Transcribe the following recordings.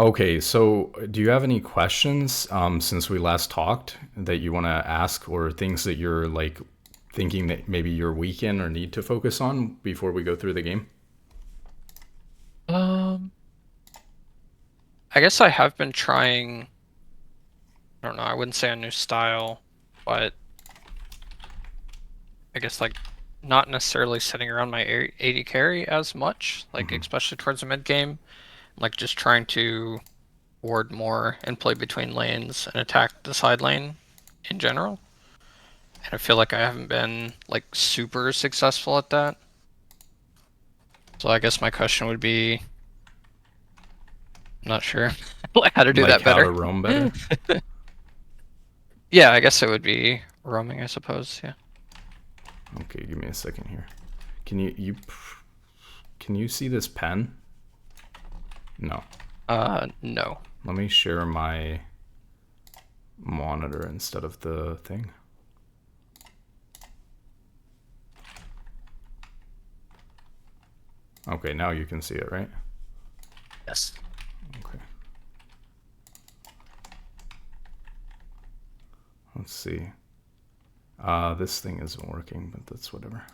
Okay, so do you have any questions since we last talked that you want to ask, or things that you're like thinking that maybe you're weak in or need to focus on before we go through the game? Um, I guess I have been trying, I don't know, I wouldn't say a new style, but I guess like not necessarily sitting around my 80 carry as much, like Hmm. especially towards the mid game, like just trying to ward more and play between lanes and attack the side lane in general. And I feel like I haven't been like super successful at that. So I guess my question would be, I'm not sure how to do Like that how to better. roam better? Yeah, I guess it would be roaming, I suppose. Yeah. Okay, give me a second here. Can can you see this pen? No. No. Let me share my monitor instead of the thing. Okay, now you can see it, right? Yes. Okay. Let's see. This thing isn't working, but that's whatever.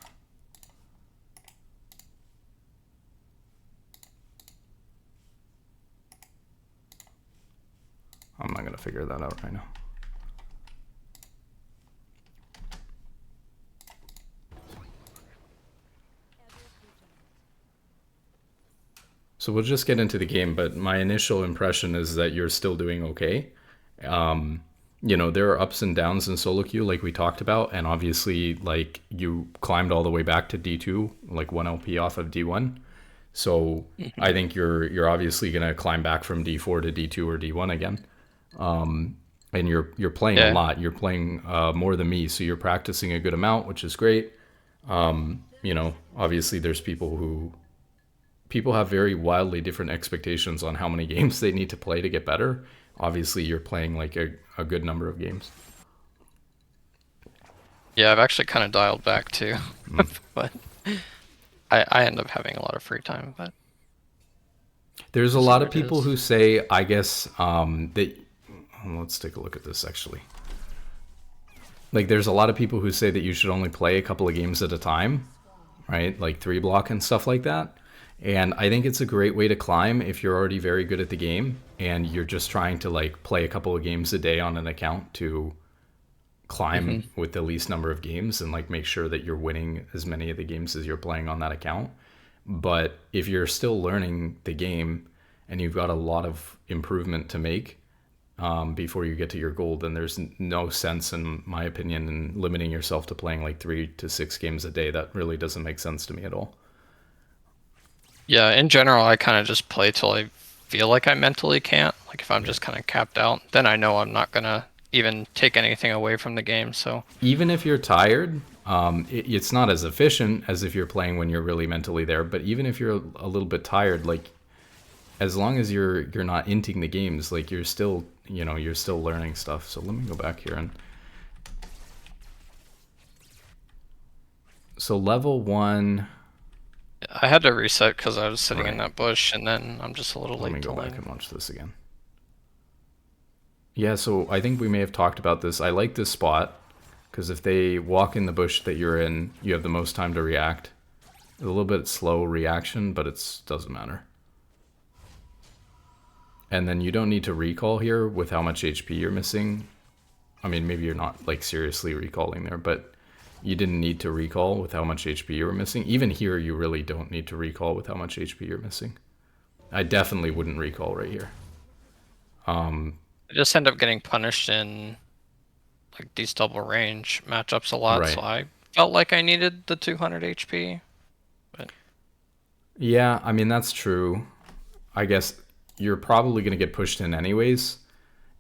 I'm not gonna figure that out right now. So we'll just get into the game, but my initial impression is that you're still doing okay. Um, there are ups and downs in solo queue, like we talked about, and obviously, like you climbed all the way back to D2, like 1 LP off of D1. So Hmm. I think you're obviously gonna climb back from D4 to D2 or D1 again. And you're playing a Yeah. lot. You're playing more than me, so you're practicing a good amount, which is great. Obviously, there's people have very wildly different expectations on how many games they need to play to get better. Obviously, you're playing like a good number of games. Yeah, I've actually kind of dialed back too, Mm. but I end up having a lot of free time, but There's a is lot what of it people is. who say, I guess, that. Let's take a look at this actually. Like, there's a lot of people who say that you should only play a couple of games at a time, right? Like three block and stuff like that. And I think it's a great way to climb if you're already very good at the game and you're just trying to like play a couple of games a day on an account to Hmm. climb with the least number of games and like make sure that you're winning as many of the games as you're playing on that account. But if you're still learning the game and you've got a lot of improvement to make before you get to your goal, then there's no sense, in my opinion, in limiting yourself to playing like 3 to 6 games a day. That really doesn't make sense to me at all. Yeah, in general, I kind of just play till I feel like I mentally can't. Like if I'm Yeah. just kind of capped out, then I know I'm not gonna even take anything away from the game. So, Even if you're tired, it's not as efficient as if you're playing when you're really mentally there. But even if you're a little bit tired, like as long as you're not inting the games, like you're still learning stuff. So let me go back here and so level one. I had to reset because I was sitting in Right. that bush, and then I'm just a little Let me late go to back and lane. watch this again. Yeah, so I think we may have talked about this. I like this spot because if they walk in the bush that you're in, you have the most time to react. A little bit slow reaction, but it doesn't matter. And then you don't need to recall here with how much HP you're missing. I mean, maybe you're not like seriously recalling there, but you didn't need to recall with how much HP you were missing. Even here, you really don't need to recall with how much HP you're missing. I definitely wouldn't recall right here. I just end up getting punished in like these double range matchups a lot, so Right. I felt like I needed the 200 HP. But Yeah, I mean, that's true. I guess you're probably going to get pushed in anyways.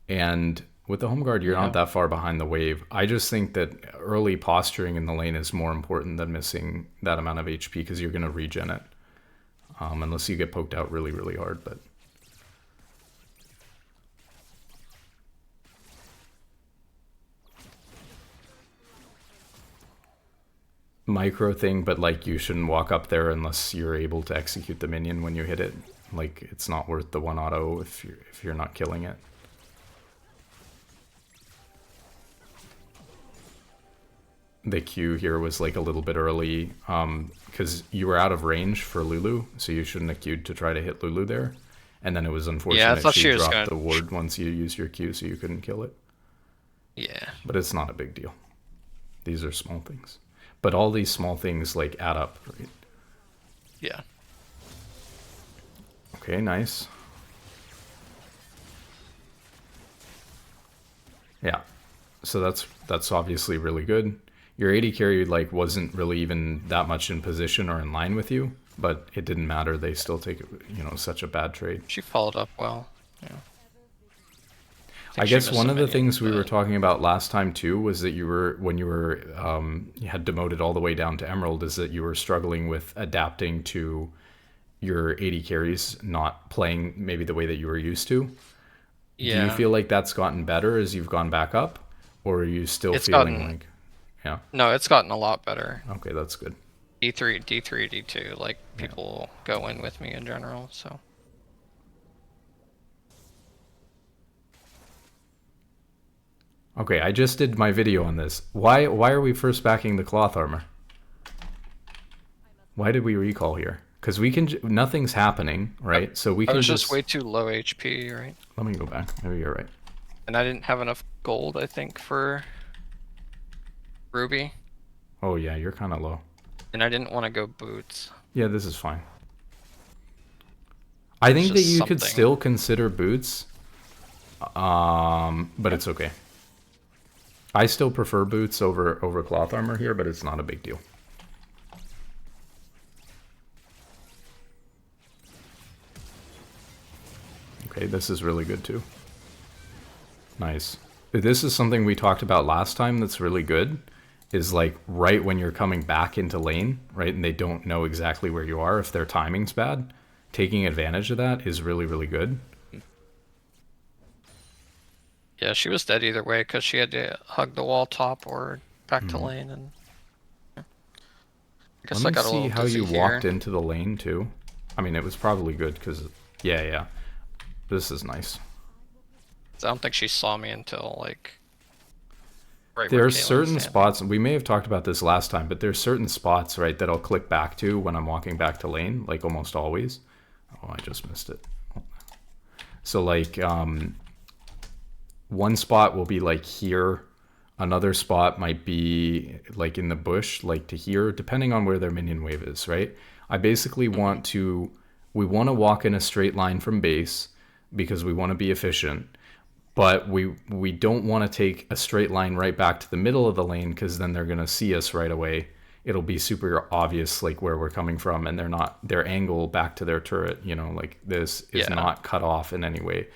And with the home guard, you're not yeah, that far behind the wave. I just think that early posturing in the lane is more important than missing that amount of HP because you're going to regen it, unless you get poked out really, really hard. But micro thing, but like you shouldn't walk up there unless you're able to execute the minion when you hit it. Like, it's not worth the 1 auto if you're not killing it. The Q here was like a little bit early because you were out of range for Lulu, so you shouldn't have queued to try to hit Lulu there. And then it was Yeah, I unfortunate thought she she was dropped gonna. the ward once you used your Q, so you couldn't kill it. Yeah. But it's not a big deal. These are small things. But all these small things like add up, right? Yeah. Okay, nice. Yeah. So that's obviously really good. Your AD carry like wasn't really even that much in position or in line with you, but it didn't matter. They still take, you know, such a bad trade. She followed up well. Yeah. I Think she guess missed one a of the minion, things we were but talking about last time too was that you were when you had demoted all the way down to Emerald, is that you were struggling with adapting to your AD carries not playing maybe the way that you were used to. Do you yeah, feel like that's gotten better as you've gone back up, or are you still it's feeling gotten like, yeah, no, it's gotten a lot better. okay, that's good. D3, D3, D2, like Yeah. people go in with me in general, so. Okay, I just did my video on this. Why are we first backing the cloth armor? Why did we recall here? Because we can nothing's happening, right? So we I can was just way too low HP, right? let me go back. Maybe you're right. And I didn't have enough gold, I think, for Ruby. Oh yeah, you're kind of low. And I didn't want to go boots. Yeah, this is fine. I think that just you could something. still consider boots, but it's okay. I still prefer boots over cloth armor here, but it's not a big deal. Okay, this is really good too. Nice. This is something we talked about last time that's really good, is like right when you're coming back into lane, right, and they don't know exactly where you are, if their timing's bad, taking advantage of that is really, really good. Yeah, she was dead either way because she had to hug the wall top or back to lane, and I guess Let I me got a see little how dizzy you here. walked into the lane too. I mean, it was probably good because, yeah. This is nice. I don't think she saw me until like right There where are Caitlin's certain standing. spots, we may have talked about this last time, but there's certain spots, right, that I'll click back to when I'm walking back to lane, like almost always. Oh, I just missed it. So like, one spot will be like here. Another spot might be like in the bush, like to here, depending on where their minion wave is, right? I basically we want to walk in a straight line from base because we want to be efficient, but we don't want to take a straight line right back to the middle of the lane because then they're going to see us right away. It'll be super obvious like where we're coming from, and their angle back to their turret, you know, like this is Yeah. not cut off in any way.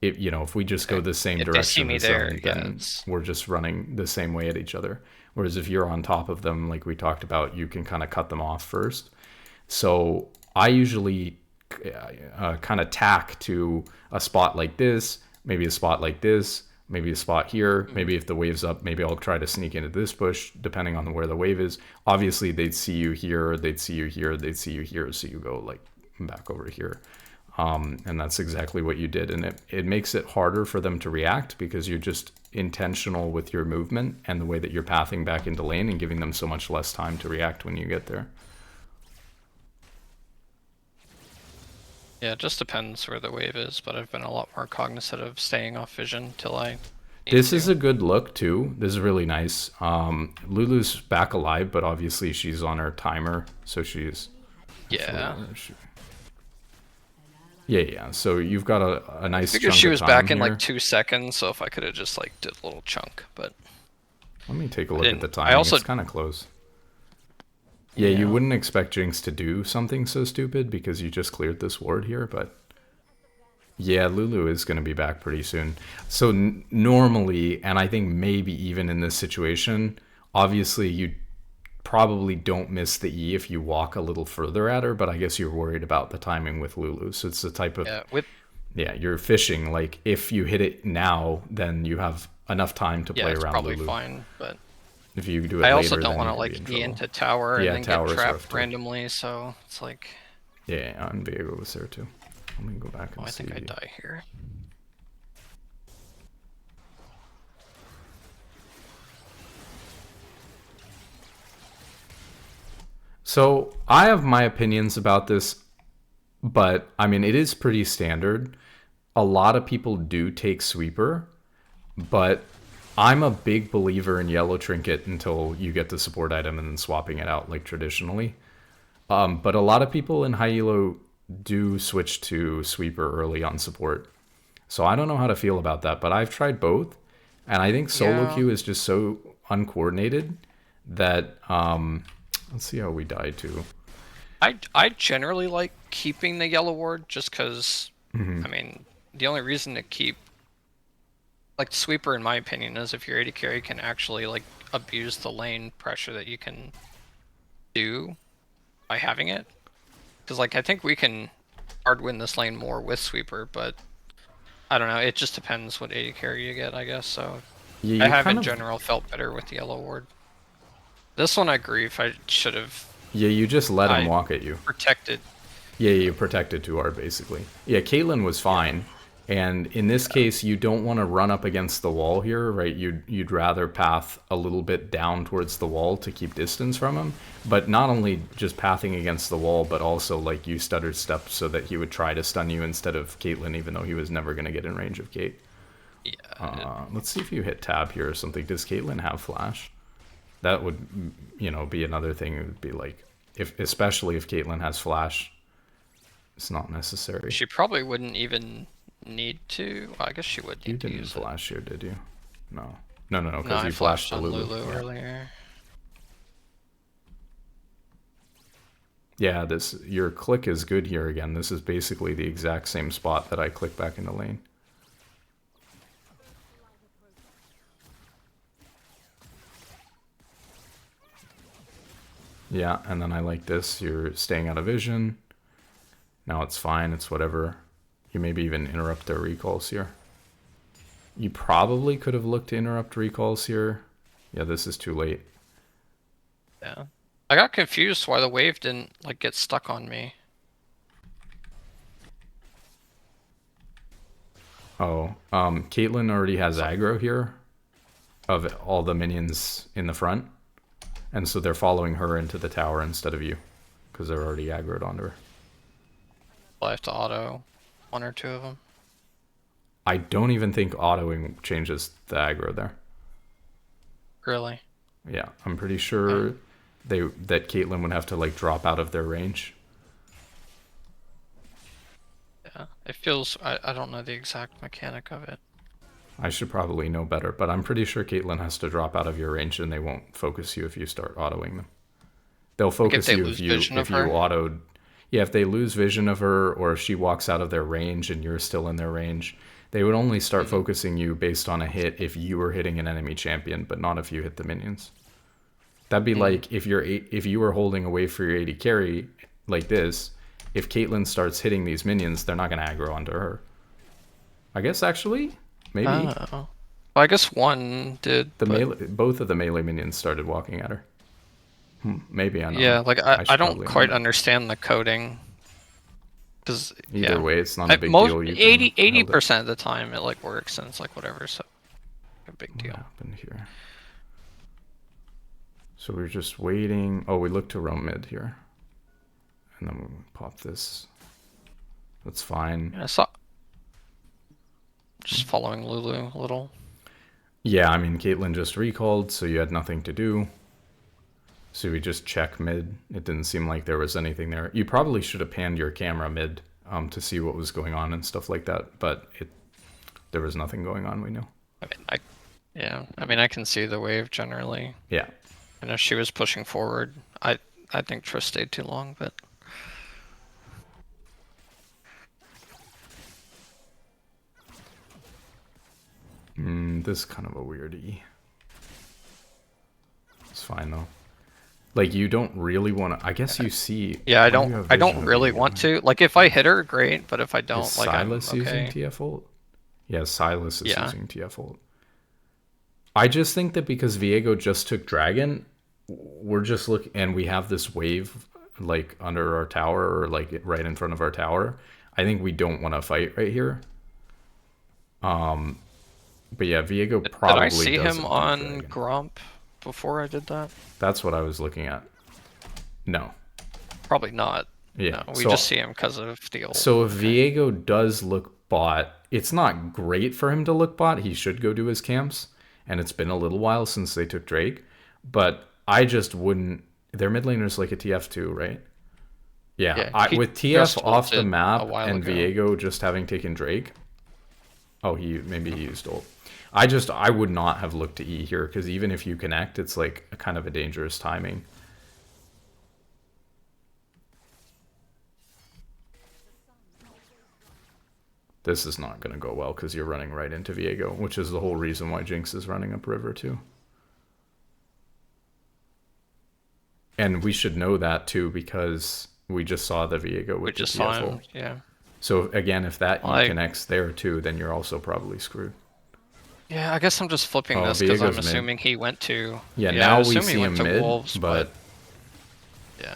If we just go the same If they see direction me as there, them, then yes. we're just running the same way at each other. Whereas if you're on top of them, like we talked about, you can kind of cut them off first. So I usually kind of tack to a spot like this, maybe a spot like this, maybe a spot here. Maybe if the wave's up, maybe I'll try to sneak into this bush, depending on where the wave is. Obviously, they'd see you here, they'd see you here, they'd see you here, so you go like back over here. And that's exactly what you did. And it makes it harder for them to react because you're just intentional with your movement and the way that you're pathing back into lane and giving them so much less time to react when you get there. Yeah, it just depends where the wave is, but I've been a lot more cognizant of staying off vision till I need This to. is a good look too. This is really nice. Lulu's back alive, but obviously she's on her timer, so she's... Yeah. Yeah. So you've got a nice Because chunk she of was time back in here. like 2 seconds, so if I could have just like did a little chunk, but Let me take a look at the I timing. also- It's kind of close. Yeah, you wouldn't expect Jinx to do something so stupid because you just cleared this ward here, but yeah, Lulu is going to be back pretty soon. So normally, and I think maybe even in this situation, obviously you probably don't miss the E if you walk a little further at her, but I guess you're worried about the timing with Lulu. So it's the type of, yeah, you're fishing. Like if you hit it now, then you have enough time to play it's around probably Lulu. fine, but If you do it I later, also don't then want to you could like be E in into trouble. tower Yeah, and then tower's get rough trapped too. randomly, so it's like Yeah, and Viego was there too. Let me go back Oh, and I see. think I die here. So I have my opinions about this, but I mean, it is pretty standard. A lot of people do take sweeper, but I'm a big believer in yellow trinket until you get the support item and then swapping it out like traditionally. But a lot of people in high elo do switch to sweeper early on support. So I don't know how to feel about that, but I've tried both, and I think solo Yeah. queue is just so uncoordinated that let's see how we die to. I generally like keeping the yellow ward just because, I mean, the only reason to keep like sweeper, in my opinion, is if your AD carry can actually like abuse the lane pressure that you can do by having it. Because like I think we can hard win this lane more with sweeper, but I don't know. It just depends what AD carry you get, I guess. So Yeah, I you have kind in of general felt better with the yellow ward. This one I grieve. I should have. yeah, you just let him I walk at you. protected. Yeah, you protected too hard basically. Yeah, Caitlyn was Yeah. fine. And in this case, you don't want to run up against the wall here, right? You'd rather path a little bit down towards the wall to keep distance from him. But not only just pathing against the wall, but also like you stuttered step so that he would try to stun you instead of Caitlyn, even though he was never going to get in range of Kate. Yeah. Let's see if you hit tab here or something. Does Caitlyn have flash? That would, be another thing. It would be like, especially if Caitlyn has flash, it's not necessary. She probably wouldn't even need to. Well, I guess she would You need to didn't use flash here, did you? No. No, it. No, because I you flashed flashed the on Lulu. Lulu Yeah. earlier. Yeah, your click is good here again. This is basically the exact same spot that I click back in the lane. Yeah, and then I like this. You're staying out of vision. Now it's fine. It's whatever. You maybe even interrupt their recalls here. You probably could have looked to interrupt recalls here. Yeah, this is too late. Yeah. I got confused why the wave didn't like get stuck on me. Oh, Caitlyn already has aggro here of all the minions in the front. And so they're following her into the tower instead of you. Because they're already aggroed onto her. I have to auto one or two of them. I don't even think autoing changes the aggro there. Really? Yeah, I'm pretty sure that Caitlyn would have to like drop out of their range. Yeah. It feels. I don't know the exact mechanic of it. I should probably know better, but I'm pretty sure Caitlyn has to drop out of your range and they won't focus you if you start autoing them. They'll focus you if you autoed. Yeah, if they lose vision of her or if she walks out of their range and you're still in their range, they would only start focusing you based on a hit if you were hitting an enemy champion, but not if you hit the minions. That'd be like if you were holding away for your AD carry like this, if Caitlyn starts hitting these minions, they're not going to aggro onto her. I guess actually, maybe. Oh. Well, I guess one did. Both of the melee minions started walking at her. Maybe I know. Yeah, like I don't quite know. understand the coding. Because Either way, it's not a big deal. 80% of the time it like works and it's like whatever, so a big deal. What happened here? So we're just waiting. Oh, we look to roam mid here. And then we'll pop this. That's fine. Yeah, I saw. Just following Lulu a little. Yeah, I mean, Caitlyn just recalled, so you had nothing to do. So we just check mid. It didn't seem like there was anything there. You probably should have panned your camera mid to see what was going on and stuff like that, but there was nothing going on, we knew. I mean, I can see the wave generally. Yeah. I know she was pushing forward. I think Trish stayed too long, but this is kind of a weirdie. It's fine though. Like you don't really want to. I guess you see. Yeah, I don't really want to. Like if I hit her, great. But if I don't, is like Silas I'm okay. using TF ult? Yeah, Silas is using TF ult. I just think that because Viego just took Dragon, we're just looking, and we have this wave like under our tower or like right in front of our tower. I think we don't want to fight right here. But yeah, Viego Did I probably see him doesn't do on dragon. Grump before I did that? That's what I was looking at. No. Probably not. Yeah. No, we just see him because of the ult. So if Viego does look bot, it's not great for him to look bot. He should go do his camps. And it's been a little while since they took Drake. But I just wouldn't. Their mid laner's like a TF2, right? Yeah. With TF off the map and Viego just having taken Drake. Oh, maybe he used ult. I would not have looked to E here, because even if you connect, it's like a kind of a dangerous timing. This is not going to go well because you're running right into Viego, which is the whole reason why Jinx is running up river too. And we should know that too, because we just saw the Viego with the TF. Yeah. So again, if that E connects there too, then you're also probably screwed. Yeah, I guess I'm just flipping this because I'm assuming he went to... Yeah, now we see him mid, Wolves, but... Yeah.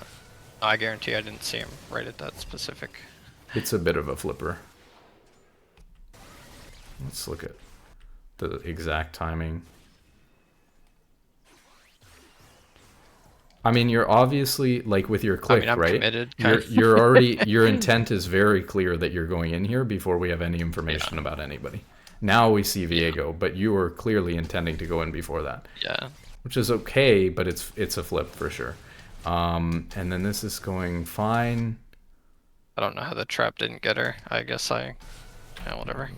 I guarantee I didn't see him right at that specific... It's a bit of a flipper. Let's look at the exact timing. I mean, you're obviously, like with your click, I'm right? Committed, you're already, your intent is very clear that you're going in here before we have any information about anybody. Now we see Viego, but you were clearly intending to go in before that. Yeah. Which is okay, but it's a flip for sure. And then this is going fine. I don't know how the trap didn't get her. I guess yeah, whatever.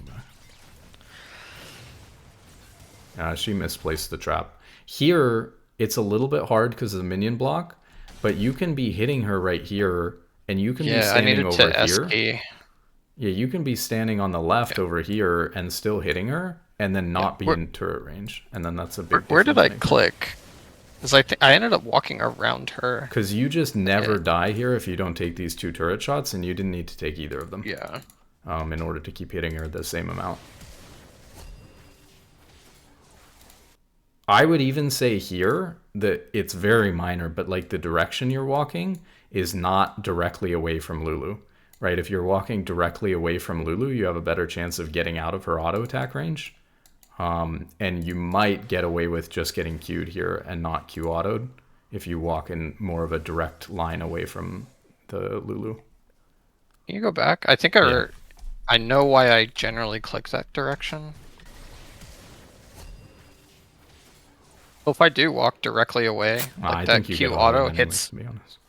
She misplaced the trap. Here, it's a little bit hard because of the minion block, but you can be hitting her right here, and you can be standing over here. Yeah, you can be standing on the left over here and still hitting her, and then not be in turret range, and then that's a big. Where did I click? Because I ended up walking around her. Because you just never die here if you don't take these 2 turret shots, and you didn't need to take either of them. Yeah. In order to keep hitting her the same amount. I would even say here that it's very minor, but like the direction you're walking is not directly away from Lulu, right? If you're walking directly away from Lulu, you have a better chance of getting out of her auto attack range. And you might get away with just getting Q'd here and not Q autoed if you walk in more of a direct line away from the Lulu. Can you go back? I think I know why I generally click that direction. Well, if I do walk directly away, like that Q auto hits,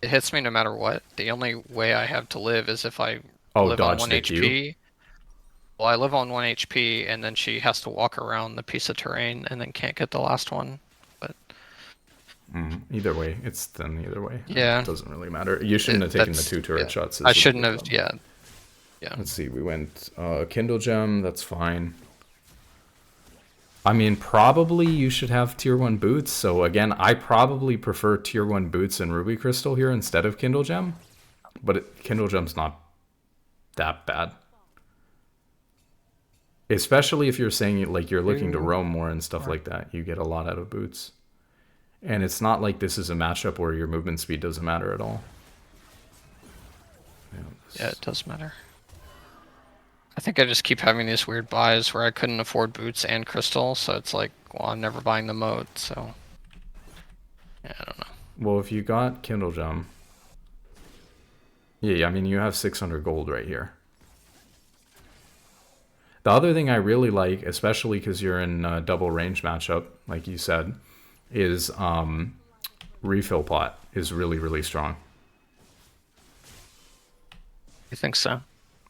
it hits me no matter what. The only way I have to live is if I live on 1 HP. Well, I live on 1 HP, and then she has to walk around the piece of terrain, and then can't get the last one. But either way, it's then either way. Yeah, it doesn't really matter. You shouldn't have taken the 2 turret shots. I shouldn't have. Yeah. Let's see. We went Kindle Gem. That's fine. I mean, probably you should have tier 1 boots. So again, I probably prefer tier 1 boots and Ruby Crystal here instead of Kindle Gem. But Kindle Gem's not that bad. Especially if you're saying like you're looking to roam more and stuff like that. You get a lot out of boots. And it's not like this is a matchup where your movement speed doesn't matter at all. Yeah, it does matter. I think I just keep having these weird buys where I couldn't afford boots and crystal, so it's like, well, I'm never buying the moat, so... Yeah, I don't know. Well, if you got Kindle Gem... Yeah, I mean, you have 600 gold right here. The other thing I really like, especially because you're in a double range matchup, like you said, is refill pot is really, really strong. You think so?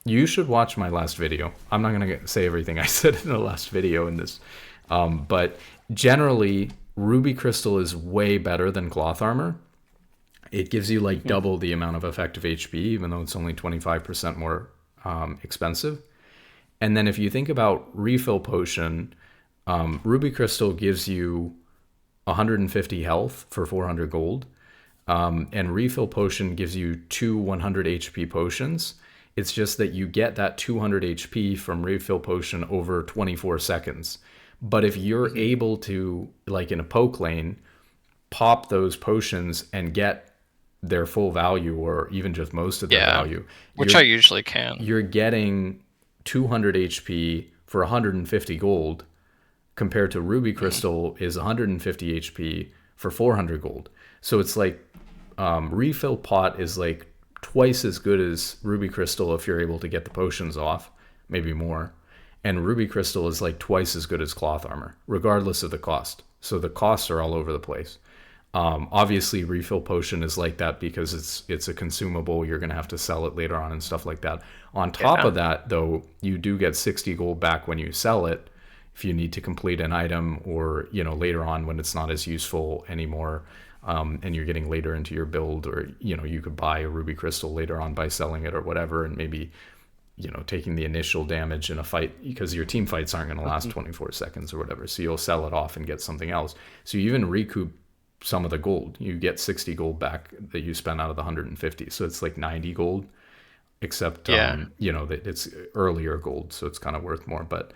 You should watch my last video. I'm not going to say everything I said in the last video in this. But generally, Ruby Crystal is way better than Cloth Armor. It gives you like double the amount of effective HP, even though it's only 25% more expensive. And then if you think about Refill Potion, Ruby Crystal gives you 150 health for 400 gold. And Refill Potion gives you 2 100 HP potions. It's just that you get that 200 HP from Refill Potion over 24 seconds. But if you're able to, like in a poke lane, pop those potions and get their full value or even just most of their Yeah, value, which I usually can. you're getting 200 HP for 150 gold compared to Ruby Mm. Crystal is 150 HP for 400 gold. So it's like refill pot is like twice as good as Ruby Crystal if you're able to get the potions off, maybe more. And Ruby Crystal is like twice as good as cloth armor, regardless of the cost. So the costs are all over the place. Obviously, refill potion is like that because it's a consumable. You're gonna have to sell it later on and stuff like that. On top Yeah. of that, though, you do get 60 gold back when you sell it if you need to complete an item, or later on when it's not as useful anymore, and you're getting later into your build, or you could buy a ruby crystal later on by selling it or whatever, and maybe taking the initial damage in a fight, because your team fights aren't going to last 24 seconds or whatever. So you'll sell it off and get something else. So you even recoup some of the gold. You get 60 gold back that you spent out of the 150. So it's like 90 gold, except, Yeah. that it's earlier gold. So it's kind of worth more. But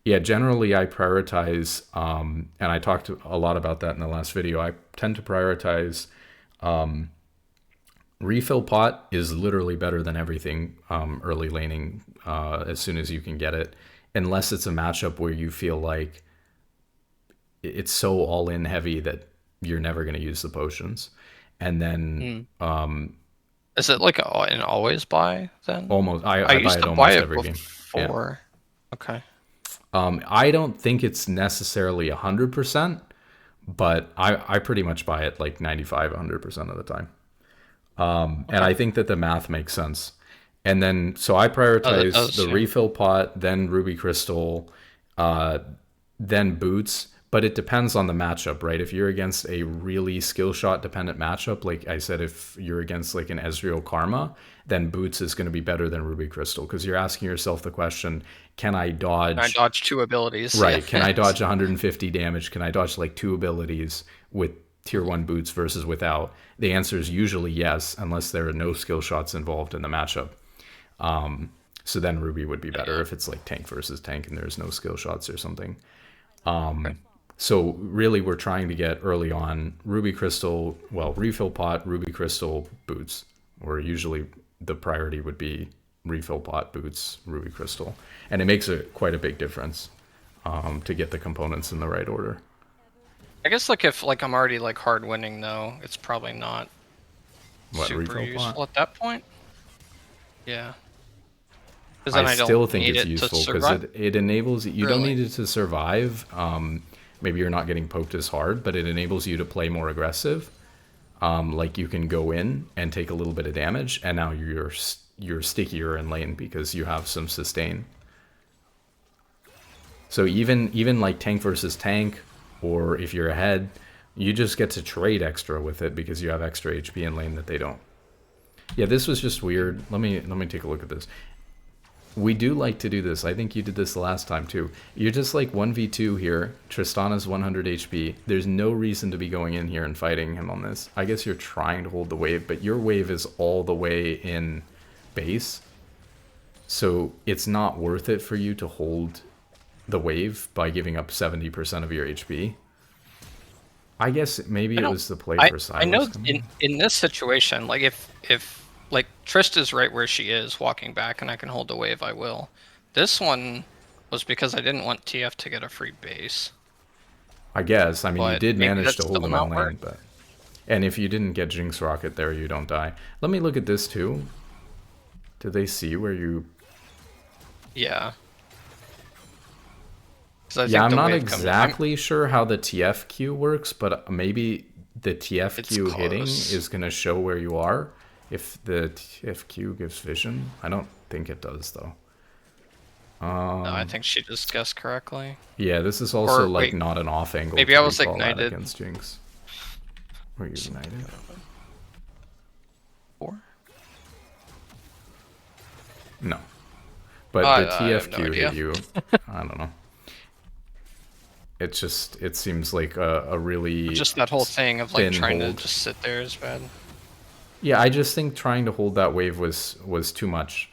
yeah, generally I prioritize, and I talked a lot about that in the last video. I tend to prioritize refill pot is literally better than everything early laning as soon as you can get it, unless it's a matchup where you feel like it's so all in heavy that you're never going to use the potions. And then Is it like an always buy then? almost I I buy used it to buy almost it every game. Yeah. before. Okay. I don't think it's necessarily 100%, but I pretty much buy it like 95, 100% of the time. And I think that the math makes sense. And then, so I Oh, that prioritize does. the Yeah. refill pot, then Ruby Crystal, uh, then boots. But it depends on the matchup, right? If you're against a really skill shot dependent matchup, like I said, if you're against like an Ezreal Karma, then boots is going to be better than Ruby Crystal, because you're asking yourself the question, can I I dodge? dodged two abilities. Yeah. Right. Can I dodge 150 damage? Can I dodge like two abilities with tier 1 boots versus without? The answer is usually yes, unless there are no skill shots involved in the matchup. So then Ruby would be better if it's like tank versus tank and there's no skill shots or something. Okay. So really we're trying to get early on Ruby Crystal, well, refill pot, Ruby Crystal, boots, or usually the priority would be refill pot, boots, Ruby Crystal. And it makes quite a big difference to get the components in the right order. I guess like if like I'm already like hard winning though, it's probably not What, super refill useful pot? at that point. Yeah. Because then I I still don't think need it's it to useful because survive. it enables you don't Really? need it to survive. Maybe you're not getting poked as hard, but it enables you to play more aggressive. Like you can go in and take a little bit of damage, and now you're stickier in lane because you have some sustain. So even like tank versus tank, or if you're ahead, you just get to trade extra with it because you have extra HP in lane that they don't. Yeah, this was just weird. Let me take a look at this. We do like to do this. I think you did this the last time too. You're just like 1v2 here. Tristana's 100 HP. There's no reason to be going in here and fighting him on this. I guess you're trying to hold the wave, but your wave is all the way in base. So it's not worth it for you to hold the wave by giving up 70% of your HP. I guess maybe I it don't. was the play I for I know Silas coming. in this situation, like if like Trist is right where she is, walking back, and I can hold the wave, I will. This one was because I didn't want TF to get a free base, I guess. I mean, you but did maybe manage that's to hold still them in not lane, worth. but... And if you didn't get Jinx Rocket there, you don't die. Let me look at this too. Do they see where you... Yeah. Because I Yeah, think I'm the not wave exactly sure how the TFQ works, but maybe the it's TFQ hitting close. is going to show where you are if the TFQ gives vision. I don't think it does, though. No, I think she just guessed correctly. Yeah, this is also Or like wait, not an off angle maybe to I was recall that ignited. against Jinx. Were you ignited? Four? No. But the I have no TFQ idea. hit you. I don't know. It's just, it seems like a really Just that whole thing of like thin trying hold. to just sit there is bad. Yeah, I just think trying to hold that wave was too much.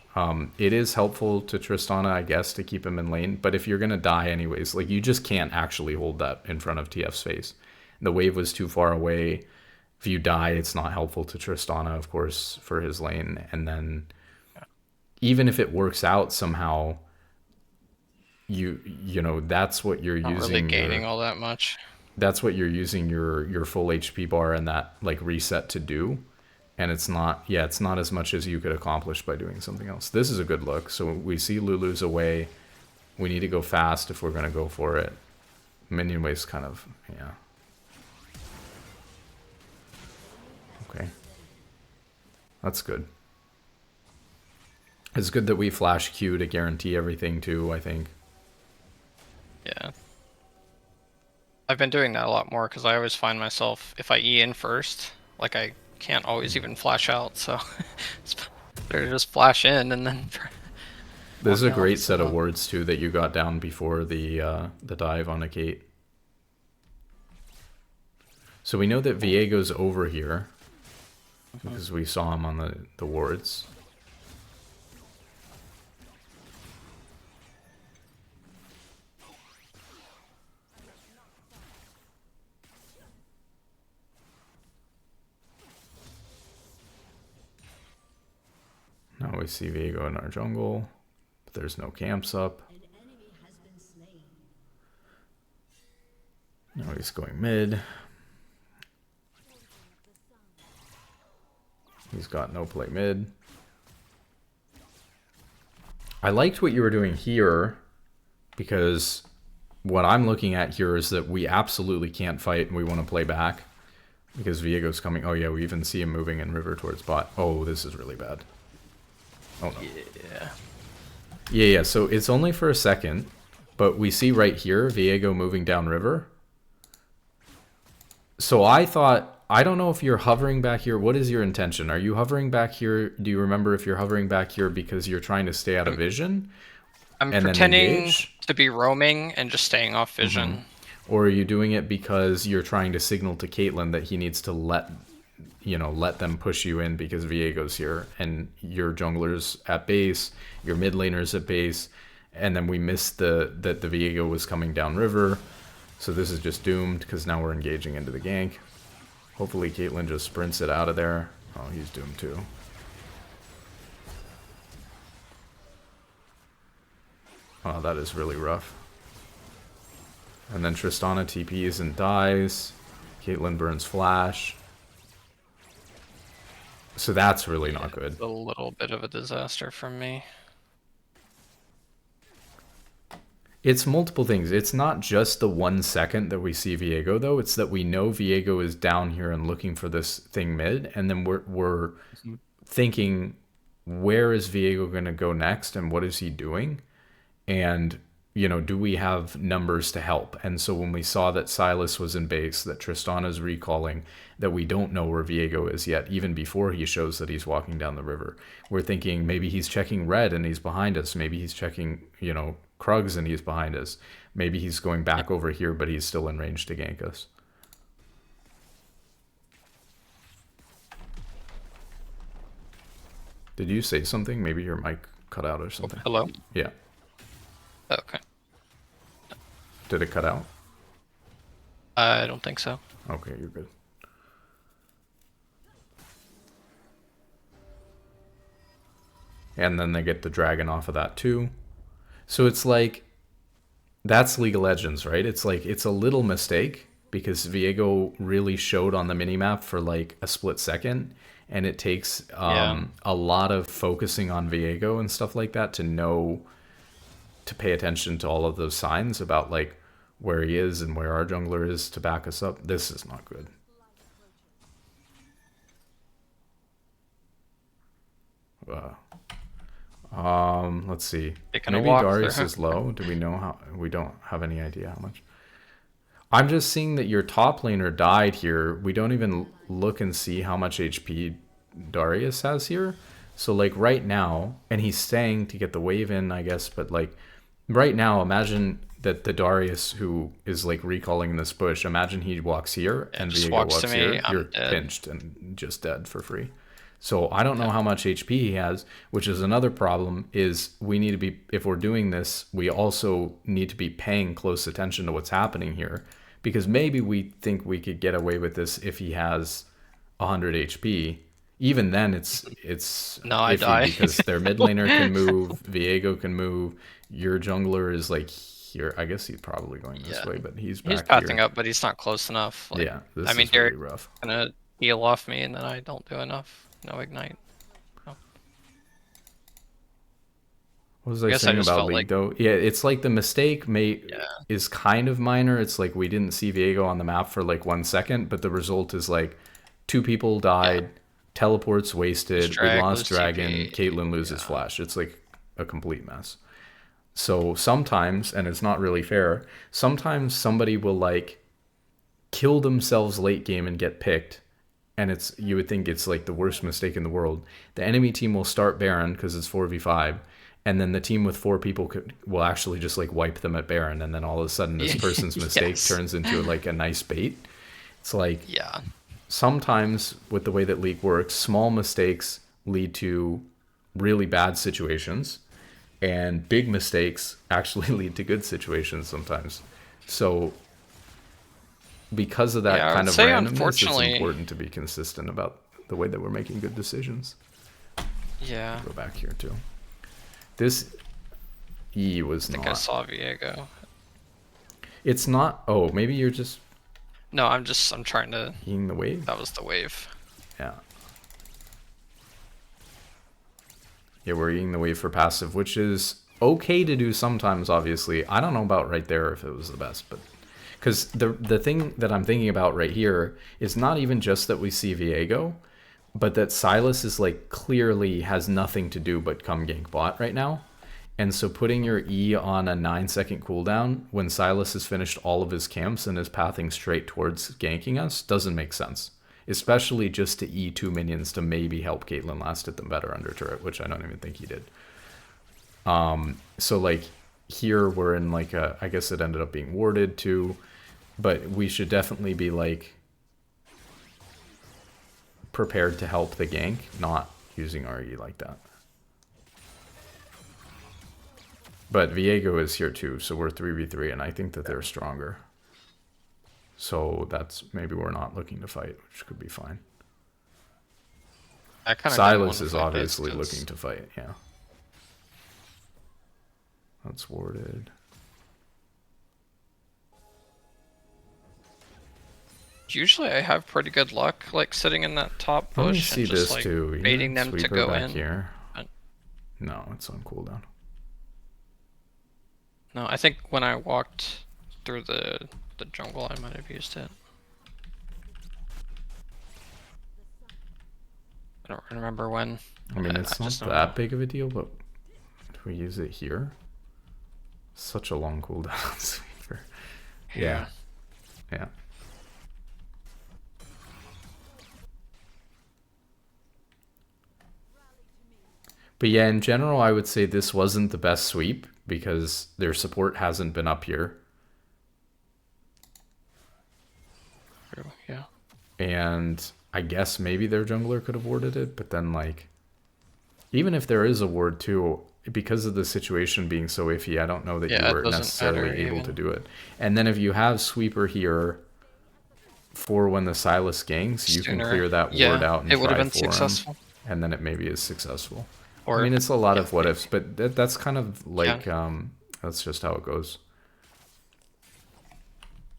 It is helpful to Tristana, I guess, to keep him in lane, but if you're gonna die anyways, like you just can't actually hold that in front of TF's face. The wave was too far away. If you die, it's not helpful to Tristana, of course, for his lane. And then even if it works out somehow, you know that's what you're Not really using gaining all that much. your full HP bar and that like reset to do. And it's not as much as you could accomplish by doing something else. This is a good look. So we see Lulu's away. We need to go fast if we're going to go for it. Minion wave's kind of, yeah. Okay. That's good. It's good that we flash Q to guarantee everything too, I think. Yeah. I've been doing that a lot more because I always find myself, if I E in first, like I can't always even flash out, so it's better to just flash in and then This is a great set of wards too that you got down before the dive on a Kate. So we know that Viego's over here because we saw him on the wards. Now we see Viego in our jungle, but there's no camps up. Now he's going mid. He's got no play mid. I liked what you were doing here because what I'm looking at here is that we absolutely can't fight and we want to play back because Viego's coming. Oh yeah, we even see him moving in river towards bot. Oh, this is really bad. Oh no. Yeah, so it's only for a second, but we see right here Viego moving down river. So I thought, I don't know if you're hovering back here. What is your intention? Are you hovering back here? Do you remember if you're hovering back here because you're trying to stay out of vision? I'm pretending to be roaming and just staying off vision. Or are you doing it because you're trying to signal to Caitlyn that he needs to let them push you in because Viego's here and your jungler's at base, your mid laner's at base, and then we missed that the Viego was coming down river. So this is just doomed because now we're engaging into the gank. Hopefully Caitlyn just sprints it out of there. Oh, he's doomed too. Oh, that is really rough. And then Tristana TPs and dies. Caitlyn burns flash. So that's really not good. It's a little bit of a disaster from me. It's multiple things. It's not just the 1 second that we see Viego, though. It's that we know Viego is down here and looking for this thing mid, and then we're thinking, where is Viego going to go next, and what is he doing? And, you know, do we have numbers to help? And so when we saw that Silas was in base, that Tristana's recalling, that we don't know where Viego is yet, even before he shows that he's walking down the river, we're thinking maybe he's checking red and he's behind us. Maybe he's checking, you know, Krugs and he's behind us. Maybe he's going back over here, but he's still in range to gank us. Did you say something? Maybe your mic cut out or something. Oh, hello? Yeah. Okay. Did it cut out? I don't think so. Okay, you're good. And then they get the dragon off of that too. So it's like, that's League of Legends, right? It's like, it's a little mistake because Viego really showed on the minimap for like a split second. And it takes a lot of focusing on Viego and stuff like that to know, to pay attention to all of those signs about like where he is and where our jungler is to back us up. This is not good. Let's see. Maybe Darius is low. Do we know how? We don't have any idea how much. I'm just seeing that your top laner died here. We don't even look and see how much HP Darius has here. So like right now, and he's staying to get the wave in, I guess, but like right now, imagine that the Darius who is like recalling this bush, imagine he walks here and Viego walks here. You're pinched and just dead for free. So I don't know how much HP he has, which is another problem, is we need to be, if we're doing this, we also need to be paying close attention to what's happening here. Because maybe we think we could get away with this if he has 100 HP, even then it's No, I iffy die. because their mid laner can move, Viego can move, your jungler is like here. I guess he's probably going this Yeah. way, but he's He's back pathing here. up, but he's not close enough. Like, Yeah, I this mean, is really Derek's rough. gonna heal off me, and then I don't do enough. No ignite. Oh. What was I I guess I saying just about felt League like, though? Yeah, it's like the mistake yeah, is kind of minor. It's like we didn't see Viego on the map for like 1 second, but the result is like two people yeah. died, teleports Lose wasted, we drag, lost lose dragon, TP. Caitlyn loses Yeah. flash. It's like a complete mess. So sometimes, and it's not really fair, sometimes somebody will like kill themselves late game and get picked, and it's you would think it's like the worst mistake in the world. The enemy team will start Baron because it's 4v5, and then the team with four people will actually just like wipe them at Baron, and then all of a sudden this person's mistake Yes. turns into like a nice bait. It's like Yeah. sometimes with the way that League works, small mistakes lead to really bad situations, and big mistakes actually lead to good situations sometimes. So because of that Yeah, I would kind of say randomness, it's unfortunately, important to be consistent about the way that we're making good decisions. yeah. Go back here too. This E was I think I not. saw Viego. It's not. Oh, maybe you're just No, I'm trying to, Eing the wave. that was the wave. Yeah. Yeah, we're eating the wave for passive, which is okay to do sometimes. Obviously, I don't know about right there if it was the best, but because the thing that I'm thinking about right here is not even just that we see Viego, but that Silas is like clearly has nothing to do but come gank bot right now. And so putting your E on a 9-second cooldown when Silas has finished all of his camps and is pathing straight towards ganking us doesn't make sense. Especially just to E 2 minions to maybe help Caitlyn last hit them better under turret, which I don't even think he did. So like here we're in like a, I guess it ended up being warded too, but we should definitely be like prepared to help the gank, not using RE like that. But Viego is here too, so we're 3v3, and I think that they're stronger. So that's maybe we're not looking to fight, which could be fine. I kind of Silas is obviously looking to fight, yeah. That's warded. Usually I have pretty good luck, like sitting in that top Let me bush see and just this like too. baiting them to Sweeper go back in. here. But No, it's on cooldown. no, I think when I walked through the jungle, I might have used it. I don't remember when. I mean, I it's just not don't that know. big of a deal, but do we use it here? Such a long cooldown sweeper. Yeah. Yeah. But yeah, in general, I would say this wasn't the best sweep because their support hasn't been up here. Yeah. And I guess maybe their jungler could have warded it, but then like, even if there is a ward too, because of the situation being so iffy, I don't know that you Yeah, it were doesn't necessarily matter able even. to do it. And then if you have sweeper here for when the Silas ganks, you can Sooner. clear that ward Yeah, out and it would have try been for him, successful. and then it maybe is successful. I Or mean, it's a lot yeah, of what ifs, but that's kind of like yeah. that's just how it goes.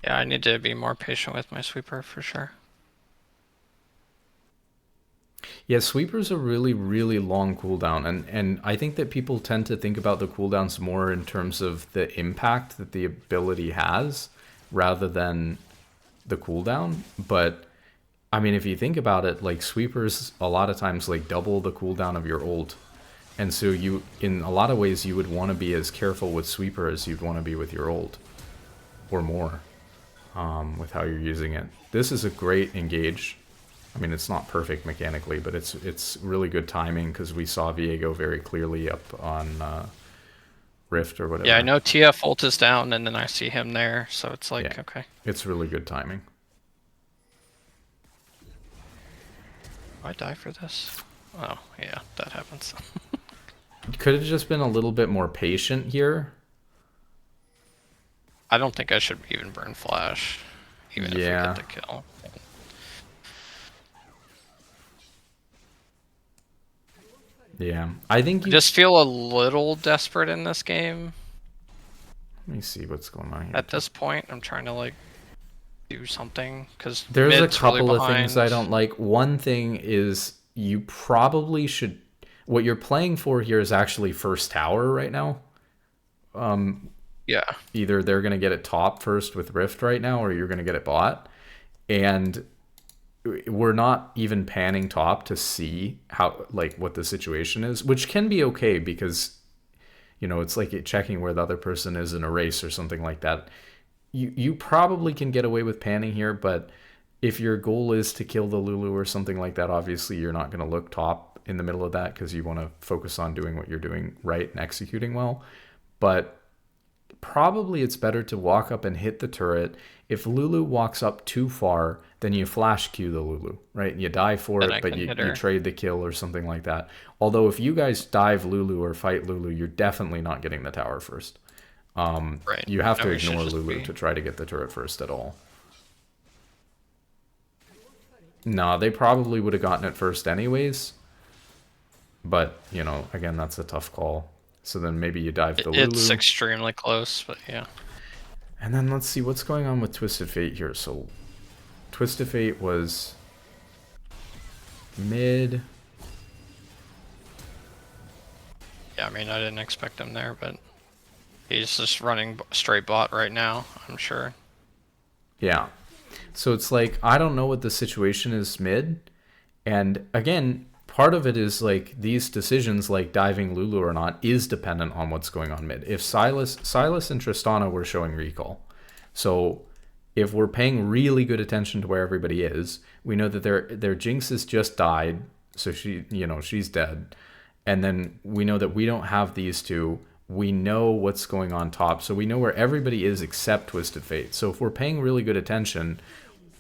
Yeah, I need to be more patient with my sweeper for sure. Yeah, sweeper's a really, really long cooldown, and I think that people tend to think about the cooldowns more in terms of the impact that the ability has rather than the cooldown. But I mean, if you think about it, like sweepers a lot of times like double the cooldown of your ult. And so you, in a lot of ways, you would want to be as careful with sweeper as you'd want to be with your ult, or more, with how you're using it. This is a great engage. I mean, it's not perfect mechanically, but it's really good timing because we saw Viego very clearly up on Rift or whatever. Yeah, I know TF ult is down, and then I see him there, so it's like, Yeah, okay. it's really good timing. Do I die for this? Oh, yeah, that happens. Could have just been a little bit more patient here. I don't think I should even burn flash, even if we Yeah. get the kill. Yeah, I think I you. just feel a little desperate in this game. Let me see what's going on here. At this point, I'm trying to like do something because There's a mid's really couple of things I behind. don't like. One thing is you probably should. What you're playing for here is actually first tower right now. Yeah, Either they're going to get it top first with Rift right now, or you're going to get it bot. And we're not even panning top to see how, like, what the situation is, which can be okay because, it's like checking where the other person is in a race or something like that. You probably can get away with panning here, but if your goal is to kill the Lulu or something like that, obviously you're not going to look top in the middle of that because you want to focus on doing what you're doing right and executing well. But probably it's better to walk up and hit the turret. If Lulu walks up too far, then you flash Q the Lulu, right? You die for then it, I but can you, hit you her. trade the kill or something like that. Although if you guys dive Lulu or fight Lulu, you're definitely not getting the tower first. Right. You have No, to we should ignore just Lulu be. to try to get the turret first at all. No, they probably would have gotten it first anyways. But, again, that's a tough call. So then maybe you dive the It's Lulu. extremely close, but yeah. And then let's see what's going on with Twisted Fate here. So Twisted Fate was mid. Yeah, I mean, I didn't expect him there, but he's just running straight bot right now, I'm sure. Yeah. So it's like, I don't know what the situation is mid. And again, part of it is like these decisions, like diving Lulu or not, is dependent on what's going on mid. If Silas and Tristana were showing recall, so if we're paying really good attention to where everybody is, we know that their Jinx has just died, so she's dead, and then we know that we don't have these two. We know what's going on top, so we know where everybody is except Twisted Fate. So if we're paying really good attention,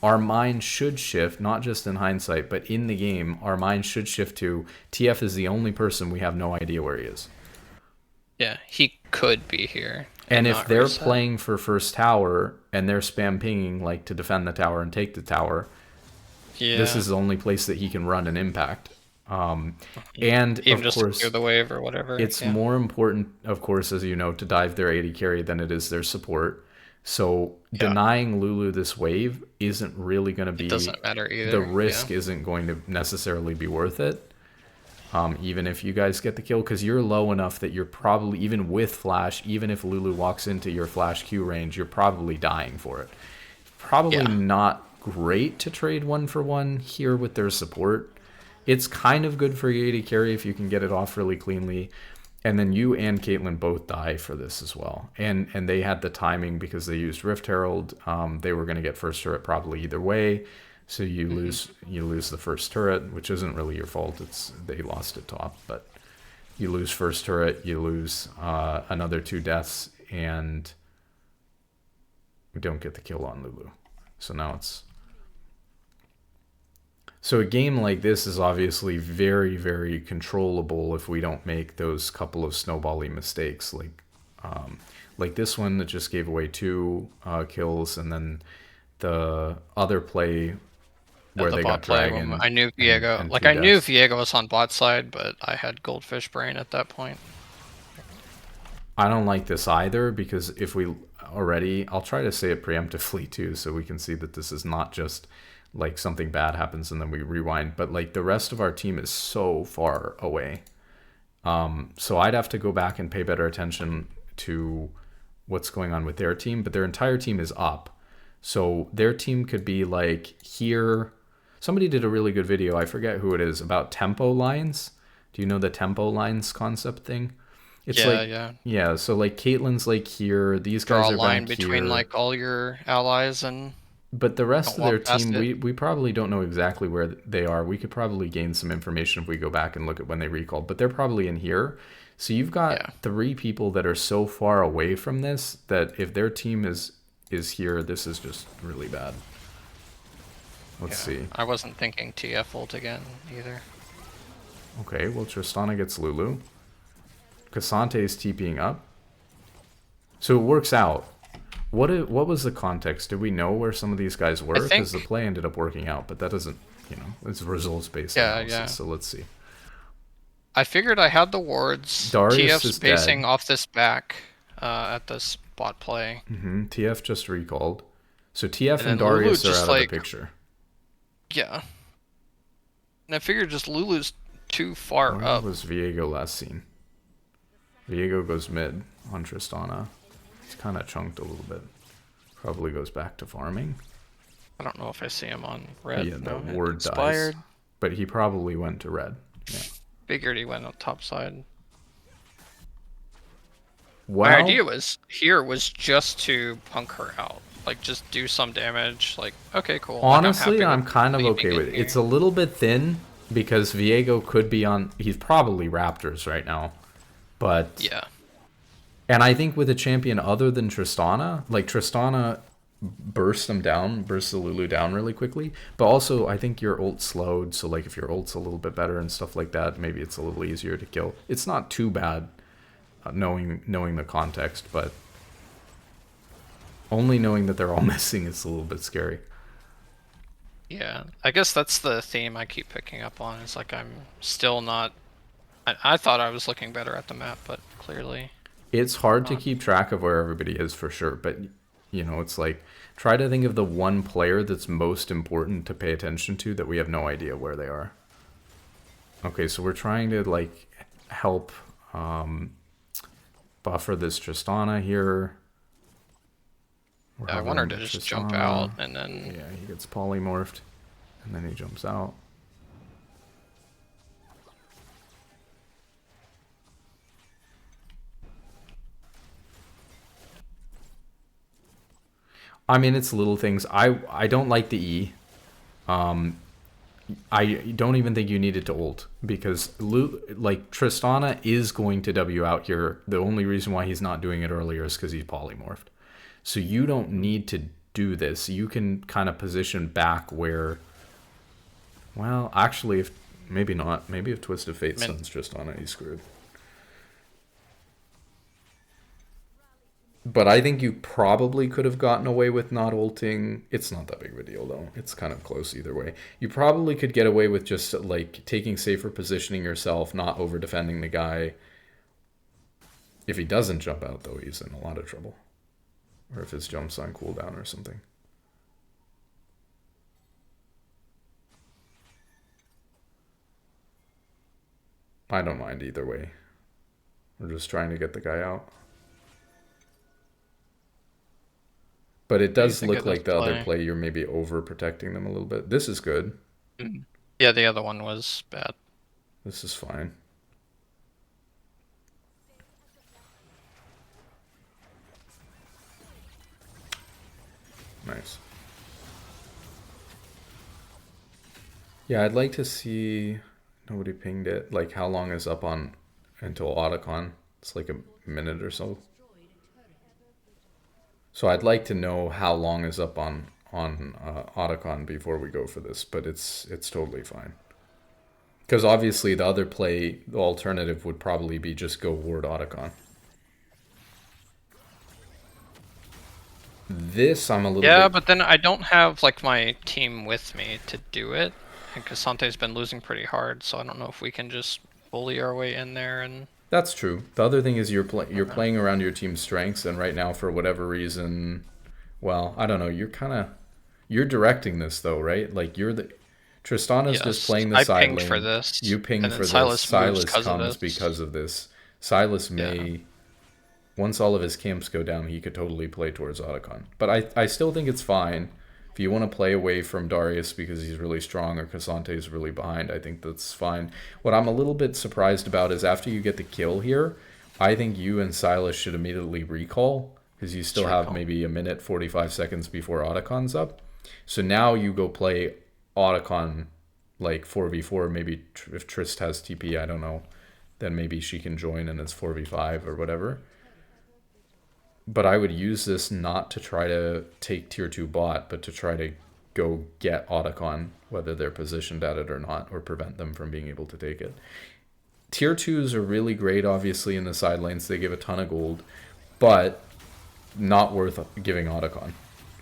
our mind should shift, not just in hindsight, but in the game, our mind should shift to TF is the only person we have no idea where he is. Yeah, he could be here. And if not they're reset. playing for first tower and they're spam pinging like to defend the tower and take the tower, Yeah. this is the only place that he can run an impact. And even of just to course, clear the wave or whatever. it's yeah. more important, of course, as you know, to dive their AD carry than it is their support. So Yeah. denying Lulu this wave isn't really going to be. It doesn't matter either. The risk yeah. isn't going to necessarily be worth it. Even if you guys get the kill, because you're low enough that you're probably, even with flash, even if Lulu walks into your flash Q range, you're probably dying for it. Probably Yeah. not great to trade 1-for-1 here with their support. It's kind of good for your AD carry if you can get it off really cleanly. And then you and Caitlyn both die for this as well. And they had the timing because they used Rift Herald. They were going to get first turret probably either way. So you lose the first turret, which isn't really your fault. It's they lost it top, but you lose first turret, you lose another 2 deaths, and we don't get the kill on Lulu. So now it's. So a game like this is obviously very, very controllable if we don't make those couple of snowbally mistakes, like this one that just gave away 2 kills, and then the other play where The they got bot play. dragon. I knew Viego. and Like 2 I knew deaths. Viego was on bot side, but I had Goldfish Brain at that point. I don't like this either because if we already, I'll try to say it preemptively too, so we can see that this is not just like something bad happens and then we rewind, but like the rest of our team is so far away. So I'd have to go back and pay better attention to what's going on with their team, but their entire team is up. So their team could be like here. Somebody did a really good video, I forget who it is, about tempo lines. Do you know the tempo lines concept thing? It's Yeah, like, yeah. yeah, so like Caitlyn's like here, these Draw guys a are line back between here. like all your allies and But the rest don't of their walk past team, it. we probably don't know exactly where they are. We could probably gain some information if we go back and look at when they recalled, but they're probably in here. So you've got Yeah. 3 people that are so far away from this that if their team is here, this is just really bad. Let's see. I wasn't thinking TF ult again either. Okay, well Tristana gets Lulu. Casante's TPing up. So it works out. What was the context? Did we know where some of these guys were? Because the think- play ended up working out, but that doesn't, it's results based analysis. So let's see. 'Cause, Yeah, yeah. So let's see. 'Cause the play ended up working out, but that doesn't, it's results based analysis. So let's see. 'Cause the play ended up working out, but that doesn't, it's results based Yeah, analysis. yeah. So let's see. I figured I had the wards. Darius TF's is dead. basing off this back at this bot play. TF just recalled. So TF And and then Lulu Darius are just out of the like, picture. yeah. And I figured just Lulu's too far Where up. was Viego last seen? Viego goes mid on Tristana. He's kind of chunked a little bit. Probably goes back to farming. I don't know if I see him on red. Yeah, the No, it word dies. expired. But he probably went to red. Yeah. Figured he went on top side. My Well, idea was just to punk her out. Like, just do some damage. Like, okay, cool. Like, I'm honestly, happy with I'm kind of leaving okay in with it. here. It's a little bit thin because Viego could be on. He's probably Raptors right now. But. Yeah. And I think with a champion other than Tristana, like Tristana bursts the Lulu down really quickly. But also, I think your ult slowed. So, like, if your ult's a little bit better and stuff like that, maybe it's a little easier to kill. It's not too bad knowing the context, but only knowing that they're all missing is a little bit scary. Yeah. I guess that's the theme I keep picking up on. Is like, I'm still not. I thought I was looking better at the map, but clearly. It's hard to keep track of where everybody is for sure, but it's like try to think of the one player that's most important to pay attention to that we have no idea where they are. Okay, so we're trying to like help buffer this Tristana here. Yeah, I want her to just jump out and then. Yeah, he gets polymorphed and then he jumps out. I mean, it's little things. I don't like the E. I don't even think you needed to ult because like Tristana is going to W out here. The only reason why he's not doing it earlier is because he's polymorphed. So you don't need to do this. You can kind of position back where. Well, actually, if maybe not. Maybe if Twisted Fate sends Tristana, he's screwed. But I think you probably could have gotten away with not ulting. It's not that big of a deal, though. It's kind of close either way. You probably could get away with just, like, taking safer positioning yourself, not over-defending the guy. If he doesn't jump out, though, he's in a lot of trouble. Or if his jump's on cooldown or something. I don't mind either way. We're just trying to get the guy out. But it does look like the other play, you're maybe overprotecting them a little bit. This is good. Yeah, the other one was bad. This is fine. Nice. Yeah, I'd like to see... Nobody pinged it. Like, how long is up on until Otacon? It's like a minute or so. So I'd like to know how long is up on Otacon before we go for this, but it's totally fine. Because obviously the other play, the alternative would probably be just go ward Otacon. This I'm a little Yeah, bit... but then I don't have like my team with me to do it. And Casante's been losing pretty hard, so I don't know if we can just bully our way in there and... That's true. The other thing is you're playing around your team's strengths, and right now, for whatever reason, well, I don't know. You're directing this though, right? Like Tristana's just playing the side lane. I pinged for this. You ping for this. Silas comes because of this. Silas may, once all of his camps go down, he could totally play towards Otacon. But I still think it's fine. If you want to play away from Darius because he's really strong or Casante's really behind, I think that's fine. What I'm a little bit surprised about is after you get the kill here, I think you and Silas should immediately recall because you still have maybe a minute, 45 seconds before Otacon's up. So now you go play Otacon like 4v4. Maybe if Trist has TP, I don't know, then maybe she can join and it's 4v5 or whatever. But I would use this not to try to take tier 2 bot, but to try to go get Otacon, whether they're positioned at it or not, or prevent them from being able to take it. Tier 2s are really great, obviously, in the side lanes. They give a ton of gold, but not worth giving Otacon.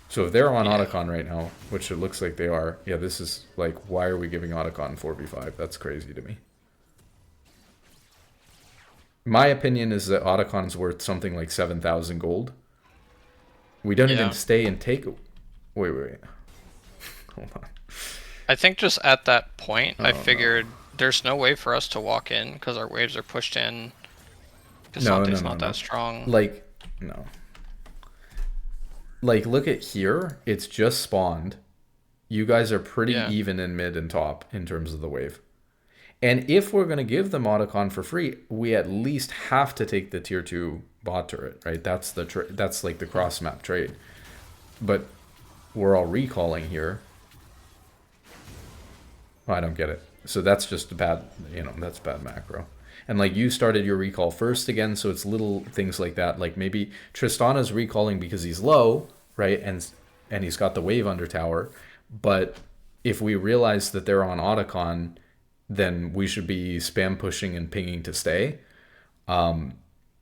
So if they're on Otacon right now, which it looks like they are, yeah, this is like, why are we giving Otacon 4v5? That's crazy to me. My opinion is that Otacon's worth something like 7,000 gold. We don't even Yeah. stay and take. Wait. Hold on. I think just at that point, I Oh no. figured there's no way for us to walk in because our waves are pushed in. No, no, Casante's no, not that no. strong. Like, no. Like, look at here. It's just spawned. You guys are pretty Yeah. even in mid and top in terms of the wave. And if we're going to give them Otacon for free, we at least have to take the tier 2 bot turret, right? That's that's like the cross map trade. But we're all recalling here. Oh, I don't get it. So that's just a bad, that's bad macro. And like you started your recall first again, so it's little things like that. Like maybe Tristana's recalling because he's low, right? And he's got the wave under tower. But if we realize that they're on Otacon, then we should be spam pushing and pinging to stay,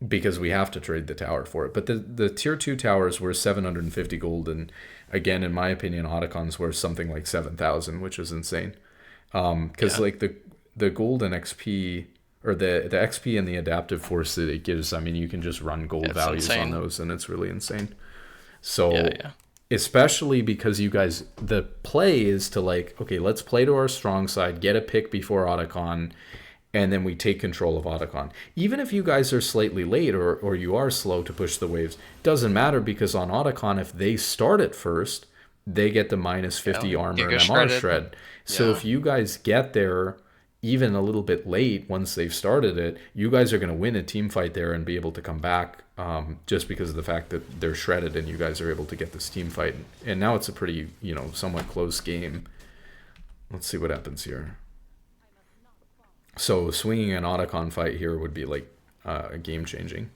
because we have to trade the tower for it. But the tier 2 towers were 750 gold, and again, in my opinion, Otacon's worth something like 7,000, which is insane. Because Yeah. like the golden XP, or the XP and the adaptive force that it gives, I mean, you can just run gold It's values on insane. those, and it's really insane. Yeah, So yeah. especially because you guys, the play is to like, okay, let's play to our strong side, get a pick before Otacon, and then we take control of Otacon. Even if you guys are slightly late, or you are slow to push the waves, doesn't matter, because on Otacon, if they start it first, they get the minus Yeah. 50 You armor and go MR shredded. shred. So Yeah. if you guys get there even a little bit late, once they've started it, you guys are going to win a team fight there and be able to come back, just because of the fact that they're shredded and you guys are able to get this team fight. And now it's a pretty, somewhat close game. Let's see what happens here. So swinging an Otacon fight here would be like game changing.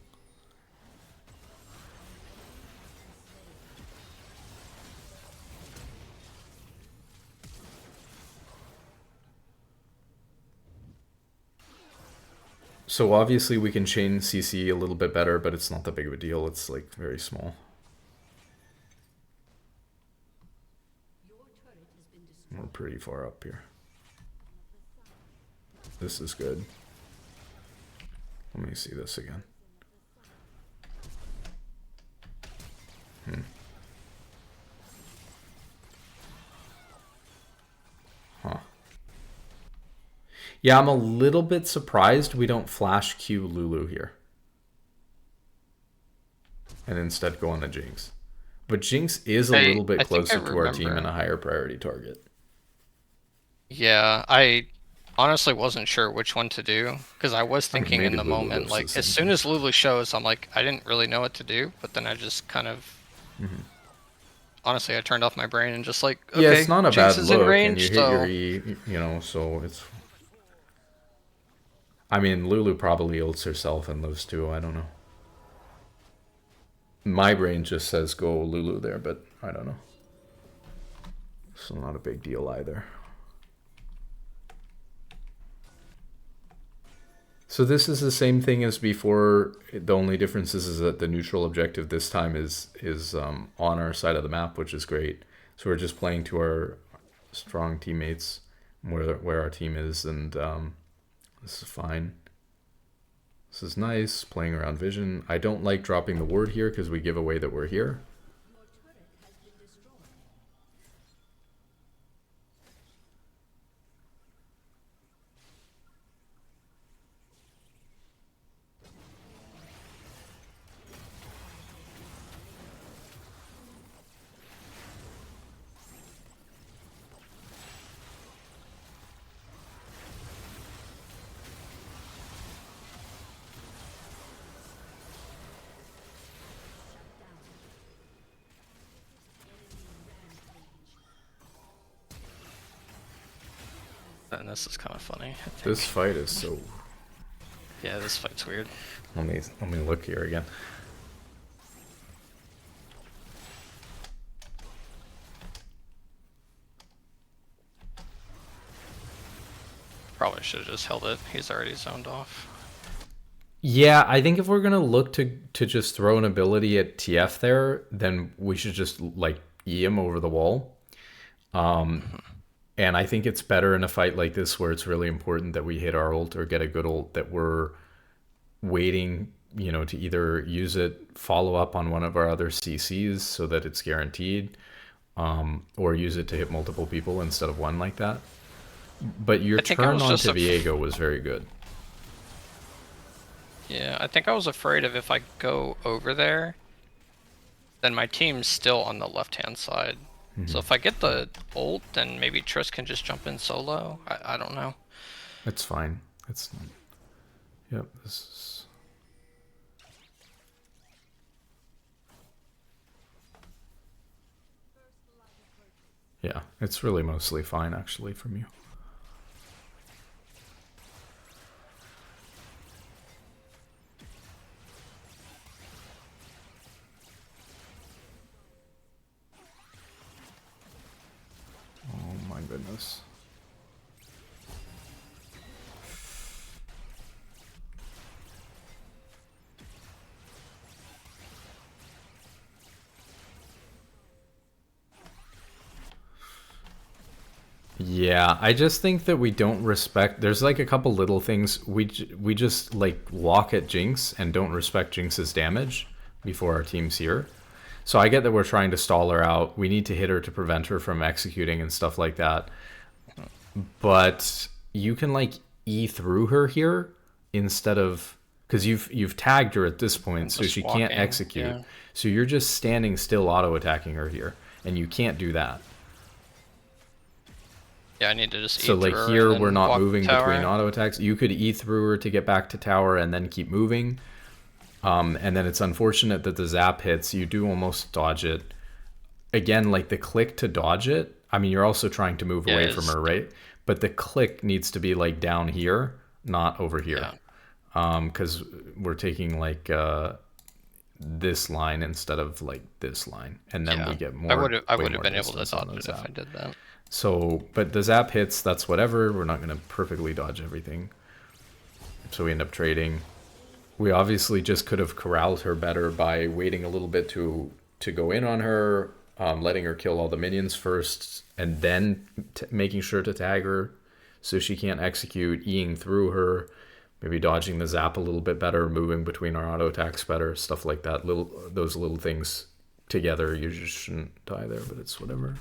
So obviously we can chain CC a little bit better, but it's not that big of a deal. It's like very small. We're pretty far up here. This is good. Let me see this again. Huh. Yeah, I'm a little bit surprised we don't flash Q Lulu here, and instead go on the Jinx. But Jinx is a little bit I think I closer to our team and remember. a higher priority target. Yeah, I honestly wasn't sure which one to do because I was I mean, thinking in maybe the Lulu moment, goes to like the as same soon thing. as Lulu shows, I'm like, I didn't really know what to do, but then I just kind of honestly I turned off my brain and just like, Yeah, it's okay, not a Jinx bad is in look, and you range, hit your so E, so it's. I mean, Lulu probably ults herself and lives too. I don't know. My brain just says go Lulu there, but I don't know. So not a big deal either. So this is the same thing as before. The only difference is that the neutral objective this time is on our side of the map, which is great. So we're just playing to our strong teammates where our team is, and this is fine. This is nice, playing around vision. I don't like dropping the ward here because we give away that we're here. and this is kind of funny, I This think. fight is so. Yeah, this fight's weird. Let me look here again. Probably should have just held it. He's already zoned off. Yeah, I think if we're gonna look to just throw an ability at TF there, then we should just like E him over the wall. And I think it's better in a fight like this where it's really important that we hit our ult or get a good ult that we're waiting, to either use it, follow up on one of our other CCs so that it's guaranteed, or use it to hit multiple people instead of one like that. But your I think I turn was on just Viego was very good. yeah, I think I was afraid of if I go over there, then my team's still on the left-hand side. So if I get the ult, then maybe Triss can just jump in solo. I don't know. It's fine. It's yep. This is yeah. It's really mostly fine actually from you. Oh my goodness. Yeah, I just think that we don't respect. There's like a couple little things we just like walk at Jinx and don't respect Jinx's damage before our team's here. So I get that we're trying to stall her out. We need to hit her to prevent her from executing and stuff like that. But you can like E through her here instead of, because you've tagged her at this point, so Just she walking, can't execute. yeah. So you're just standing still auto attacking her here, and you can't do that. Yeah, I need to just So eat like through her here and then we're not walk moving tower. between auto attacks. You could E through her to get back to tower and then keep moving. And then it's unfortunate that the zap hits. You do almost dodge it. Again, like the click to dodge it. I mean, you're also trying to move Yeah, away from her, right? But the click needs to be like down here, not over here. Yeah. Because we're taking like this line instead of like this line, and then Yeah. we get more. I would way have more been able to distance on dodge the it if zap. I did that. So, but the zap hits, that's whatever. We're not going to perfectly dodge everything. So we end up trading. We obviously just could have corralled her better by waiting a little bit to go in on her, letting her kill all the minions first, and then making sure to tag her so she can't execute, Eing through her, maybe dodging the zap a little bit better, moving between our auto attacks better, stuff like that. Those little things together, you just shouldn't die there, but it's whatever.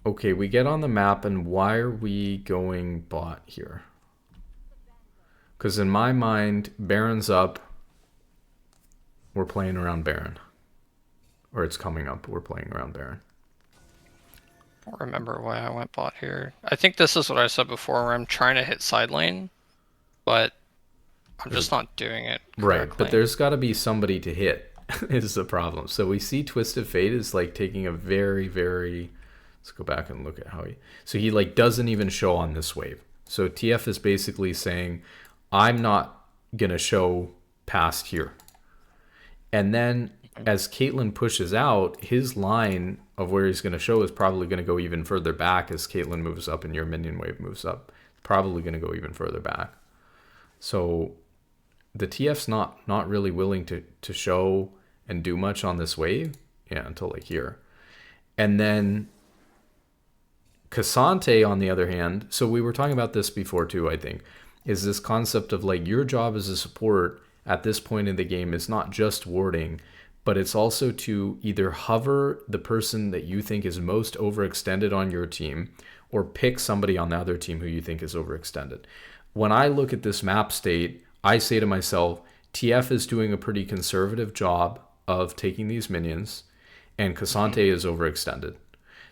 Okay, we get on the map, and why are we going bot here? Because in my mind, Baron's up. We're playing around Baron. Or it's coming up, we're playing around Baron. I don't remember why I went bot here. I think this is what I said before, where I'm trying to hit side lane, but I'm just not doing it correctly. Right, but there's got to be somebody to hit, is the problem. So we see Twisted Fate is like taking a very, very... Let's go back and look at how he... So he like doesn't even show on this wave. So TF is basically saying, I'm not going to show past here. And then as Caitlyn pushes out, his line of where he's going to show is probably going to go even further back as Caitlyn moves up and your minion wave moves up. Probably going to go even further back. So the TF's not really willing to show and do much on this wave. Yeah, until like here. And then Cassante, on the other hand, so we were talking about this before too, I think, is this concept of like your job as a support at this point in the game is not just warding, but it's also to either hover the person that you think is most overextended on your team or pick somebody on the other team who you think is overextended. When I look at this map state, I say to myself, TF is doing a pretty conservative job of taking these minions, and Cassante is overextended.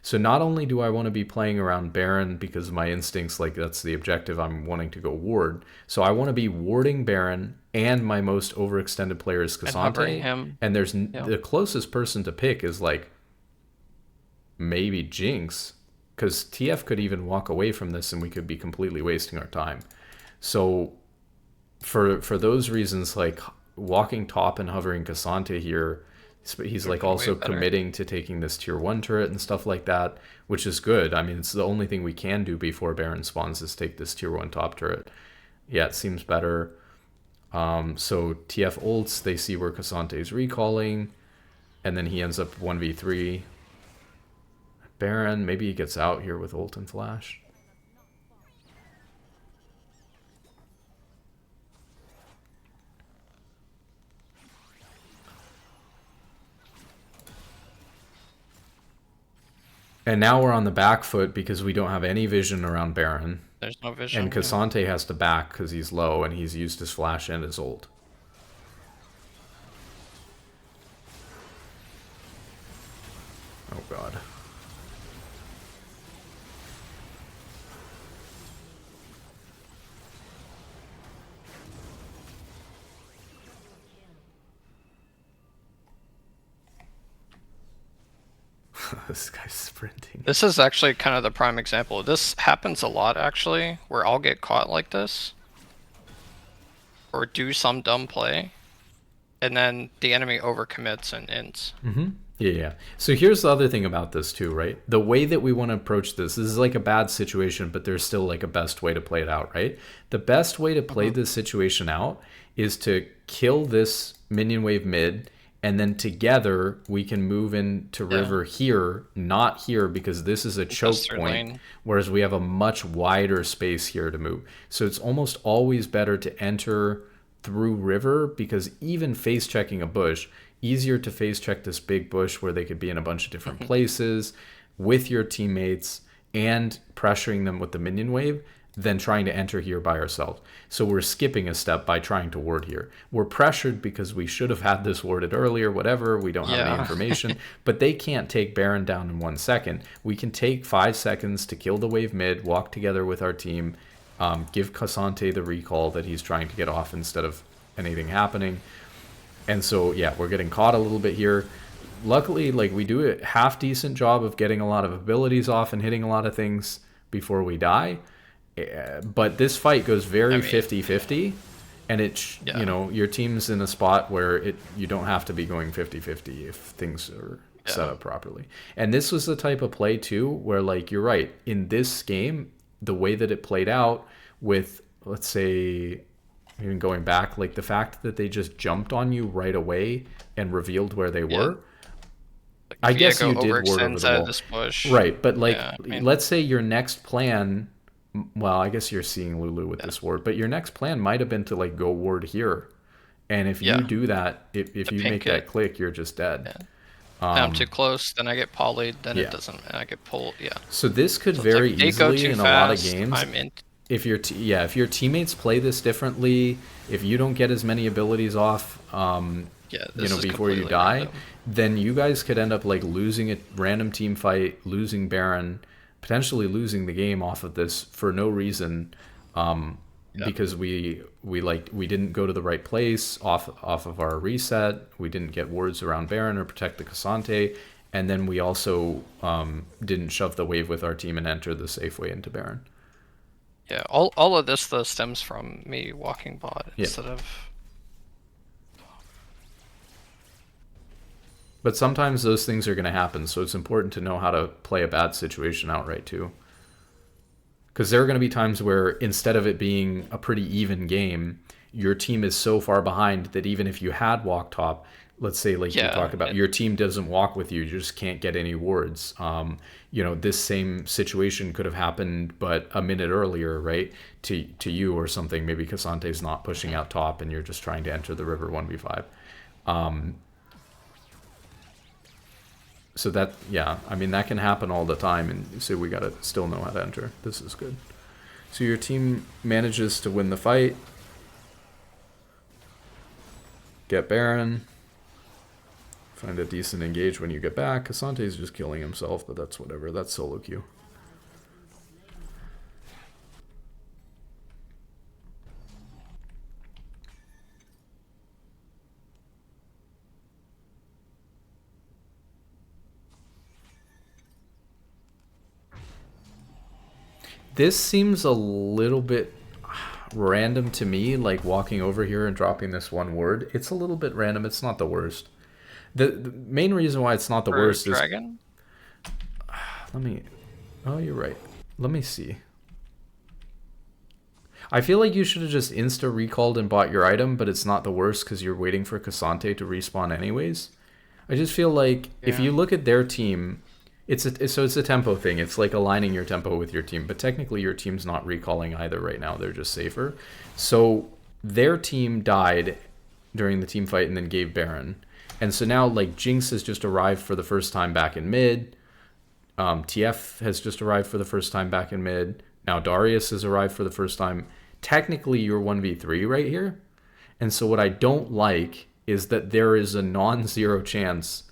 So not only do I want to be playing around Baron because my instincts, like that's the objective, I'm wanting to go ward. So I want to be warding Baron, and my most overextended player is Cassante. And there's the closest person to pick is like maybe Jinx, because TF could even walk away from this and we could be completely wasting our time. So for those reasons, like walking top and hovering Cassante here, he's like also committing to taking this tier 1 turret and stuff like that, which is good. I mean, it's the only thing we can do before Baron spawns is take this tier 1 top turret. Yeah, it seems better. So TF ults, they see where Cassante is recalling, and then he ends up 1v3. Baron, maybe he gets out here with ult and flash. And now we're on the back foot because we don't have any vision around Baron. There's no And vision. Yeah. Cassante has to back because he's low and he's used his flash and his ult. Oh god. This guy's sprinting. This is actually kind of the prime example. This happens a lot, actually, where I'll get caught like this. Or do some dumb play. And then the enemy overcommits and ints. Mm-hmm. Yeah. So here's the other thing about this too, right? The way that we want to approach this is like a bad situation, but there's still like a best way to play it out, right? The best way to play this situation out is to kill this minion wave mid, and then together we can move into river here, not here, because this is a choke point, whereas we have a much wider space here to move. So it's almost always better to enter through river, because even face checking a bush, easier to face check this big bush where they could be in a bunch of different places with your teammates and pressuring them with the minion wave than trying to enter here by ourselves. So we're skipping a step by trying to ward here. We're pressured because we should have had this warded earlier, whatever. We don't have any information, but they can't take Baron down in 1 second. We can take 5 seconds to kill the wave mid, walk together with our team, give Cassante the recall that he's trying to get off instead of anything happening. And so, yeah, we're getting caught a little bit here. Luckily, like, we do a half decent job of getting a lot of abilities off and hitting a lot of things before we die. But this fight goes very 50-50, and it's, you know, your team's in a spot where you don't have to be going 50-50 if things are set up properly. And this was the type of play, too, where, like, you're right. In this game, the way that it played out with, let's say, even going back, like the fact that they just jumped on you right away and revealed where they were. Like, I guess you did ward over the wall. This bush. Right, but like, let's say your next plan, well, I guess you're seeing Lulu with this ward, but your next plan might have been to like go ward here. And if you do that, if you make that click, you're just dead. I'm too close, then I get polyed, then it doesn't, and I get pulled. So this could very easily in a lot of games. If your if your teammates play this differently, if you don't get as many abilities off, you know, before you die, random. Then you guys could end up like losing a random team fight, losing Baron, potentially losing the game off of this for no reason, because we didn't go to the right place off of our reset. We didn't get wards around Baron or protect the Cassante, and then we also didn't shove the wave with our team and enter the safe way into Baron. Yeah, all of this though stems from me walking bot instead of. But sometimes those things are going to happen, so it's important to know how to play a bad situation outright too. Because there are going to be times where instead of it being a pretty even game, your team is so far behind that even if you had walk top, let's say like you talked about, your team doesn't walk with you, you just can't get any wards. You know, this same situation could have happened, but a minute earlier, right, to you or something. Maybe Cassante's not pushing out top and you're just trying to enter the river 1v5. So that, I mean, that can happen all the time, and so we gotta still know how to enter. This is good. So your team manages to win the fight, get Baron, find a decent engage when you get back. Cassante's just killing himself, but that's whatever. That's solo queue. This seems a little bit random to me, like walking over here and dropping this one word. It's a little bit random. It's not the worst. The main reason why it's not the worst is... Oh, you're right. Let me see. I feel like you should have just insta-recalled and bought your item, but it's not the worst because you're waiting for Cassante to respawn anyways. I just feel like if you look at their team... It's a tempo thing. It's like aligning your tempo with your team, but technically your team's not recalling either right now. They're just safer. So their team died during the team fight and then gave Baron. And so now like Jinx has just arrived for the first time back in mid. TF has just arrived for the first time back in mid. Now Darius has arrived for the first time. Technically, you're 1v3 right here. And so what I don't like is that there is a non-zero chance,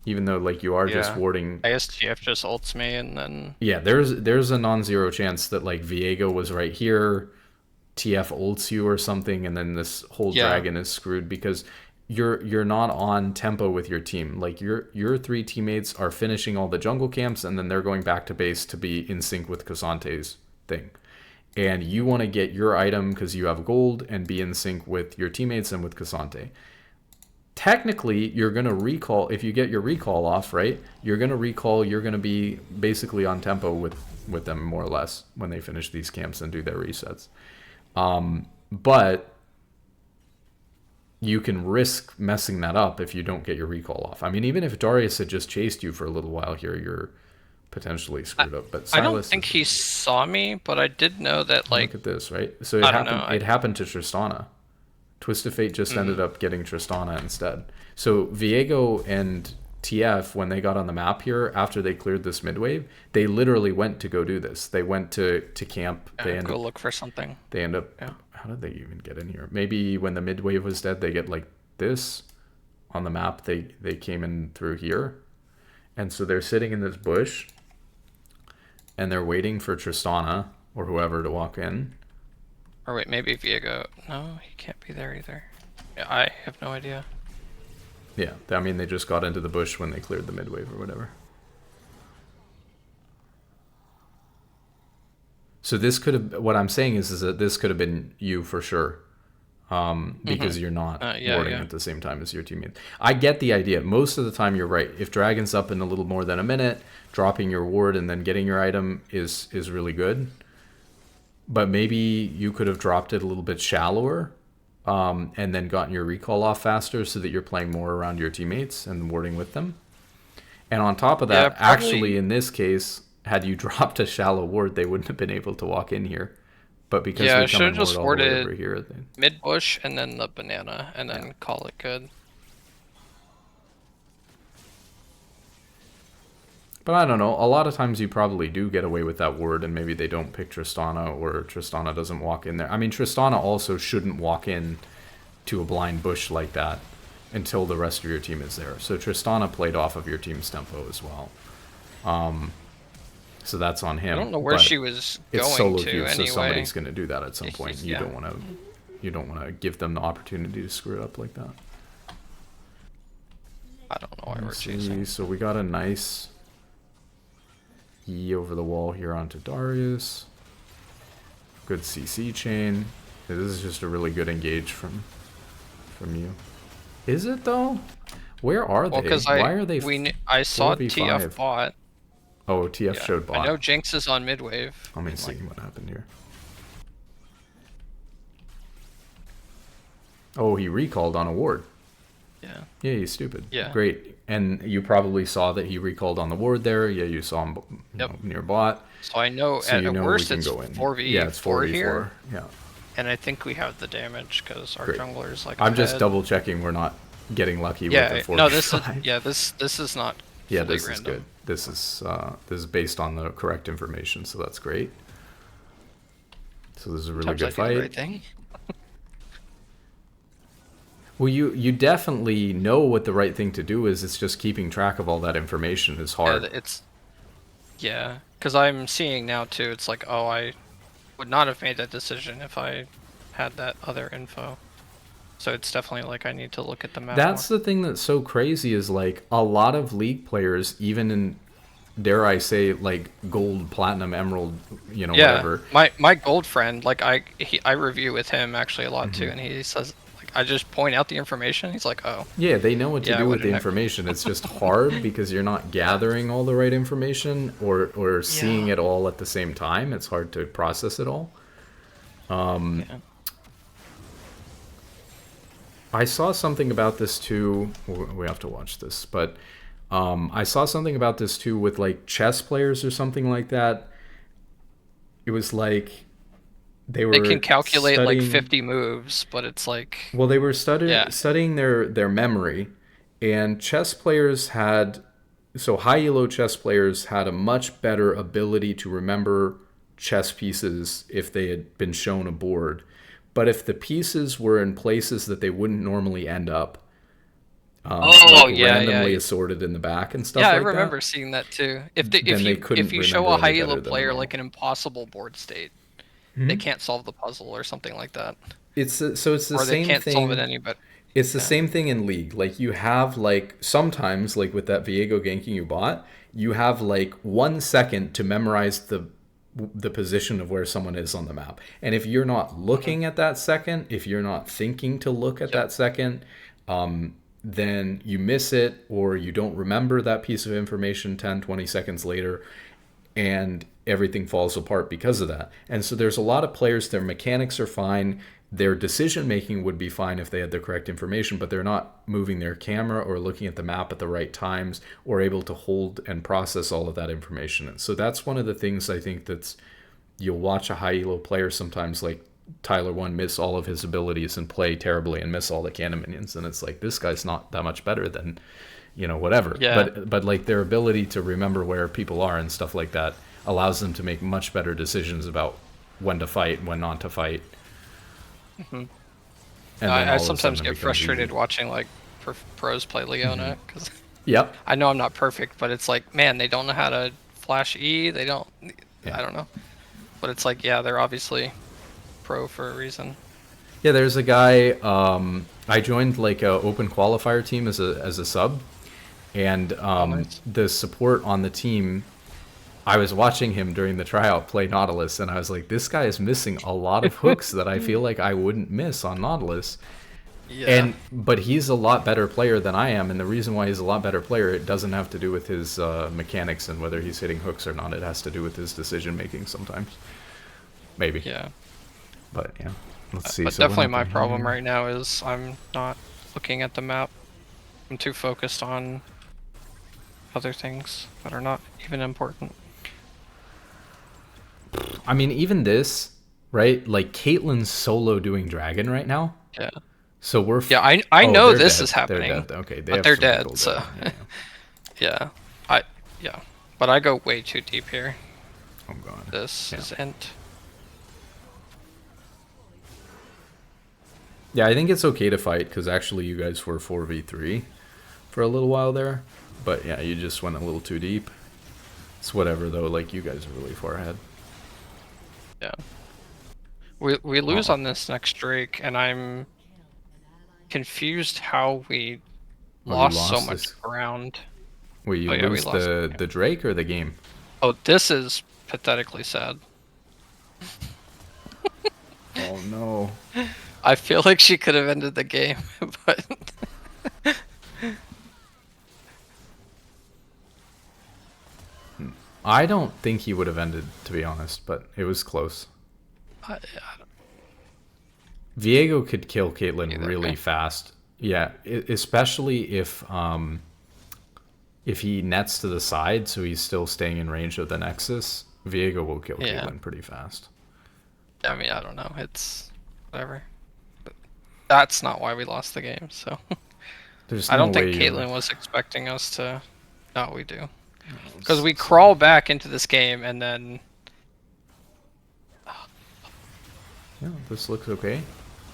even though like you are just warding. I guess TF just ults me and then. Yeah, there's a non-zero chance that like Viego was right here, TF ults you or something, and then this whole dragon is screwed because you're not on tempo with your team. Like your three teammates are finishing all the jungle camps and then they're going back to base to be in sync with Casante's thing. And you want to get your item because you have gold and be in sync with your teammates and with Casante. Technically, you're going to recall, if you get your recall off, right? You're going to recall, you're going to be basically on tempo with them more or less when they finish these camps and do their resets. But you can risk messing that up if you don't get your recall off. I mean, even if Darius had just chased you for a little while here, you're potentially screwed up. But I don't think he saw me, but I did know that, like... Look at this, right? So it happened to Tristana. Twisted Fate just ended up getting Tristana instead. So Viego and TF, when they got on the map here, after they cleared this mid wave, they literally went to go do this. They went to camp. They go look for something. They end up... Yeah. How did they even get in here? Maybe when the mid wave was dead, they get like this on the map. They came in through here. And so they're sitting in this bush and they're waiting for Tristana or whoever to walk in. Or wait, maybe Viego. No, he can't be there either. Yeah, I have no idea. Yeah, I mean, they just got into the bush when they cleared the mid wave or whatever. So this could have, what I'm saying is that this could have been you for sure, because you're not warding at the same time as your teammate. I get the idea. Most of the time you're right. If Dragon's up in a little more than a minute, dropping your ward and then getting your item is really good. But maybe you could have dropped it a little bit shallower, and then gotten your recall off faster so that you're playing more around your teammates and warding with them. And on top of that, actually in this case, had you dropped a shallow ward, they wouldn't have been able to walk in here. But because I should have just warded over here, mid bush and then the banana, and then call it good. But I don't know. A lot of times you probably do get away with that ward, and maybe they don't pick Tristana, or Tristana doesn't walk in there. I mean, Tristana also shouldn't walk in to a blind bush like that until the rest of your team is there. So Tristana played off of your team's tempo as well. So that's on him. I don't know where she was going it's solo to queue, anyway. So somebody's going to do that at some point. You don't want to give them the opportunity to screw it up like that. I don't know why we're chasing. So we got a nice E over the wall here onto Darius. Good CC chain. This is just a really good engage from you. Is it though? Where are they? Why are they? I saw TF bot. Oh, TF showed bot. I know Jinx is on mid wave. Let me see what happened here. Oh, he recalled on a ward. Yeah. Yeah, he's stupid. Yeah. Great. And you probably saw that he recalled on the ward there. Yeah, you saw him near bot. So I know at worst it's 4v4 yeah, it's 4v4 here. Yeah. And I think we have the damage because our jungler's like I'm just double checking we're not getting lucky with the 4v5. No, this is not. Yeah, this random. is good. This is based on the correct information, so that's great. So this is a really good fight. The right thing. Well, you definitely know what the right thing to do is. It's just keeping track of all that information is hard. Because I'm seeing now too. It's like, oh, I would not have made that decision if I had that other info. So it's definitely like I need to look at the map. That's the thing that's so crazy is like a lot of League players, even in, dare I say, like gold, platinum, emerald, whatever. My gold friend, like I review with him actually a lot too, and he says like I just point out the information. He's like, oh. Yeah, they know what to do with the information. It's just hard because you're not gathering all the right information or seeing it all at the same time. It's hard to process it all. I saw something about this too. We have to watch this, but I saw something about this too with like chess players or something like that. It was like they can calculate like 50 moves, but it's like well, they were studying their memory, and chess players had so high elo chess players had a much better ability to remember chess pieces if they had been shown a board. But if the pieces were in places that they wouldn't normally end up, like Oh yeah, randomly yeah, assorted in the back and yeah. stuff I like that, remember seeing that too. then they If couldn't you show remember a any high elo better than the player normal. like an impossible board state, they can't solve the puzzle or something like that, So it's the or they same can't solve it thing. any but It's the yeah. same thing in League. Like you have like sometimes like with that Viego ganking you bought, you have like 1 second to memorize the position of where someone is on the map. And if you're not Mhm. looking at that second, if you're not thinking to look at Yep. that second, then you miss it or you don't remember that piece of information 10, 20 seconds later, and everything falls apart because of that. And so there's a lot of players, their mechanics are fine, their decision making would be fine if they had the correct information, but they're not moving their camera or looking at the map at the right times or able to hold and process all of that information. And so that's one of the things I think that's, you'll watch a high elo player sometimes like Tyler One miss all of his abilities and play terribly and miss all the cannon minions, and it's like this guy's not that much better than, whatever. Yeah. But like their ability to remember where people are and stuff like that allows them to make much better decisions about when to fight, when not to fight, hmm and then I all of a sometimes sudden it get becomes frustrated easy. watching like pros play Leona because Yep. I know I'm not perfect, but it's like, man, they don't know how to flash E. They don't. Yeah. I don't know, but it's like, yeah, they're obviously pro for a reason. Yeah, there's a guy. I joined like a open qualifier team as a sub, and Oh, nice. the support on the team. I was watching him during the tryout play Nautilus, and I was like, this guy is missing a lot of hooks that I feel like I wouldn't miss on Nautilus. Yeah. But he's a lot better player than I am, and the reason why he's a lot better player, it doesn't have to do with his mechanics and whether he's hitting hooks or not. It has to do with his decision making sometimes, maybe. Yeah. But yeah, let's see. But So what definitely my happened problem here? right now is I'm not looking at the map. I'm too focused on other things that are not even important. I mean, even this, right? Like Caitlyn's solo doing dragon right now. Yeah. So Yeah, I oh, know they're this dead. is They're happening, dead. Okay, they but have they're some dead, people so dead. Yeah. yeah. I yeah. But I go way too deep here. Oh god. This Yeah. is int. Yeah, I think it's okay to fight because actually you guys were 4v3 for a little while there. But yeah, you just went a little too deep. It's whatever though, like you guys are really far ahead. Yeah. We lose Oh. on this next Drake, and I'm confused how we Oh, you lost so lost much this. ground. Wait, you Oh yeah, we lose lost. the Drake or the game? Oh, this is pathetically sad. Oh no. I feel like she could have ended the game, but I don't think he would have ended, to be honest, but it was close. I, Viego could kill Caitlyn either really way. fast. Yeah, especially if he nets to the side, so he's still staying in range of the Nexus. Viego will kill Yeah. Caitlyn pretty fast. I mean, I don't know. It's whatever. But that's not why we lost the game. So There's I no don't think way you. Caitlyn was expecting us to. No, we do. Because Let's we see. crawl back into this game and then. Yeah, this looks okay.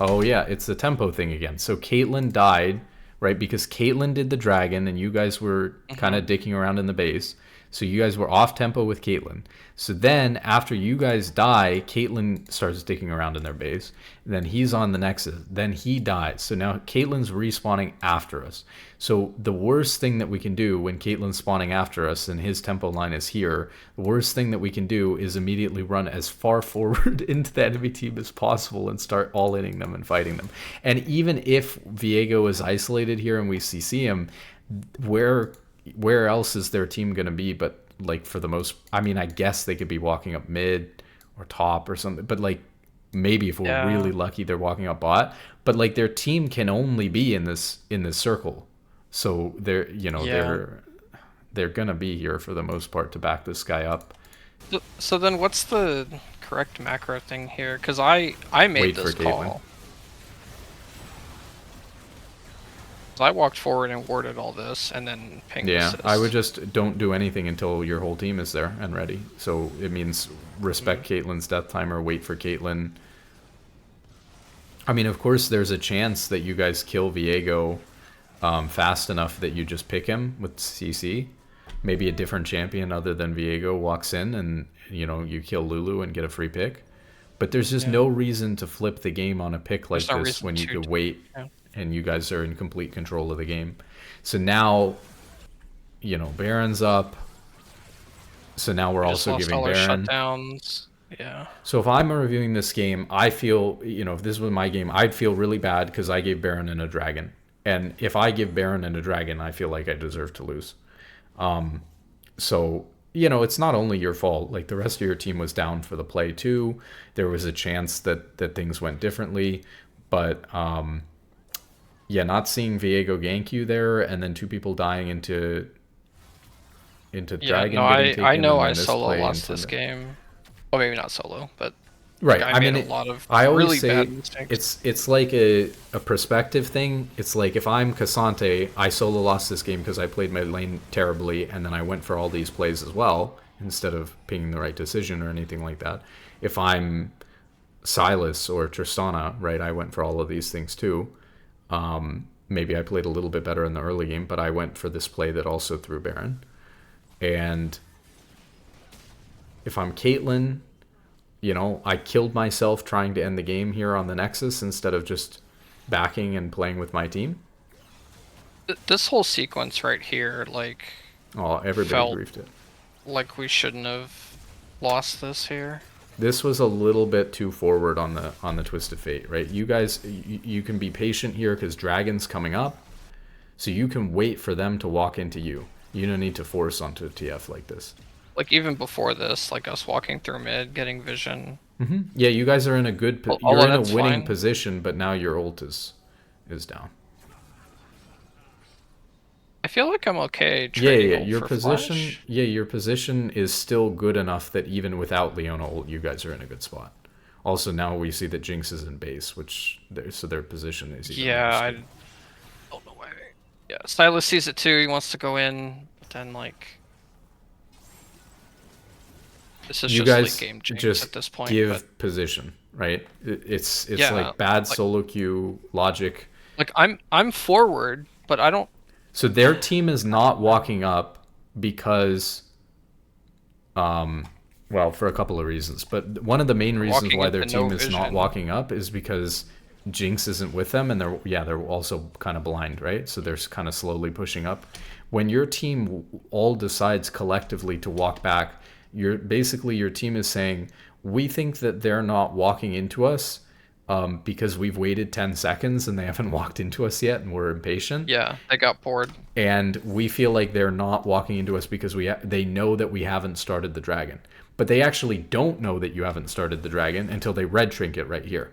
Oh yeah, it's the tempo thing again. So Caitlyn died, right? Because Caitlyn did the dragon, and you guys were kind Mhm. of dicking around in the base. So you guys were off tempo with Caitlyn. So then after you guys die, Caitlyn starts dicking around in their base. And then he's on the Nexus. Then he dies. So now Caitlyn's respawning after us. So the worst thing that we can do when Caitlyn's spawning after us and his tempo line is here, the worst thing that we can do is immediately run as far forward into the enemy team as possible and start all-inning them and fighting them. And even if Viego is isolated here and we CC him, where where else is their team going to be? But like for the most, I mean, I guess they could be walking up mid or top or something. But like maybe if we're Yeah. really lucky, they're walking up bot. But like their team can only be in this circle, so they're Yeah. they're gonna be here for the most part to back this guy up. So then, what's the correct macro thing here? Because I made Wait for this Caitlyn. call. I walked forward and warded all this, and then pinged Yeah, I would assist. just don't do anything until your whole team is there and ready. So it means respect Caitlyn's death timer, wait for Caitlyn. I mean, of course, there's a chance that you guys kill Viego fast enough that you just pick him with CC. Maybe a different champion other than Viego walks in and, you know, you kill Lulu and get a free pick. But there's just no reason to flip the game on a pick like There's no this reason when you to. could wait Yeah. and you guys are in complete control of the game. So now, you know, Baron's up. So now we're We just also lost giving all our Baron. shutdowns. Yeah. So if I'm reviewing this game, I feel, you know, if this was my game, I'd feel really bad because I gave Baron and a dragon. And if I give Baron and a dragon, I feel like I deserve to lose. So, you know, it's not only your fault. Like the rest of your team was down for the play too. There was a chance that things went differently. But yeah, not seeing Viego gank you there and then two people dying into Yeah, dragon no, getting I taken know and I then this solo play lost into this the... game. Well, maybe not solo, but like Right. I I made mean, a lot of I always really say bad mistakes. it's like a perspective thing. It's like if I'm Cassante, I solo lost this game because I played my lane terribly, and then I went for all these plays as well instead of picking the right decision or anything like that. If I'm Silas or Tristana, right, I went for all of these things too. Maybe I played a little bit better in the early game, but I went for this play that also threw Baron. And if I'm Caitlyn, you know, I killed myself trying to end the game here on the Nexus instead of just backing and playing with my team. This whole sequence right here, like, Oh, everybody felt griefed it. like we shouldn't have lost this here. This was a little bit too forward on the Twisted Fate, right? You guys, you can be patient here because Dragon's coming up, so you can wait for them to walk into you. You don't need to force onto TF like this. Like even before this, like us walking through mid, getting vision. Yeah, you guys are in a good, All you're of in a that's winning fine. position, but now your ult is down. I feel like I'm okay Yeah, trading yeah, ult your for position, flash. yeah, your position is still good enough that even without Leona ult, you guys are in a good spot. Also, now we see that Jinx is in base, which so their position is even Yeah, worse. I don't know why. Yeah, Silas sees it too. He wants to go in, but then like this is You just late guys game Jinx just at this point. give But position, right? It's yeah, like bad like solo queue logic. like I'm forward, but I don't. So their team is not walking up because, well, for a couple of reasons. But one of the main reasons Walking why their into no team is not vision. walking up is because Jinx isn't with them, and they're also kind of blind, right? So they're kind of slowly pushing up. When your team all decides collectively to walk back, your team is saying, we think that they're not walking into us because we've waited 10 seconds and they haven't walked into us yet, and we're impatient. Yeah, they got bored. And we feel like they're not walking into us because they know that we haven't started the dragon. But they actually don't know that you haven't started the dragon until they red trinket right here,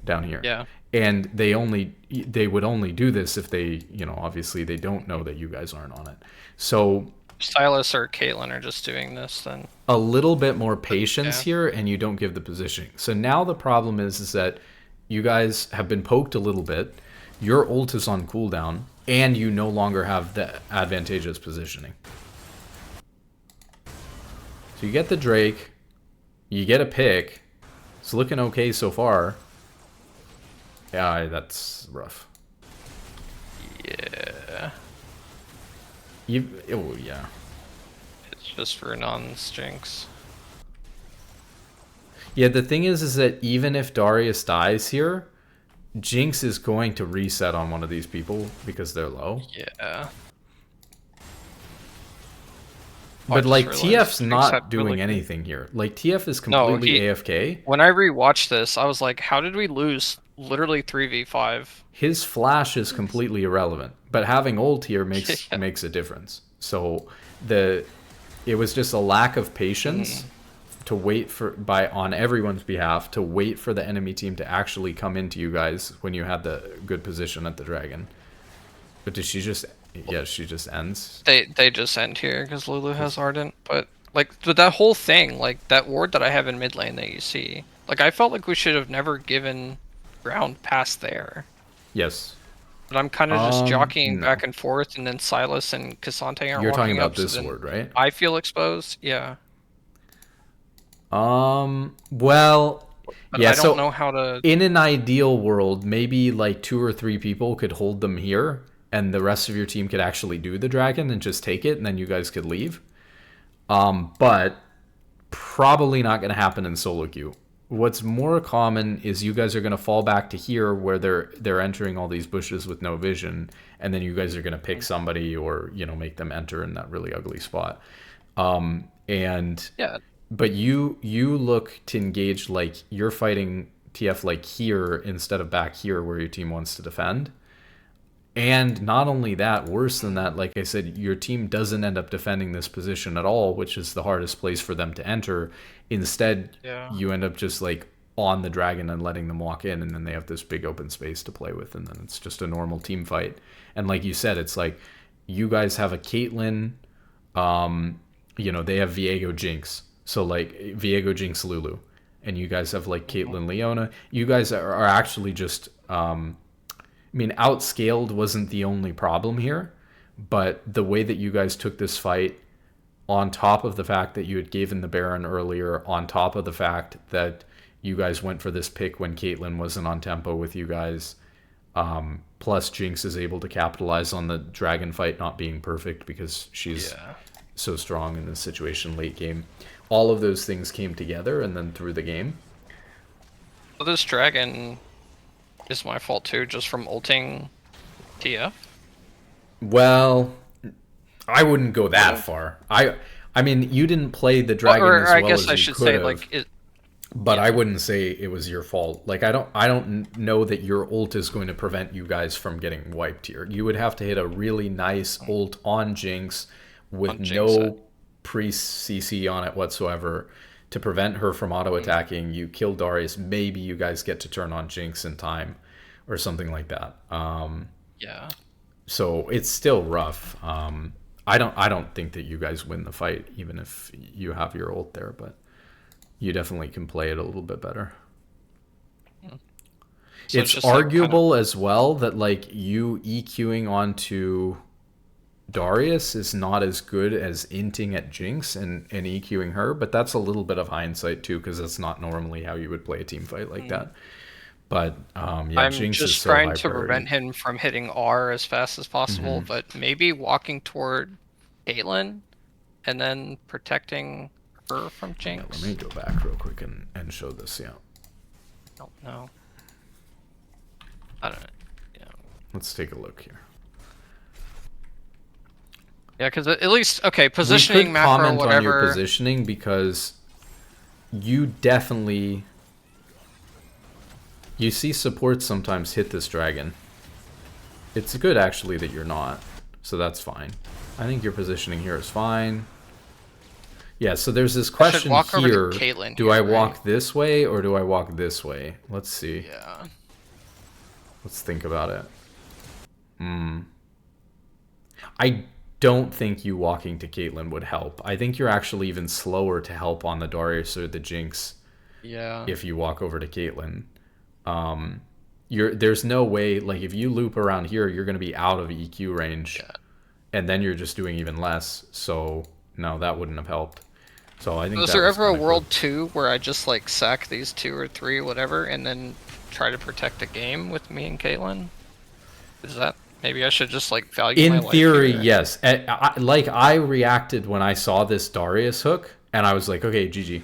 down here. Yeah. And they would only do this if they, you know, obviously they don't know that you guys aren't on it. So Silas or Caitlyn are just doing this, then a little bit more patience yeah. here, and you don't give the positioning. So now the problem is that you guys have been poked a little bit. Your ult is on cooldown, and you no longer have the advantageous positioning. So you get the Drake, you get a pick. It's looking okay so far. Yeah, that's rough. Yeah. Oh yeah. It's just for non-Jinx. Yeah, the thing is that even if Darius dies here, Jinx is going to reset on one of these people because they're low. Yeah. But like TF's Jinx not had doing really good- anything here. Like TF is No, completely AFK. when I rewatched this, I was like, how did we lose literally 3v5? His flash is completely irrelevant, but having ult here makes Yeah. makes a difference. So it was just a lack of patience to wait on everyone's behalf to wait for the enemy team to actually come into you guys when you had the good position at the dragon. But did she just? Yeah, she just ends. They just end here because Lulu has Ardent, but like with that whole thing, like that ward that I have in mid lane that you see, like I felt like we should have never given ground past there. Yes. But I'm kind of just jockeying back No. and forth, and then Silas and Cassante aren't You're talking walking about up, so this then sword, right? I feel exposed. Yeah, Well, but yeah, I don't so know how to. in an ideal world, maybe like two or three people could hold them here, and the rest of your team could actually do the dragon and just take it, and then you guys could leave. But probably not going to happen in solo queue. What's more common is you guys are going to fall back to here where they're entering all these bushes with no vision, and then you guys are going to pick somebody or make them enter in that really ugly spot. And Yeah, but you look to engage like you're fighting TF like here instead of back here where your team wants to defend. And not only that, worse than that, like I said, your team doesn't end up defending this position at all, which is the hardest place for them to enter. Instead, yeah. you end up just like on the dragon and letting them walk in, and then they have this big open space to play with, and then it's just a normal team fight. And like you said, it's like you guys have a Caitlyn, they have Viego Jinx. So like Viego Jinx Lulu. And you guys have like Caitlyn Leona. You guys are actually just I mean, outscaled wasn't the only problem here, but the way that you guys took this fight, on top of the fact that you had given the Baron earlier, on top of the fact that you guys went for this pick when Caitlyn wasn't on tempo with you guys, plus Jinx is able to capitalize on the dragon fight not being perfect because she's Yeah. so strong in this situation late game. All of those things came together and then through the game. So this dragon is my fault too, just from ulting TF. Well, I wouldn't go that far. I mean, you didn't play the dragon Or as I well guess as I you should could say have, like it. but Yeah. I wouldn't say it was your fault. Like I don't know that your ult is going to prevent you guys from getting wiped here. You would have to hit a really nice ult on Jinx with On Jinx, no pre CC on it whatsoever to prevent her from auto attacking. You kill Darius, maybe you guys get to turn on Jinx in time or something like that. Yeah. So it's still rough. I don't think that you guys win the fight, even if you have your ult there, but you definitely can play it a little bit better. So It's just like arguable as well that like you EQing onto Darius is not as good as inting at Jinx and EQing her, but that's a little bit of hindsight too, because that's not normally how you would play a team fight like that. But yeah, I'm Jinx is just so trying high to priority. prevent him from hitting R as fast as possible, but maybe walking toward Caitlyn and then protecting her from Yeah, let Jinx. me go back real quick and show this. Yeah, Don't know. I don't know. Yeah. let's take a look here. Yeah, because at least okay, We positioning could macro comment on your whatever. positioning because you definitely you see supports sometimes hit this dragon. It's good actually that you're not, so that's fine. I think your positioning here is fine. Yeah, so there's this question walk over to here. Caitlyn Do here, I right? walk this way or do I walk this way? Let's see. Yeah. Let's think about it. I don't think you walking to Caitlyn would help. I think you're actually even slower to help on the Darius or the Jinx Yeah. if you walk over to Caitlyn. There's no way, like if you loop around here, you're going to be out of EQ range, Yeah. and then you're just doing even less. So no, that wouldn't have helped. So I think Was that there was ever a kinda World cool. 2 where I just like sack these 2 or 3 whatever and then try to protect a game with me and Caitlyn? Is that maybe I should just like value my In life theory, here? yes. I reacted when I saw this Darius hook, and I was like, okay, GG,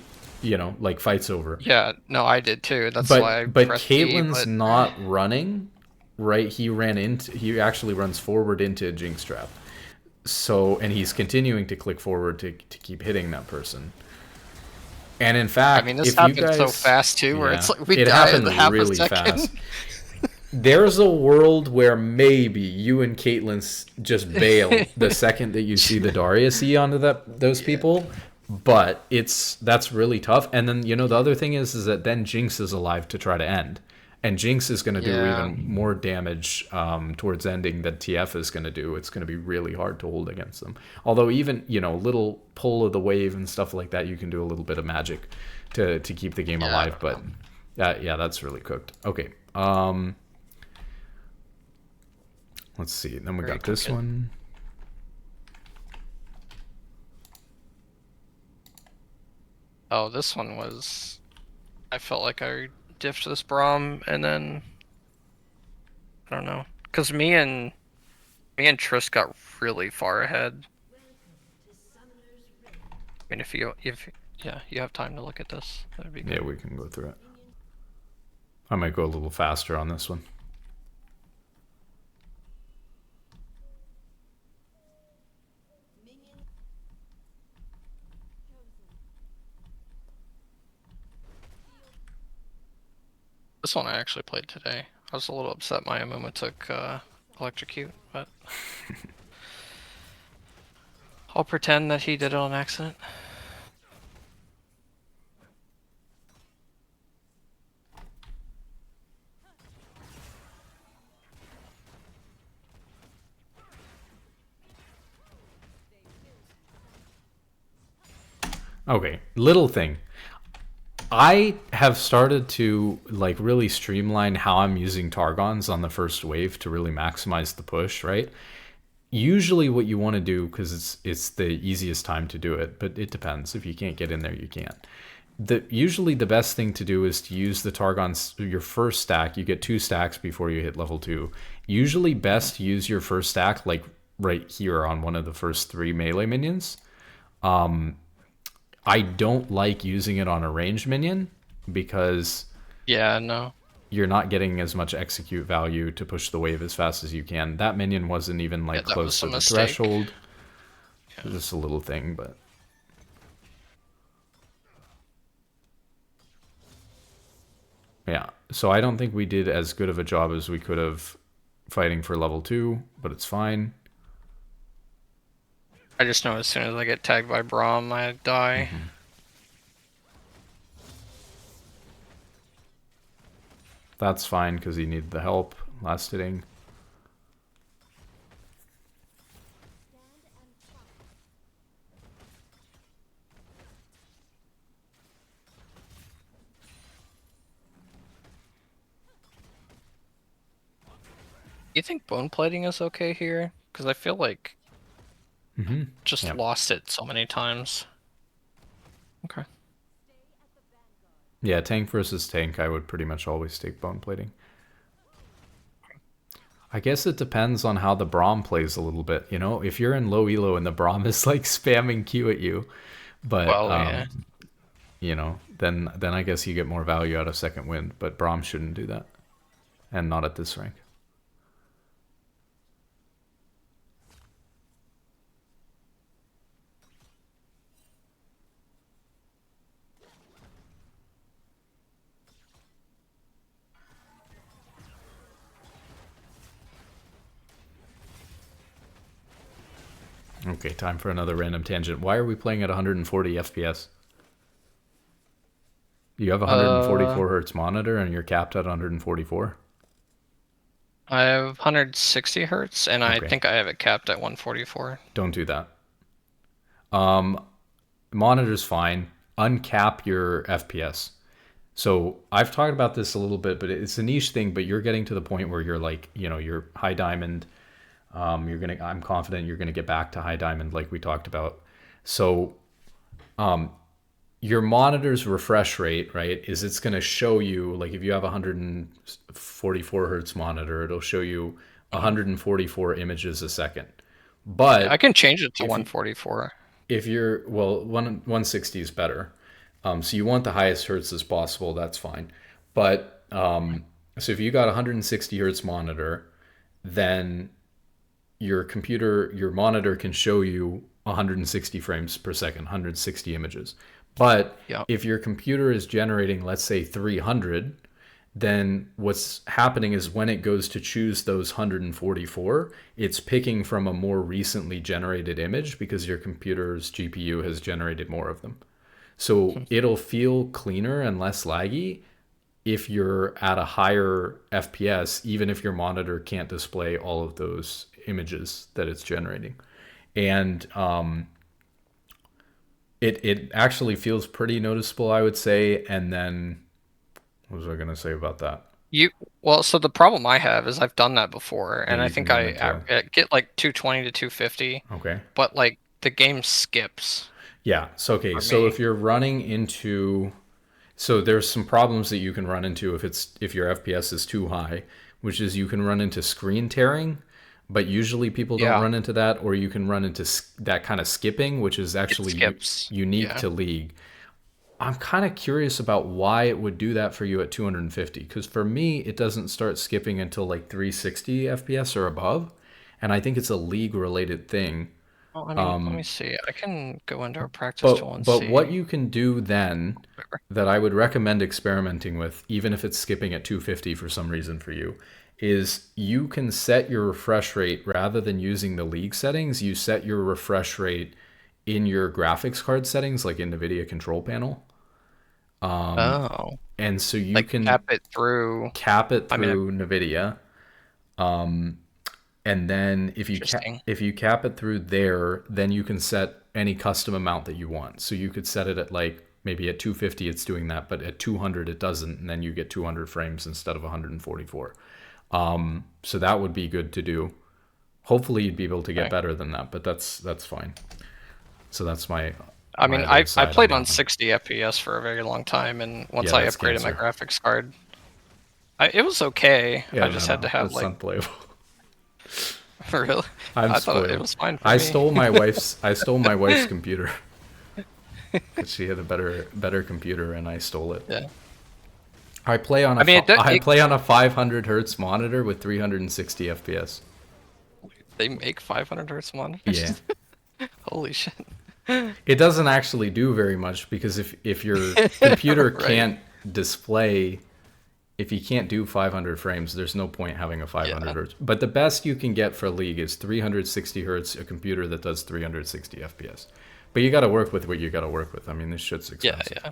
like fight's over. Yeah, no, I did too. That's why I But pressed E, Caitlyn's but not running, right? He actually runs forward into a Jinx trap. So, and he's continuing to click forward to keep hitting that person. And in I fact, mean this if you happened guys, so fast too, where it's yeah, like we it die in happened half a really second. fast. There's a world where maybe you and Caitlyn just bail the second that you see the Darius E onto those people, but that's really tough. And then the other thing is that then Jinx is alive to try to end, and Jinx is going to do Yeah. even more damage towards ending than TF is going to do. It's going to be really hard to hold against them. Although even little pull of the wave and stuff like that, you can do a little bit of magic to keep the game Yeah, I alive. don't But yeah, that's really cooked. Okay. Let's see. Then we Very got this crooked. one. Oh, this one was. I felt like I diffed this Braum, and then I don't know, because me and Triss got really far ahead. I mean, if yeah, you have time to look at this, that'd be good. Yeah, we can go through it. I might go a little faster on this one. This one I actually played today. I was a little upset my Amuma took electrocute, but I'll pretend that he did it on accident. Okay, little thing. I have started to like really streamline how I'm using Targons on the first wave to really maximize the push, right? Usually what you want to do, because it's the easiest time to do it, but it depends. If you can't get in there, you can't. Usually the best thing to do is to use the Targons, your first stack. You get 2 stacks before you hit level 2. Usually best to use your first stack like right here on one of the first 3 melee minions. I don't like using it on a ranged minion because Yeah, no. you're not getting as much execute value to push the wave as fast as you can. That minion wasn't even Yeah, like that close was to a the mistake. threshold. Yeah. Just a little thing, but yeah. So I don't think we did as good of a job as we could have fighting for level 2, but it's fine. I just know as soon as I get tagged by Braum, I die. That's fine because he needed the help last hitting. You think bone plating is okay here? Because I feel like just Yeah. lost it so many times. Okay. Yeah, tank versus tank, I would pretty much always take bone plating. I guess it depends on how the Braum plays a little bit. You know, if you're in low elo and the Braum is like spamming Q at you, but Well, yeah. you know, then I guess you get more value out of second wind. But Braum shouldn't do that, and not at this rank. Okay, time for another random tangent. Why are we playing at 140 FPS? You have a Uh, 144 hertz monitor and you're capped at 144? I have 160 hertz, and I Okay, think I have it capped at 144. don't do that. Monitor's fine. Uncap your FPS. So I've talked about this a little bit, but it's a niche thing. But you're getting to the point where you're like, you know, you're high diamond. I'm confident you're gonna get back to high diamond, like we talked about. So your monitor's refresh rate, right, is it's gonna show you like if you have a 144 hertz monitor, it'll show you 144 images a second. Yeah, I But can change it to if you, 144. if you're well, 160 is better. So you want the highest hertz as possible. That's fine. But so if you got a 160 hertz monitor, then your monitor can show you 160 frames per second, 160 images. But Yeah. if your computer is generating, let's say 300, then what's happening is when it goes to choose those 144, it's picking from a more recently generated image because your computer's GPU has generated more of them. So it'll feel cleaner and less laggy if you're at a higher FPS, even if your monitor can't display all of those images that it's generating. And it actually feels pretty noticeable, I would say. And then what was I going to say about that? You well, so the problem I have is I've done that before, Yeah, and I you can think run into. get like 220 to 250, Okay. but like the game skips Yeah. So okay. for So me. if you're running into, so there's some problems that you can run into if your FPS is too high, which is you can run into screen tearing, but usually people don't Yeah, run into that, or you can run into that kind of skipping, which is it actually skips. unique Yeah. to League. I'm kind of curious about why it would do that for you at 250, because for me it doesn't start skipping until like 360 FPS or above, and I think it's a League related thing. Well, I mean, let me see. I can go into our practice tool and But what see. you can do then that I would recommend experimenting with, even if it's skipping at 250 for some reason for you, is you can set your refresh rate rather than using the League settings. You set your refresh rate in your graphics card settings, like in the NVIDIA control panel, Oh, and so you like can tap it through. cap it I mean, through NVIDIA. And then interesting. if you cap it through there, then you can set any custom amount that you want. So you could set it at like maybe at 250 it's doing that, but at 200 it doesn't, and then you get 200 frames instead of 144. So that would be good to do. Hopefully you'd be able to get Okay. better than that, but that's fine. So that's I my mean, other I side on played on that one. 60 FPS for a very long time, and once Yeah, I that's upgraded my cancer. graphics card, it was okay. Yeah, I no, just had to no, have that's like unplayable. really. I'm I thought it spoiled. was fine for me. I stole my wife's computer because she had a better computer and I stole it. Yeah. I mean, I play on a 500 hertz monitor with 360 FPS. they make 500 hertz Yeah. monitors. Holy shit. It doesn't actually do very much because if your computer Right. can't display, if you can't do 500 frames, there's no point having a 500 Yeah. hertz. But the best you can get for League is 360 hertz, a computer that does 360 FPS. But you got to work with what you got to work with. I mean, this shit's Yeah. expensive. Yeah.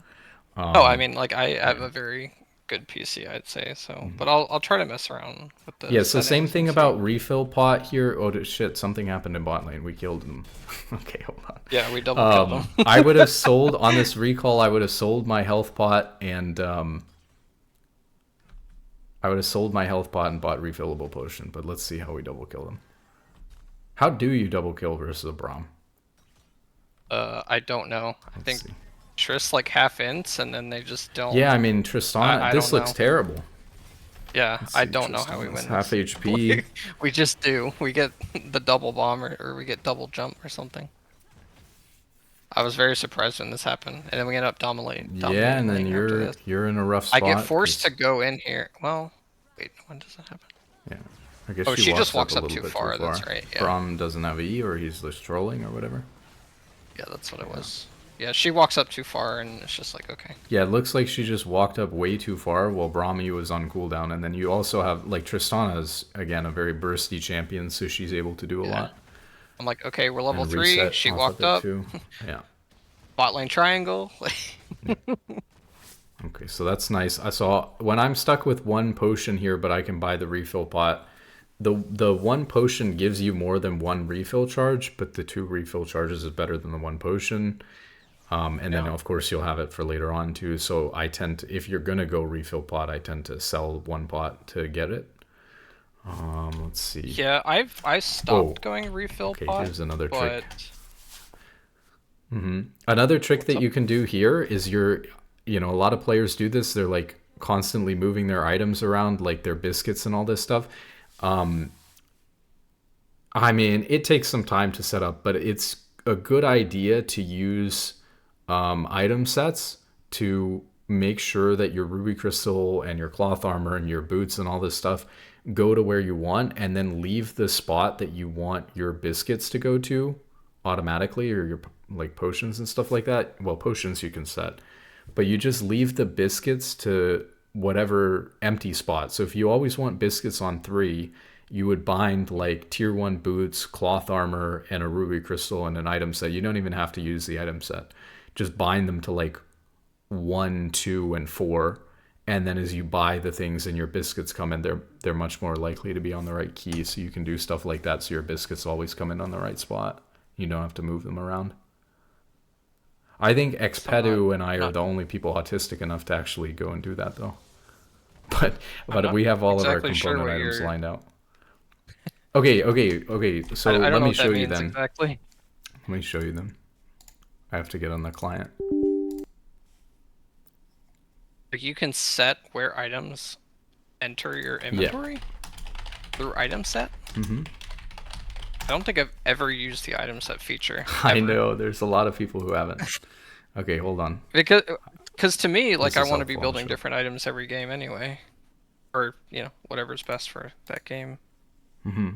Oh, I mean, like I have Yeah. a very good PC, I'd say. So, but I'll try to mess around with the Yeah, so same settings and thing see. about refill pot here. Oh shit, something happened in bot lane. We killed them. Okay, hold on. Yeah, we double killed them. I would have sold on this recall. I would have sold my health pot and I would have sold my health pot and bought refillable potion. But let's see how we double kill them. How do you double kill versus a Braum? I don't know. I Let's think see. Triss like half ints, and then they just don't. Yeah, I mean Tristana. I This don't looks know. terrible. Yeah, Let's I see. don't know how we Tristana's win half this. HP. We just do. We get the double bomb, or we get double jump or something. I was very surprised when this happened, and then we end up Yeah, dominating and then lane after this. you're in a rough I get spot forced to because go in here. Well, wait, when does that happen? yeah, I guess Oh, she she just walks up a walks up little too bit too far. far. That's right. Yeah, Braum doesn't have E, or he's just trolling, or whatever. yeah, that's what it Yeah. was. Yeah, she walks up too far, and it's just like okay. Yeah, it looks like she just walked up way too far while Brahmi was on cooldown. And then you also have, like, Tristana's, again, a very bursty champion, so she's able to do a Yeah, lot. I'm like okay, we're level And 3. reset She off of walked it, up. too. Yeah. Bot lane triangle. Yeah. Okay, so that's nice. I saw when I'm stuck with one potion here, but I can buy the refill pot. The one potion gives you more than one refill charge, but the two refill charges is better than the one potion. And then Yeah. of course you'll have it for later on too. So I tend to, if you're gonna go refill pot, I tend to sell one pot to get it. Let's see. Yeah, I Oh, stopped going refill okay. pot, Here's another trick. but Another trick what's that up? you can do here is a lot of players do this. They're like constantly moving their items around, like their biscuits and all this stuff. I mean, it takes some time to set up, but it's a good idea to use item sets to make sure that your ruby crystal and your cloth armor and your boots and all this stuff go to where you want, and then leave the spot that you want your biscuits to go to automatically, or your like potions and stuff like that. Well, potions you can set, but you just leave the biscuits to whatever empty spot. So if you always want biscuits on 3, you would bind like tier 1 boots, cloth armor, and a ruby crystal and an item set. You don't even have to use the item set. Just bind them to like 1, 2, and 4. And then as you buy the things and your biscuits come in, they're much more likely to be on the right key. So you can do stuff like that so your biscuits always come in on the right spot. You don't have to move them around. I think So I'm not Xpedu and I are not the only people autistic enough to actually go and do that, though. I'm but not we have all of our exactly sure component what items you're. lined out. Okay. So I don't let know me what that show you means then. exactly. Let me show you them. I have to get on the client. Like you can set where items enter your inventory through item set. Mm-hmm. I don't think I've ever used the item set feature. I Ever. know there's a lot of people who haven't. Okay, hold on. Because to me, like This I is want to be helpful, I'm building sure. different items every game anyway, or whatever's best for that game. Mm-hmm.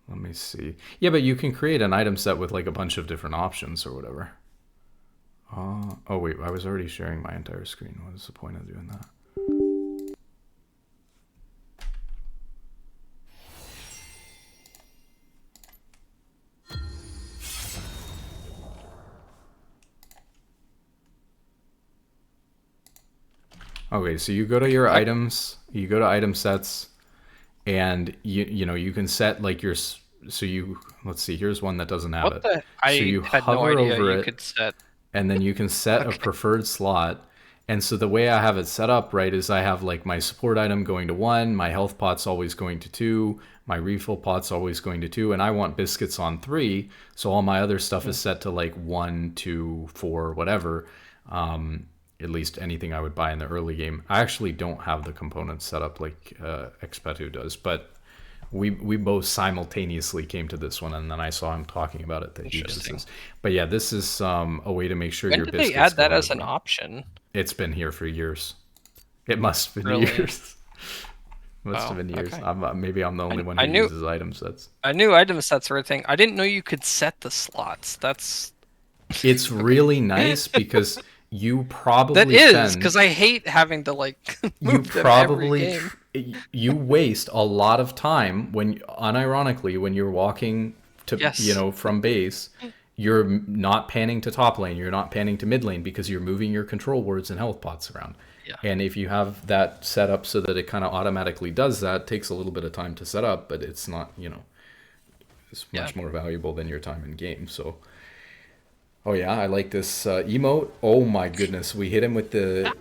Let me see. Yeah, but you can create an item set with like a bunch of different options or whatever. Oh wait, I was already sharing my entire screen. What is the point of doing that? Okay, so you go to your items, you go to item sets, and you can set like your so you let's see, here's one that doesn't have What it. the? So I you had no hover idea over you it, could set. and then you can set a Okay. preferred slot. And so the way I have it set up, right, is I have like my support item going to 1, my health pot's always going to 2, my refill pot's always going to 2, and I want biscuits on 3, so all my other stuff is set to like 1, 2, 4, whatever. At least anything I would buy in the early game. I actually don't have the components set up like Expetu does, but we both simultaneously came to this one, and then I saw him talking about it that he does Interesting. this. But yeah, this is a way to make sure When your did they biscuits add go that into as an Braum. option? It's been here for years. It must have been Really? years. Must have Oh, been years. okay. Maybe I'm the only one I who knew uses item sets. I knew item sets were a thing. I didn't know you could set the slots. That's It's okay. really nice because you That probably is spend because I hate having to like you move them every probably game. you waste a lot of time when unironically when you're walking to Yes. from base, you're not panning to top lane, you're not panning to mid lane because you're moving your control wards and health pots around. Yeah. And if you have that set up so that it kind of automatically does that, it takes a little bit of time to set up, but it's not, it's Yeah. much more valuable than your time in game. So oh yeah, I like this emote. Oh my goodness, we hit him with the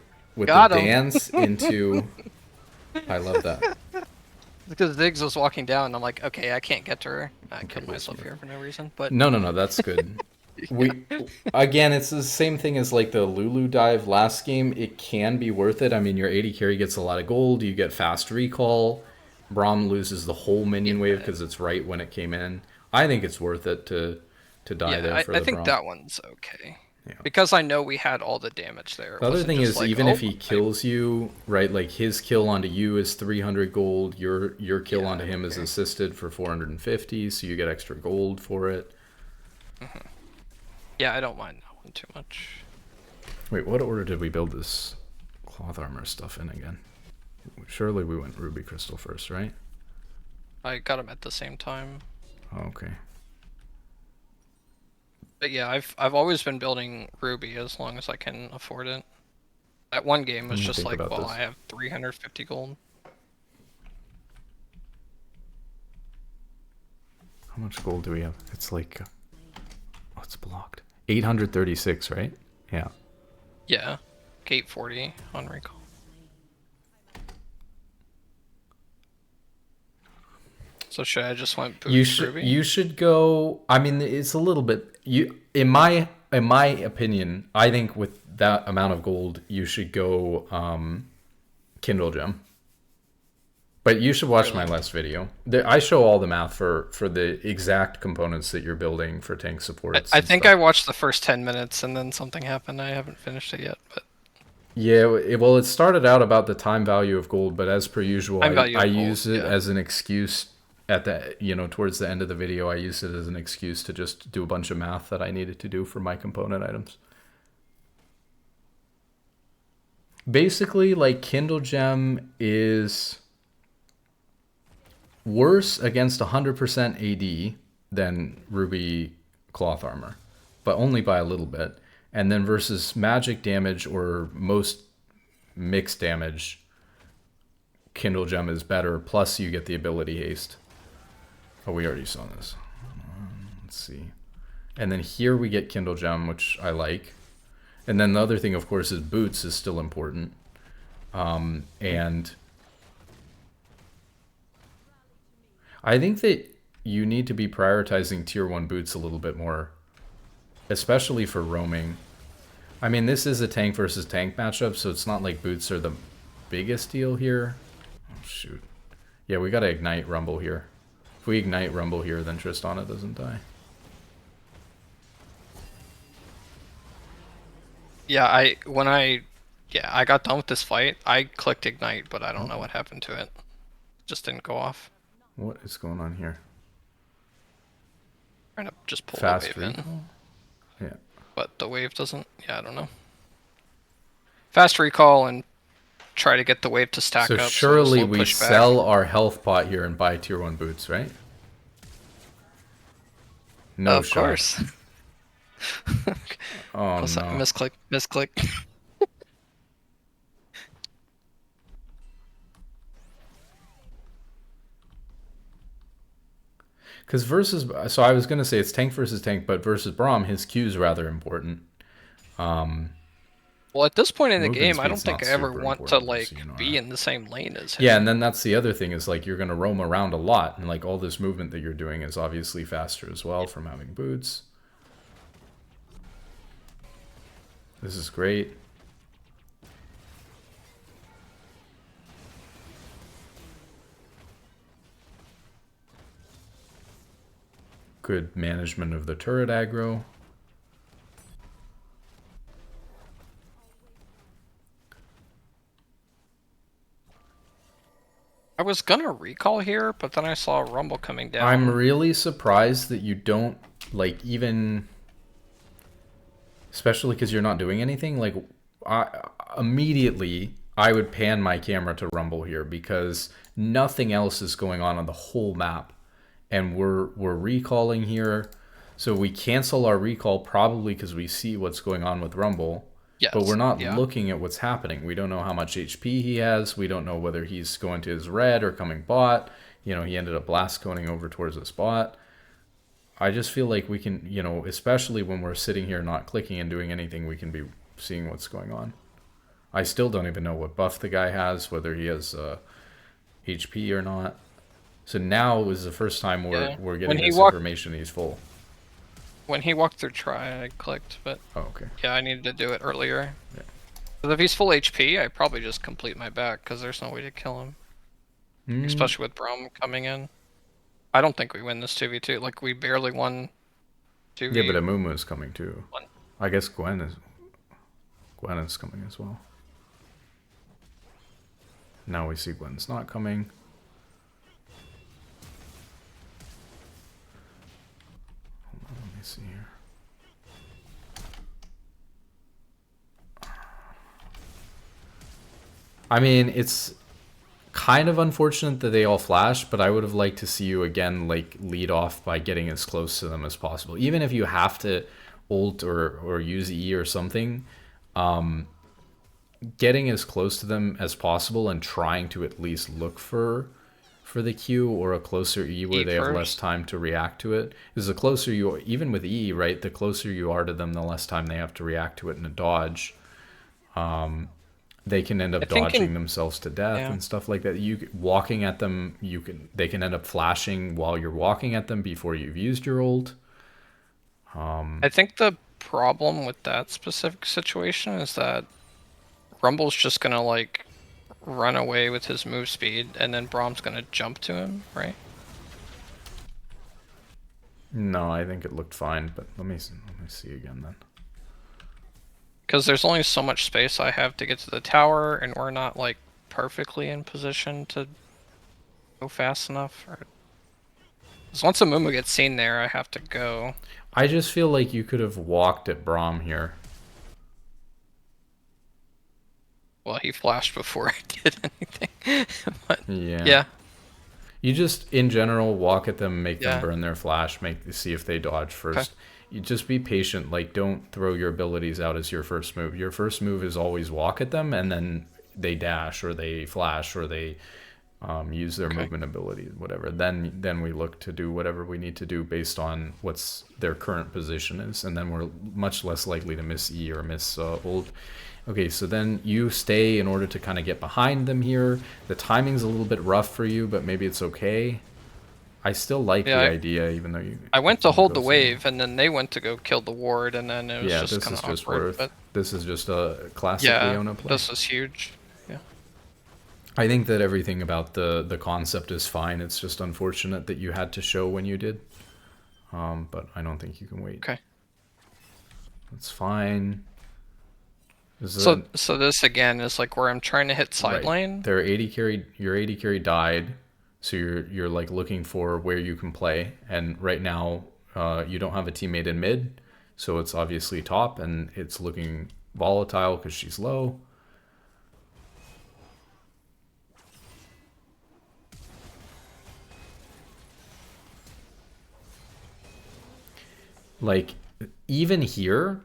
Got him. dance into. I love that. Because Ziggs was walking down, and I'm like, okay, I can't get to her. I Okay, killed we'll myself see. here for no reason. But No, that's good. We again, it's the same thing as like the Lulu dive last game. It can be worth it. I mean, your 80 carry gets a lot of gold. You get fast recall. Braum loses the whole minion wave yeah, because it's right when it came in. I think it's worth it to die there for I the think Braum. that one's okay. Yeah. Because I know we had all the damage there. It The other wasn't thing just is, like, even oh, if he kills you, right? Like his kill onto you is 300 gold. Your kill onto him is okay. assisted for 450, so you get extra gold for it. Yeah, I don't mind that one too much. Wait, what order did we build this cloth armor stuff in again? Surely we went ruby crystal first, right? I got them at the same time. Oh, okay. But yeah, I've always been building Ruby as long as I can afford it. That one game was Let me just think like, about well, this. I have 350 gold. How much gold do we have? It's like, oh, it's blocked. 836, right? Yeah. Yeah, gate 40 on recall. So should I just went boost Ruby? You should go. I mean, it's a little bit. In my opinion, I think with that amount of gold, you should go Kindle Gem. But you should watch my last video. I show all the math for the exact components that you're building for tank supports. I and think stuff. I watched the first 10 minutes and then something happened. I haven't finished it yet, but Yeah, well, it started out about the time value of gold, but as per usual, time value I of gold, use it yeah. as an excuse at the towards the end of the video. I use it as an excuse to just do a bunch of math that I needed to do for my component items. Basically, like Kindle Gem is worse against 100% AD than Ruby Cloth Armor, but only by a little bit. And then versus magic damage or most mixed damage, Kindle Gem is better, plus you get the ability haste. Oh, we already saw this. Let's see. And then here we get Kindle Gem, which I like. And then the other thing, of course, is boots is still important. And I think that you need to be prioritizing tier 1 boots a little bit more, especially for roaming. I mean, this is a tank versus tank matchup, so it's not like boots are the biggest deal here. Oh, shoot. Yeah, we gotta ignite Rumble here. If we ignite Rumble here, then Tristana doesn't die. Yeah, I got done with this fight. I clicked ignite, but I don't know what happened to it. Just didn't go off. What is going on here? Trying to just pull Fast the wave recall? in. Yeah. But the wave doesn't. Yeah, I don't know. Fast recall and try to get the wave to stack So up. surely so we push back. sell our health pot here and buy tier 1 boots, right? No Of shot. course. Oh no. Misclick. Misclick. Because versus, so I was gonna say it's tank versus tank, but versus Braum, his Q is rather important. Well, at this point in the Movement game, I don't speed's think not I ever super want to important, like so you know be that. in the same lane as him. Yeah, and then that's the other thing is like you're gonna roam around a lot, and like all this movement that you're doing is obviously faster as well from having boots. This is great. Good management of the turret aggro. I was gonna recall here, but then I saw a rumble coming down. I'm really surprised that you don't like even, especially because you're not doing anything. Like, immediately I would pan my camera to Rumble here because nothing else is going on the whole map, and we're recalling here, so we cancel our recall probably because we see what's going on with Rumble. Yes. But we're not yeah. looking at what's happening. We don't know how much HP he has. We don't know whether he's going to his red or coming bot. You know, he ended up blast coning over towards his bot. I just feel like we can, you know, especially when we're sitting here not clicking and doing anything, we can be seeing what's going on. I still don't even know what buff the guy has, whether he has HP or not. So now is the first time we're getting this information he's full. When he walked through try, I clicked, but oh, okay. Yeah, I needed to do it earlier. Yeah. But if he's full HP, I probably just complete my back because there's no way to kill him. Especially with Braum coming in. I don't think we win this 2v2. Like, we barely won 2v. Yeah, but Amumu is coming too. I guess Gwen is coming as well. Now we see Gwen's not coming. Hold on, let me see here. I mean, it's kind of unfortunate that they all flash, but I would have liked to see you again, like, lead off by getting as close to them as possible. Even if you have to ult or use E or something, getting as close to them as possible and trying to at least look for the Q or a closer E where they have less time to react to it. Because the closer you, even with E, right, the closer you are to them, the less time they have to react to it in a dodge. They can end up dodging themselves to death and stuff like that. You walking at them, they can end up flashing while you're walking at them before you've used your ult. I think the problem with that specific situation is that Rumble's just gonna like run away with his move speed, and then Braum's gonna jump to him, right? No, I think it looked fine, but let me see again then. Because there's only so much space I have to get to the tower, and we're not like perfectly in position to go fast enough. Because once a Mumu gets seen there, I have to go. I just feel like you could have walked at Braum here. Well, he flashed before I did anything. But, yeah. You just, in general, walk at them, make them burn their flash, see if they dodge first. Okay. You just be patient. Like, don't throw your abilities out as your first move. Your first move is always walk at them, and then they dash or they flash or they use their Okay. movement ability, whatever. Then we look to do whatever we need to do based on what's their current position is, and then we're much less likely to miss E or miss ult. Okay, so then you stay in order to kind of get behind them here. The timing's a little bit rough for you, but maybe it's okay. I still like the Yeah, idea, even though you I went to can hold go the solo. wave, and then they went to go kill the ward, and then it was Yeah, just this kind is of just awkward. worth. But This is just a classic yeah, Leona play. this was huge. Yeah. I think that everything about the concept is fine. It's just unfortunate that you had to show when you did. But I don't think you can wait. Okay. That's fine. So this again is like where I'm trying to hit side lane. Their 80 carry, your 80 carry died, so you're like looking for where you can play. And right now, you don't have a teammate in mid, so it's obviously top, and it's looking volatile because she's low. Like even here,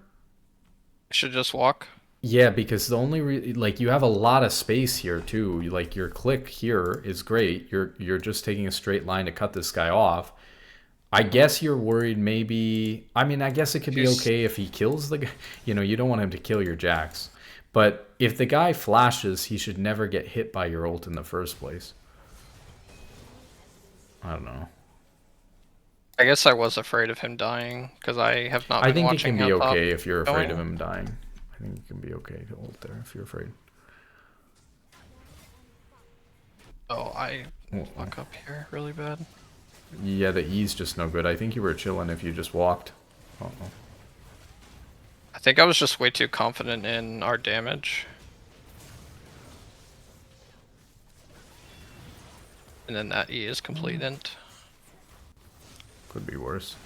I should just walk. yeah, because the only like you have a lot of space here too. Like your click here is great. You're just taking a straight line to cut this guy off. I guess you're worried maybe. I mean, I guess it could be She's- okay if he kills the guy. You know, you don't want him to kill your Jax. But if the guy flashes, he should never get hit by your ult in the first place. I don't know. I guess I was afraid of him dying because I have not I been think it watching can be how top okay if you're afraid of going. him dying. I think it can be okay to ult there if you're afraid. Oh, I Oh, fuck up here really bad. yeah, the E's just no good. I think you were chilling if you just walked. Uh-oh. I think I was just way too confident in our damage. And then that E is complete int. Could be worse.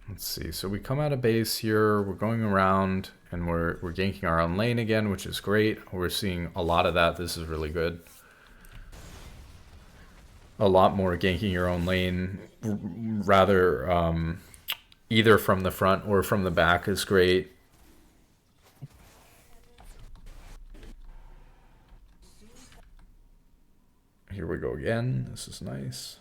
Let's see. So we come out of base here. We're going around and we're ganking our own lane again, which is great. We're seeing a lot of that. This is really good. A lot more ganking your own lane, rather either from the front or from the back is great. Here we go again. This is nice.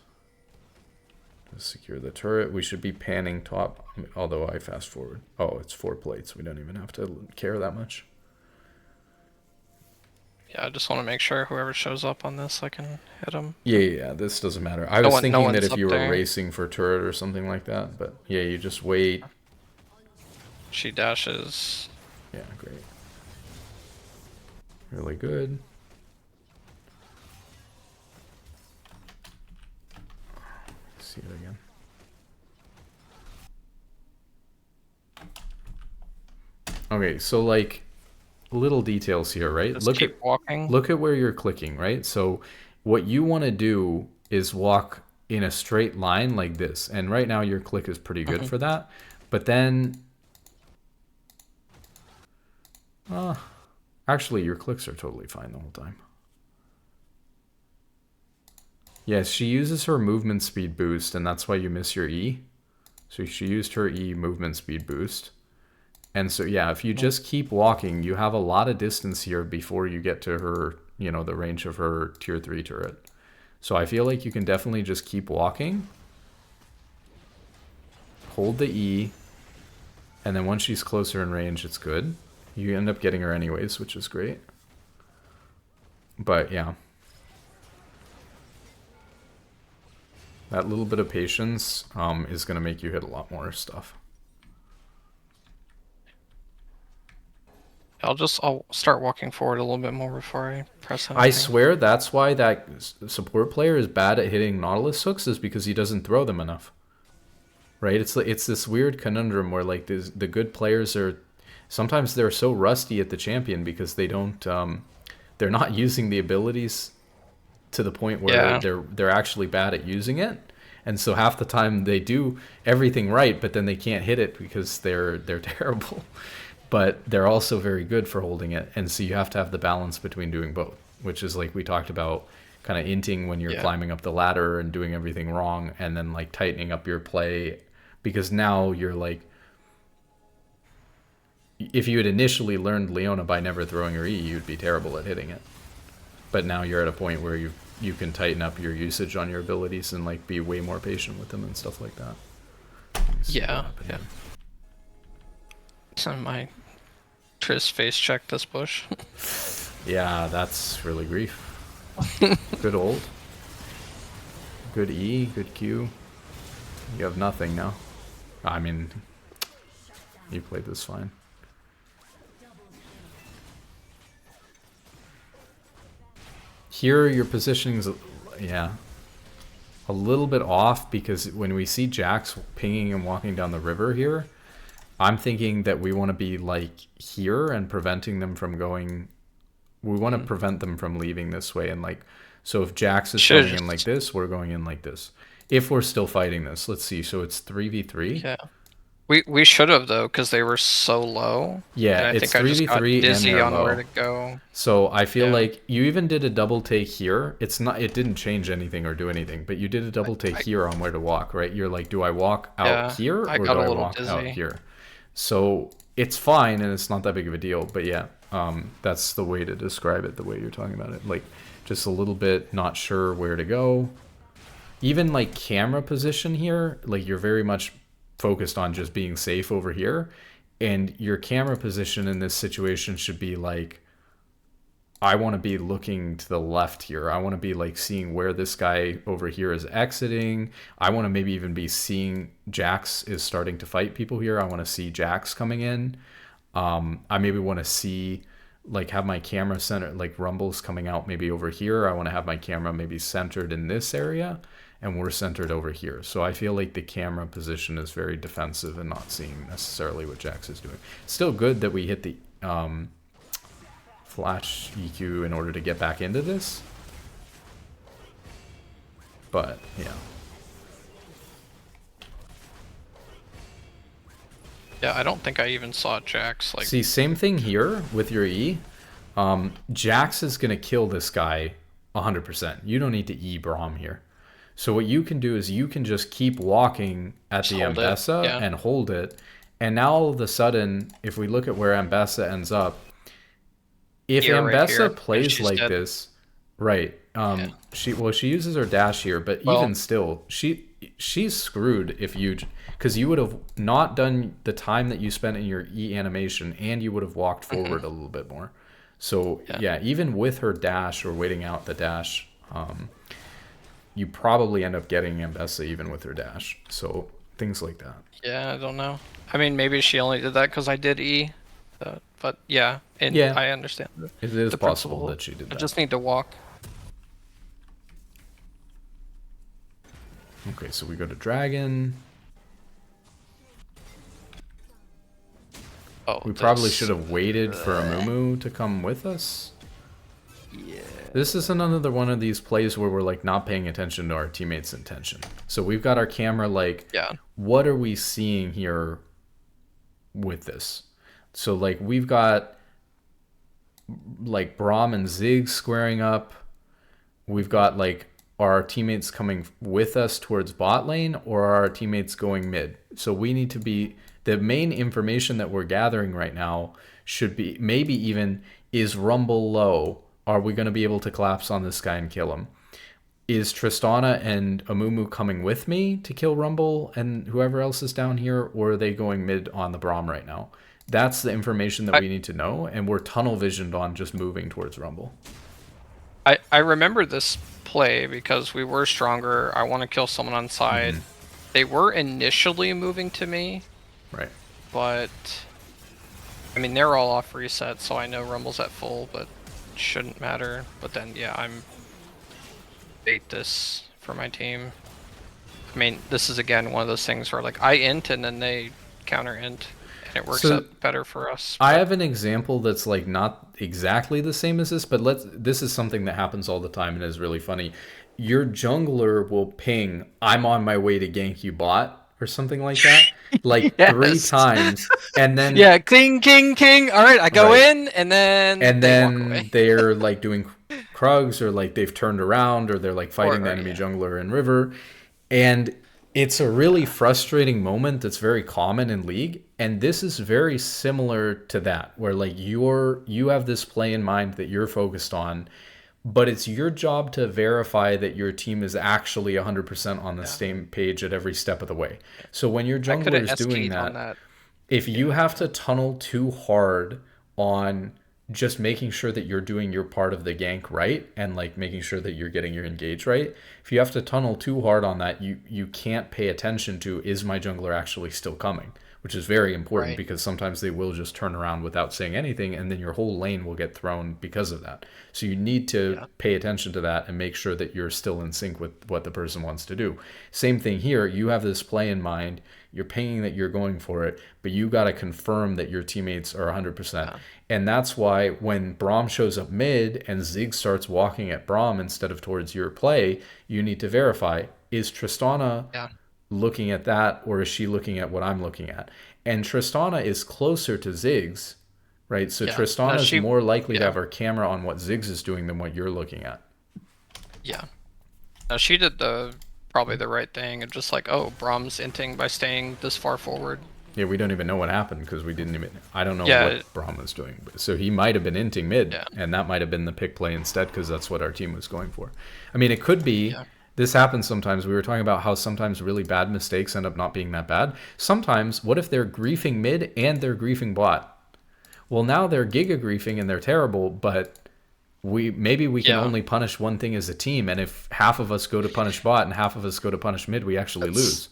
To secure the turret, we should be panning top, although I fast forward. Oh, it's 4 plates. We don't even have to care that much. Yeah, I just want to make sure whoever shows up on this, I can hit him. Yeah, this doesn't matter. I was no thinking that one's if up you were there. racing for turret or something like that, but yeah, you just wait. She dashes. Yeah, great. Really good. Let's see it again. Okay, so like little details here, right? Just keep walking. Look at where you're clicking, right? So what you want to do is walk in a straight line like this. And right now your click is pretty good for that. But then actually your clicks are totally fine the whole time. Yes, she uses her movement speed boost, and that's why you miss your E. So she used her E movement speed boost. And so, yeah, if you just keep walking, you have a lot of distance here before you get to her, you know, the range of her tier 3 turret. So I feel like you can definitely just keep walking. Hold the E. And then once she's closer in range, it's good. You end up getting her anyways, which is great. But, yeah. That little bit of patience is going to make you hit a lot more stuff. I'll start walking forward a little bit more before I press anything. I swear that's why that support player is bad at hitting Nautilus hooks, is because he doesn't throw them enough. Right? It's this weird conundrum where like the good players are sometimes they're so rusty at the champion because they don't they're not using the abilities to the point where they're actually bad at using it. And so half the time they do everything right, but then they can't hit it because they're terrible. But they're also very good for holding it, and so you have to have the balance between doing both. which is like we talked about, kind of inting when you're Yeah. climbing up the ladder and doing everything wrong, and then like tightening up your play, because now you're like, if you had initially learned Leona by never throwing her E, you'd be terrible at hitting it. But now you're at a point where you can tighten up your usage on your abilities and like be way more patient with them and stuff like that. Yeah. Yeah. So my Triss face check this bush. Yeah, that's really grief. Good old. Good E, good Q. You have nothing now. I mean, you played this fine. Here, your positioning's, yeah, a little bit off, because when we see Jax pinging and walking down the river here, I'm thinking that we want to be like here and preventing them from going. We want to prevent them from leaving this way, and like, so if Jax is going in like this, we're going in like this. If we're still fighting this, let's see. So it's 3v3. Yeah. We should have, though, because they were so low. Yeah, and I it's think I just got 3v3 and dizzy they're on low. where to go. So I feel like you even did a double take here. It's not, it didn't change anything or do anything, but you did a double take here on where to walk, right? You're like, do I walk out here or do I walk out here? So it's fine and it's not that big of a deal, but yeah, that's the way to describe it, the way you're talking about it. Like, just a little bit not sure where to go. Even like camera position here, like you're very much focused on just being safe over here, and your camera position in this situation should be like, I want to be looking to the left here. I want to be like seeing where this guy over here is exiting. I want to maybe even be seeing Jax is starting to fight people here. I want to see Jax coming in. I maybe want to see, like, have my camera centered, like Rumble's coming out maybe over here. I want to have my camera maybe centered in this area, and we're centered over here. So I feel like the camera position is very defensive and not seeing necessarily what Jax is doing. Still good that we hit the flash EQ in order to get back into this. But, yeah. Yeah, I don't think I even saw Jax. Like, see, same thing here with your E. Jax is going to kill this guy 100%. You don't need to E Braum here. So what you can do is you can just keep walking at the Ambessa and hold it. And now all of a sudden, if we look at where Ambessa ends up, if Ambessa plays like this, right? She uses her dash here, but even still, she's screwed if you, because you would have not done the time that you spent in your E animation, and you would have walked forward a little bit more. So yeah, even with her dash or waiting out the dash, you probably end up getting Ambessa even with her dash. So things like that. Yeah, I don't know. I mean, maybe she only did that because I did E. But yeah, and I understand. It is possible that she did that. I just need to walk. Okay, so we go to Dragon. Oh, we probably should have waited for Amumu to come with us. Yeah. This is another one of these plays where we're like not paying attention to our teammates' intention. So we've got our camera like, what are we seeing here with this? So like we've got like Braum and Ziggs squaring up. We've got like, are our teammates coming with us towards bot lane, or are our teammates going mid? So we need to be, the main information that we're gathering right now should be maybe even, is Rumble low? Are we going to be able to collapse on this guy and kill him? Is Tristana and Amumu coming with me to kill Rumble and whoever else is down here, or are they going mid on the Braum right now? That's the information that we need to know, and we're tunnel visioned on just moving towards Rumble. I remember this play because we were stronger. I want to kill someone on side. They were initially moving to me. Right. But, I mean, they're all off reset, so I know Rumble's at full, but it shouldn't matter. But then, yeah, I'm bait this for my team. I mean, this is, again, one of those things where, like, I int and then they counter int. It works out better for us. I have an example that's like not exactly the same as this, but this is something that happens all the time and is really funny. Your jungler will ping, I'm on my way to gank you bot, or something like that, like 3 times, and then king. All right, I go in, and then they're like doing Krugs, or like they've turned around, or they're like fighting the Or enemy yeah, jungler in river. And it's a really frustrating moment that's very common in League. And this is very similar to that, where like you have this play in mind that you're focused on, but it's your job to verify that your team is actually 100% on the yeah. same page at every step of the way. So when your I jungler couldn't is doing escalate on that, that. if you Yeah, have to tunnel too hard on just making sure that you're doing your part of the gank right, and like making sure that you're getting your engage right, if you have to tunnel too hard on that, you can't pay attention to, is my jungler actually still coming, which is very important, right. because sometimes they will just turn around without saying anything, and then your whole lane will get thrown because of that. So you need to Yeah, pay attention to that and make sure that you're still in sync with what the person wants to do. Same thing here. You have this play in mind, you're pinging that you're going for it, but you got to confirm that your teammates are 100%. yeah, And that's why when Braum shows up mid and Zig starts walking at Braum instead of towards your play, you need to verify, is Tristana yeah, looking at that, or is she looking at what I'm looking at? And Tristana is closer to Ziggs, right? So yeah. No, Tristana is she. more likely to Yeah, have her camera on what Ziggs is doing than what you're looking at. yeah. No, she did the probably the right thing, and just like, oh, Braum's inting by staying this far forward. Yeah, we don't even know what happened because we didn't even. I don't know Yeah, what Braum was doing. So he might have been inting mid, yeah, and that might have been the pick play instead, because that's what our team was going for. I mean, it could be. yeah, This happens sometimes. We were talking about how sometimes really bad mistakes end up not being that bad. Sometimes, what if they're griefing mid and they're griefing bot? Well, now they're giga griefing and they're terrible, but we can yeah. only punish one thing as a team, and if half of us go to punish bot and half of us go to punish mid, we actually That's lose.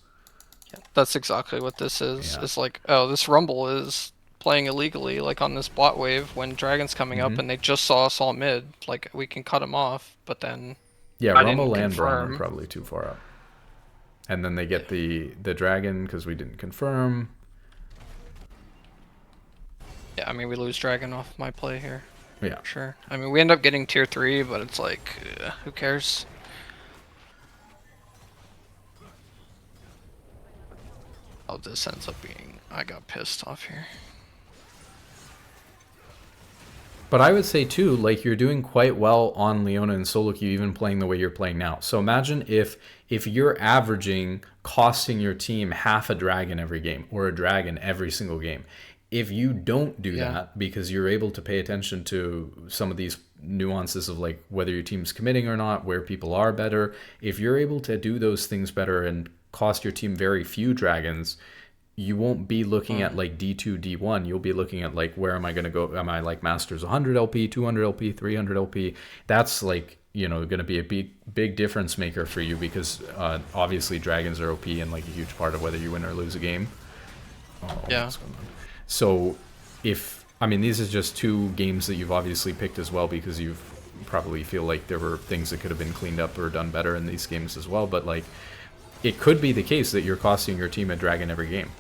yeah, that's exactly what this is. Yeah. It's like, oh, this Rumble is playing illegally, like on this bot wave when Dragon's coming up, Hmm. and they just saw us all mid. Like we can cut him off, but then Yeah, I didn't Rumble and Braum are confirm. probably too far up. And then they Yeah, get the dragon because we didn't confirm. yeah. I mean, we lose Dragon off my play here, Yeah. for sure. I mean, we end up getting tier 3, but it's like, who cares? Oh, this ends up being. I got pissed off here. But I would say too, like you're doing quite well on Leona and solo queue, even playing the way you're playing now. So imagine if you're averaging costing your team half a dragon every game, or a dragon every single game. If you don't do Yeah, that because you're able to pay attention to some of these nuances of like whether your team's committing or not, where people are better, if you're able to do those things better and cost your team very few dragons, you won't be looking at mm, like D2, D1. You'll be looking at like, where am I going to go? Am I like Masters 100 LP, 200 LP, 300 LP? That's like, going to be a big difference maker for you, because obviously dragons are OP and like a huge part of whether you win or lose a game. Oh, yeah, what's going on? So if, I mean, these is just two games that you've obviously picked as well, because you've probably feel like there were things that could have been cleaned up or done better in these games as well. But like, it could be the case that you're costing your team a dragon every game.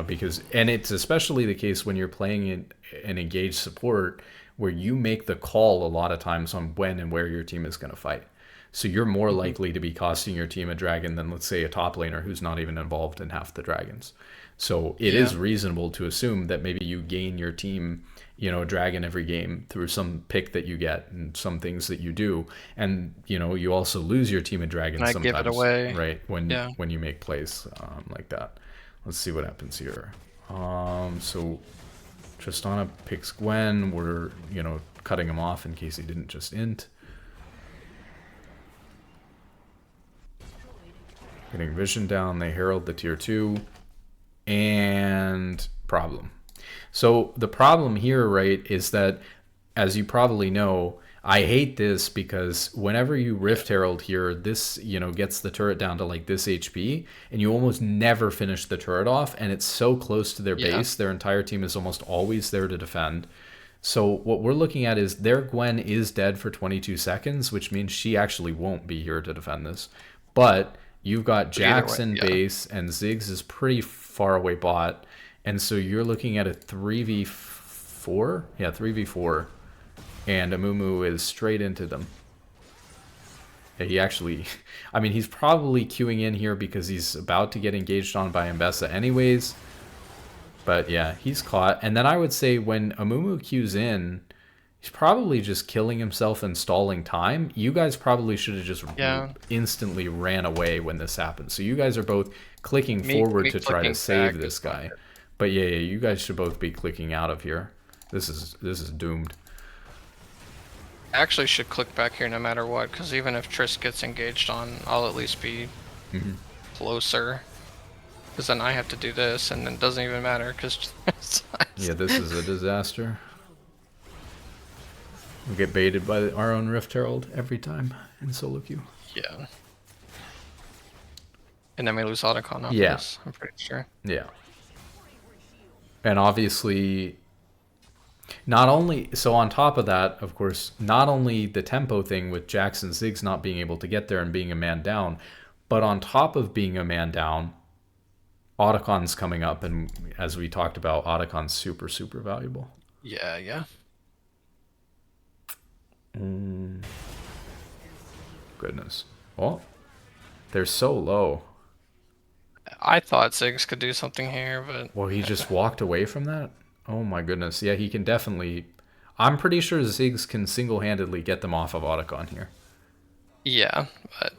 Because, and it's especially the case when you're playing in an engaged support, where you make the call a lot of times on when and where your team is going to fight. So you're more hmm, likely to be costing your team a dragon than, let's say, a top laner who's not even involved in half the dragons. So it yeah, is reasonable to assume that maybe you gain your team, a dragon every game through some pick that you get and some things that you do. And, you also lose your team a and dragon I give it sometimes, away. right? When Yeah, when you make plays like that. Let's see what happens here. So Tristana picks Gwen. We're, cutting him off in case he didn't just int. Getting vision down. They herald the tier 2. And problem. So the problem here, right, is that, as you probably know, I hate this because whenever you Rift Herald here, this, gets the turret down to like this HP, and you almost never finish the turret off, and it's so close to their yeah, base, their entire team is almost always there to defend. So what we're looking at is their Gwen is dead for 22 seconds, which means she actually won't be here to defend this. But you've got but either way, Jackson yeah, base, and Ziggs is pretty far away bot. And so you're looking at a 3v4? Yeah, 3v4. And Amumu is straight into them. Yeah, he actually, I mean, he's probably queuing in here because he's about to get engaged on by Mbessa anyways. But yeah, he's caught. And then I would say when Amumu queues in, He's probably just killing himself and stalling time. You guys probably should have just Yeah. instantly ran away when this happened. So you guys are both clicking forward Me to try to clicking save back this is not guy. good. But yeah, you guys should both be clicking out of here. This is doomed. I actually should click back here no matter what, because even if Triss gets engaged on, I'll at least be closer. Because then I have to do this, and then it doesn't even matter, because... Yeah, this is a disaster. We get baited by our own Rift Herald every time in solo queue. Yeah. And then we lose Otacon off Yeah. this, I'm pretty sure. Yeah. And obviously, not only... So on top of that, of course, not only the tempo thing with Jax and Ziggs not being able to get there and being a man down, but on top of being a man down, Otacon's coming up, and as we talked about, Otacon's super, super valuable. Yeah, yeah. Goodness. Oh, they're so low. I thought Ziggs could do something here, but... Well, he just walked away from that? Oh my goodness. Yeah, he can definitely... I'm pretty sure Ziggs can single-handedly get them off of Otacon here. Yeah, but...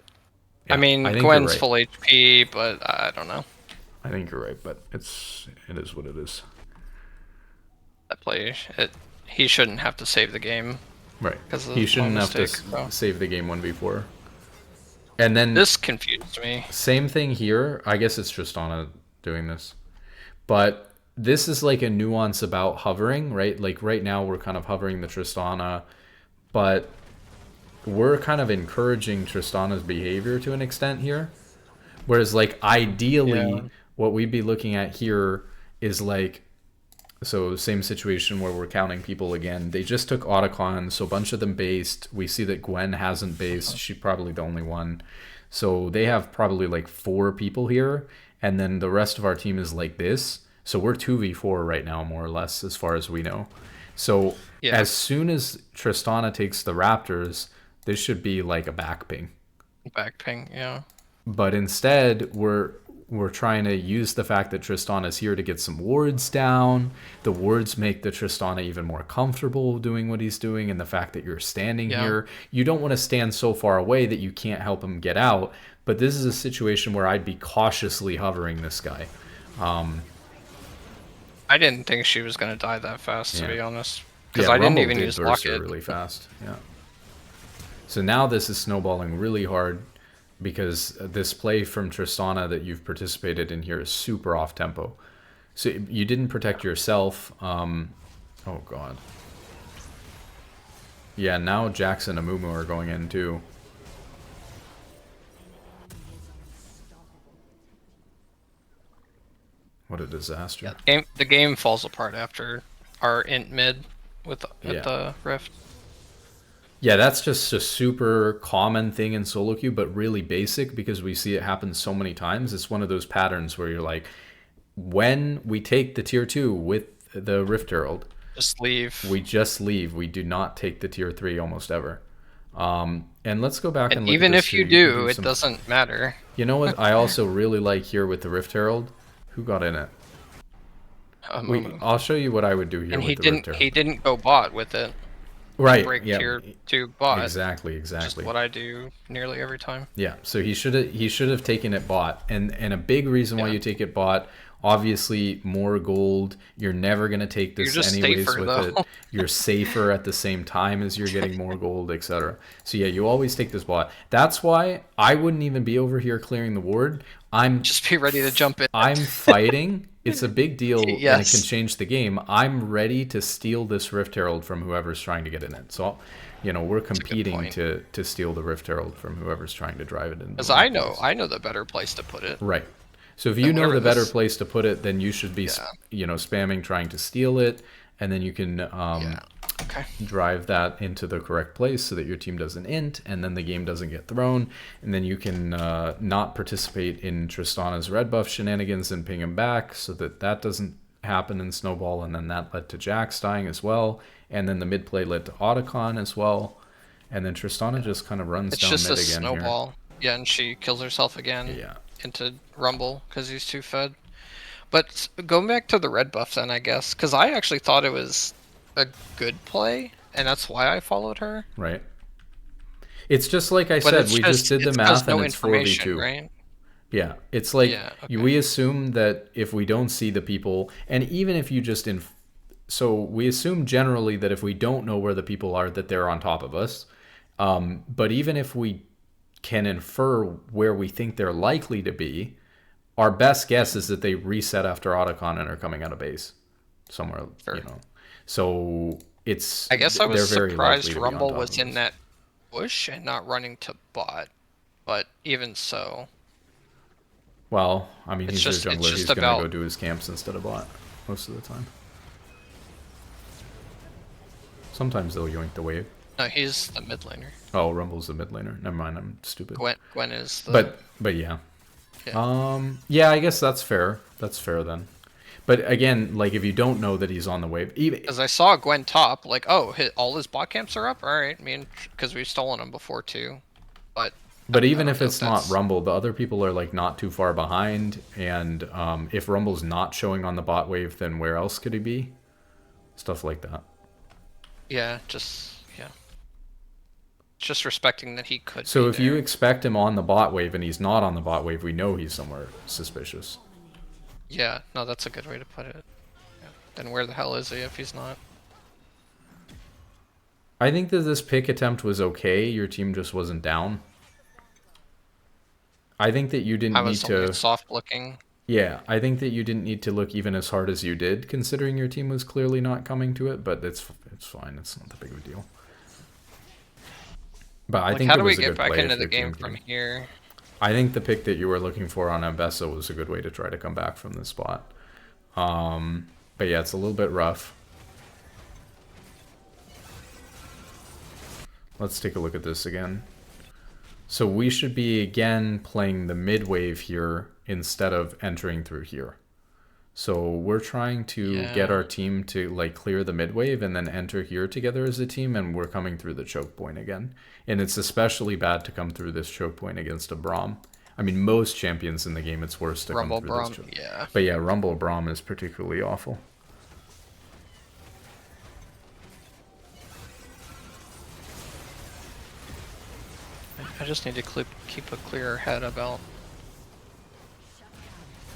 Yeah, I mean, think Gwen's you're right. full HP, but I don't know. I think you're right, but it is what it is. That play, he shouldn't have to save the game. Right. Because He shouldn't have to save the game 1v4. And then this confused me. Same thing here. I guess it's Tristana doing this. But this is like a nuance about hovering, right? Like right now we're kind of hovering the Tristana, but we're kind of encouraging Tristana's behavior to an extent here. Whereas like ideally what we'd be looking at here is like, so same situation where we're counting people again. They just took Otacon, so a bunch of them based. We see that Gwen hasn't based. She's probably the only one. So they have probably like 4 people here, and then the rest of our team is like this. So we're 2v4 right now, more or less, as far as we know. So as soon as Tristana takes the Raptors, this should be like a back ping. Back ping, yeah. But instead, we're trying to use the fact that Tristana is here to get some wards down. The wards make the Tristana even more comfortable doing what he's doing, and the fact that you're standing here. You don't want to stand so far away that you can't help him get out, but this is a situation where I'd be cautiously hovering this guy. I didn't think she was going to die that fast, to be honest. Because Yeah, I didn't Rumble even did use burst her Locket. really fast. Yeah. So now this is snowballing really hard, because this play from Tristana that you've participated in here is super off tempo. So you didn't protect yourself. Oh god. Yeah, now Jax and Amumu are going in too. What a disaster. Yeah, the game falls apart after our int mid with the Rift. Yeah, that's just a super common thing in solo queue, but really basic because we see it happen so many times. It's one of those patterns where you're like, when we take the tier 2 with the Rift Herald, just leave. We just leave. We do not take the tier 3 almost ever. And let's go back and look even at this if you here. do, it doesn't matter. You know what I also really like here with the Rift Herald? Who got in it? I'll show you what I would do here with the Rift Herald. He didn't go bot with it. Right. Break tier 2 bot. Exactly. Just what I do nearly every time. Yeah. So he should have taken it bot, and a big reason why you take it bot. Obviously, more gold. You're never gonna take this anyways with it. You're safer at the same time as you're getting more gold, etc. So yeah, you always take this bot. That's why I wouldn't even be over here clearing the ward. I'm just be ready to jump in. I'm fighting. It's a big deal, and it can change the game. I'm ready to steal this Rift Herald from whoever's trying to get in it. So, we're competing to steal the Rift Herald from whoever's trying to drive it in. Because I know the better place to put it. Right. So if you know the better place to put it, then you should be, spamming trying to steal it, and then you can drive that into the correct place so that your team doesn't int, and then the game doesn't get thrown, and then you can not participate in Tristana's red buff shenanigans and ping him back so that doesn't happen in Snowball, and then that led to Jax dying as well, and then the mid play led to Otacon as well, and then Tristana just kind of runs down mid again. It's just a snowball. Here. Yeah, and she kills herself again. Yeah. Into Rumble because he's too fed. But going back to the red buff then, I guess, because I actually thought it was a good play, and that's why I followed her. right? It's just like I But said, we just did the it's because math and no it's 4 v information, 2. right? Yeah, it's like Yeah. Okay. we assume that if we don't see the people, and even if you just so we assume generally that if we don't know where the people are, that they're on top of us. But even if we can infer where we think they're likely to be, our best guess is that they reset after Otacon and are coming out of base somewhere, Sure. So it's I guess I was they're very likely surprised to be on Rumble top was of in us. that bush and not running to bot. But even so, Well, I mean, he's their it's jungler. just He's gonna go about. do his camps instead of bot most of the time. Sometimes they'll yoink the wave. No, he's the mid laner. Oh, Rumble's the mid laner. Never mind, I'm stupid. Gwen is the. But yeah. Yeah. Yeah, I guess that's fair. That's fair then. But again, like if you don't know that he's on the wave, even Because I saw Gwen top, like, oh, all his bot camps are up. All right, because we've stolen them before too. But but I even don't if know if it's not that's. Rumble, the other people are like not too far behind, and if Rumble's not showing on the bot wave, then where else could he be? Stuff like that. Yeah, just respecting that he could So be if you there. expect him on the bot wave and he's not on the bot wave, we know he's somewhere suspicious. Yeah, no, that's a good way to put it. Yeah. Then where the hell is he if he's not? I think that this pick attempt was okay. Your team just wasn't down. I think that you I didn't need was only to. soft looking. Yeah, I think that you didn't need to look even as hard as you did, considering your team was clearly not coming to it. But it's fine. It's not that big of a deal. But I Like, think how it do we was a get good back play into if the your game team from came. here? I think the pick that you were looking for on Ambessa was a good way to try to come back from this spot. But yeah, it's a little bit rough. Let's take a look at this again. So we should be again playing the mid wave here instead of entering through here. So we're trying to get Yeah. our team to like clear the mid wave and then enter here together as a team, and we're coming through the choke point again. And it's especially bad to come through this choke point against a Braum. I mean, most champions in the game, it's worse to come Rumble through this Braum. choke. Yeah. But yeah, Rumble Braum is particularly awful. I just need to keep a clearer head about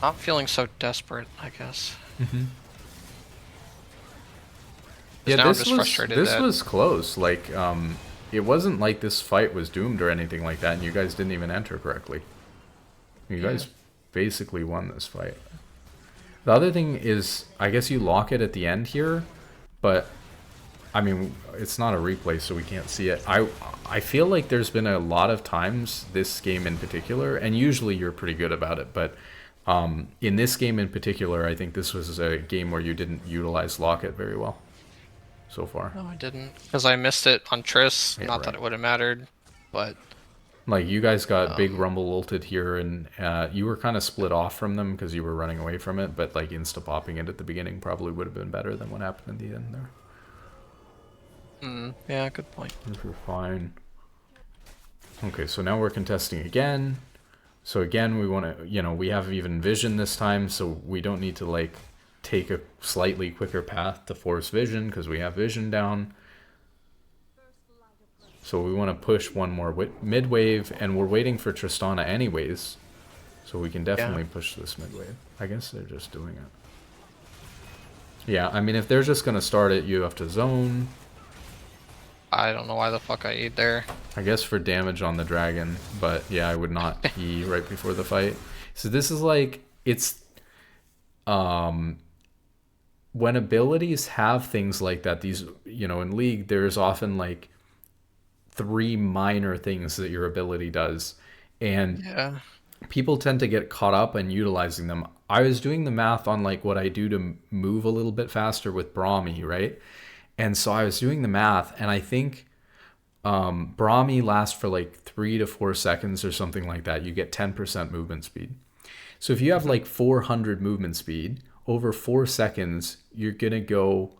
not feeling so desperate, I guess. Yeah, Now I'm just frustrated this that. was close. Like, it wasn't like this fight was doomed or anything like that, and you guys didn't even enter correctly. You Yeah. guys basically won this fight. The other thing is, I guess you lock it at the end here, but I mean, it's not a replay, so we can't see it. I feel like there's been a lot of times this game in particular, and usually you're pretty good about it, but in this game in particular, I think this was a game where you didn't utilize lock it very well so far. No, I didn't. Because I missed it on Triss. Yeah, Not that right. it would have mattered, but Like you guys got big um, rumble ulted here, and you were kind of split off from them because you were running away from it. But like insta popping it at the beginning probably would have been better than what happened at the end there. yeah, good point. If you're fine. Okay, so now we're contesting again. So again, we want to, we have even vision this time, so we don't need to like take a slightly quicker path to force vision because we have vision down. So we want to push one more mid wave, and we're waiting for Tristana anyways. So we can definitely push this mid wave. I guess they're just doing it. Yeah, I mean, if they're just going to start it, you have to zone. I don't know why the fuck I ate there. I guess for damage on the dragon, but yeah, I would not E right before the fight. So this is like, it's, when abilities have things like that, these, in League, there's often like 3 minor things that your ability does. And Yeah. people tend to get caught up in utilizing them. I was doing the math on like what I do to move a little bit faster with Brahmi, right? And so I was doing the math, and I think Brahmi lasts for like 3 to 4 seconds or something like that. You get 10% movement speed. So if you have like 400 movement speed, over 4 seconds, you're going to go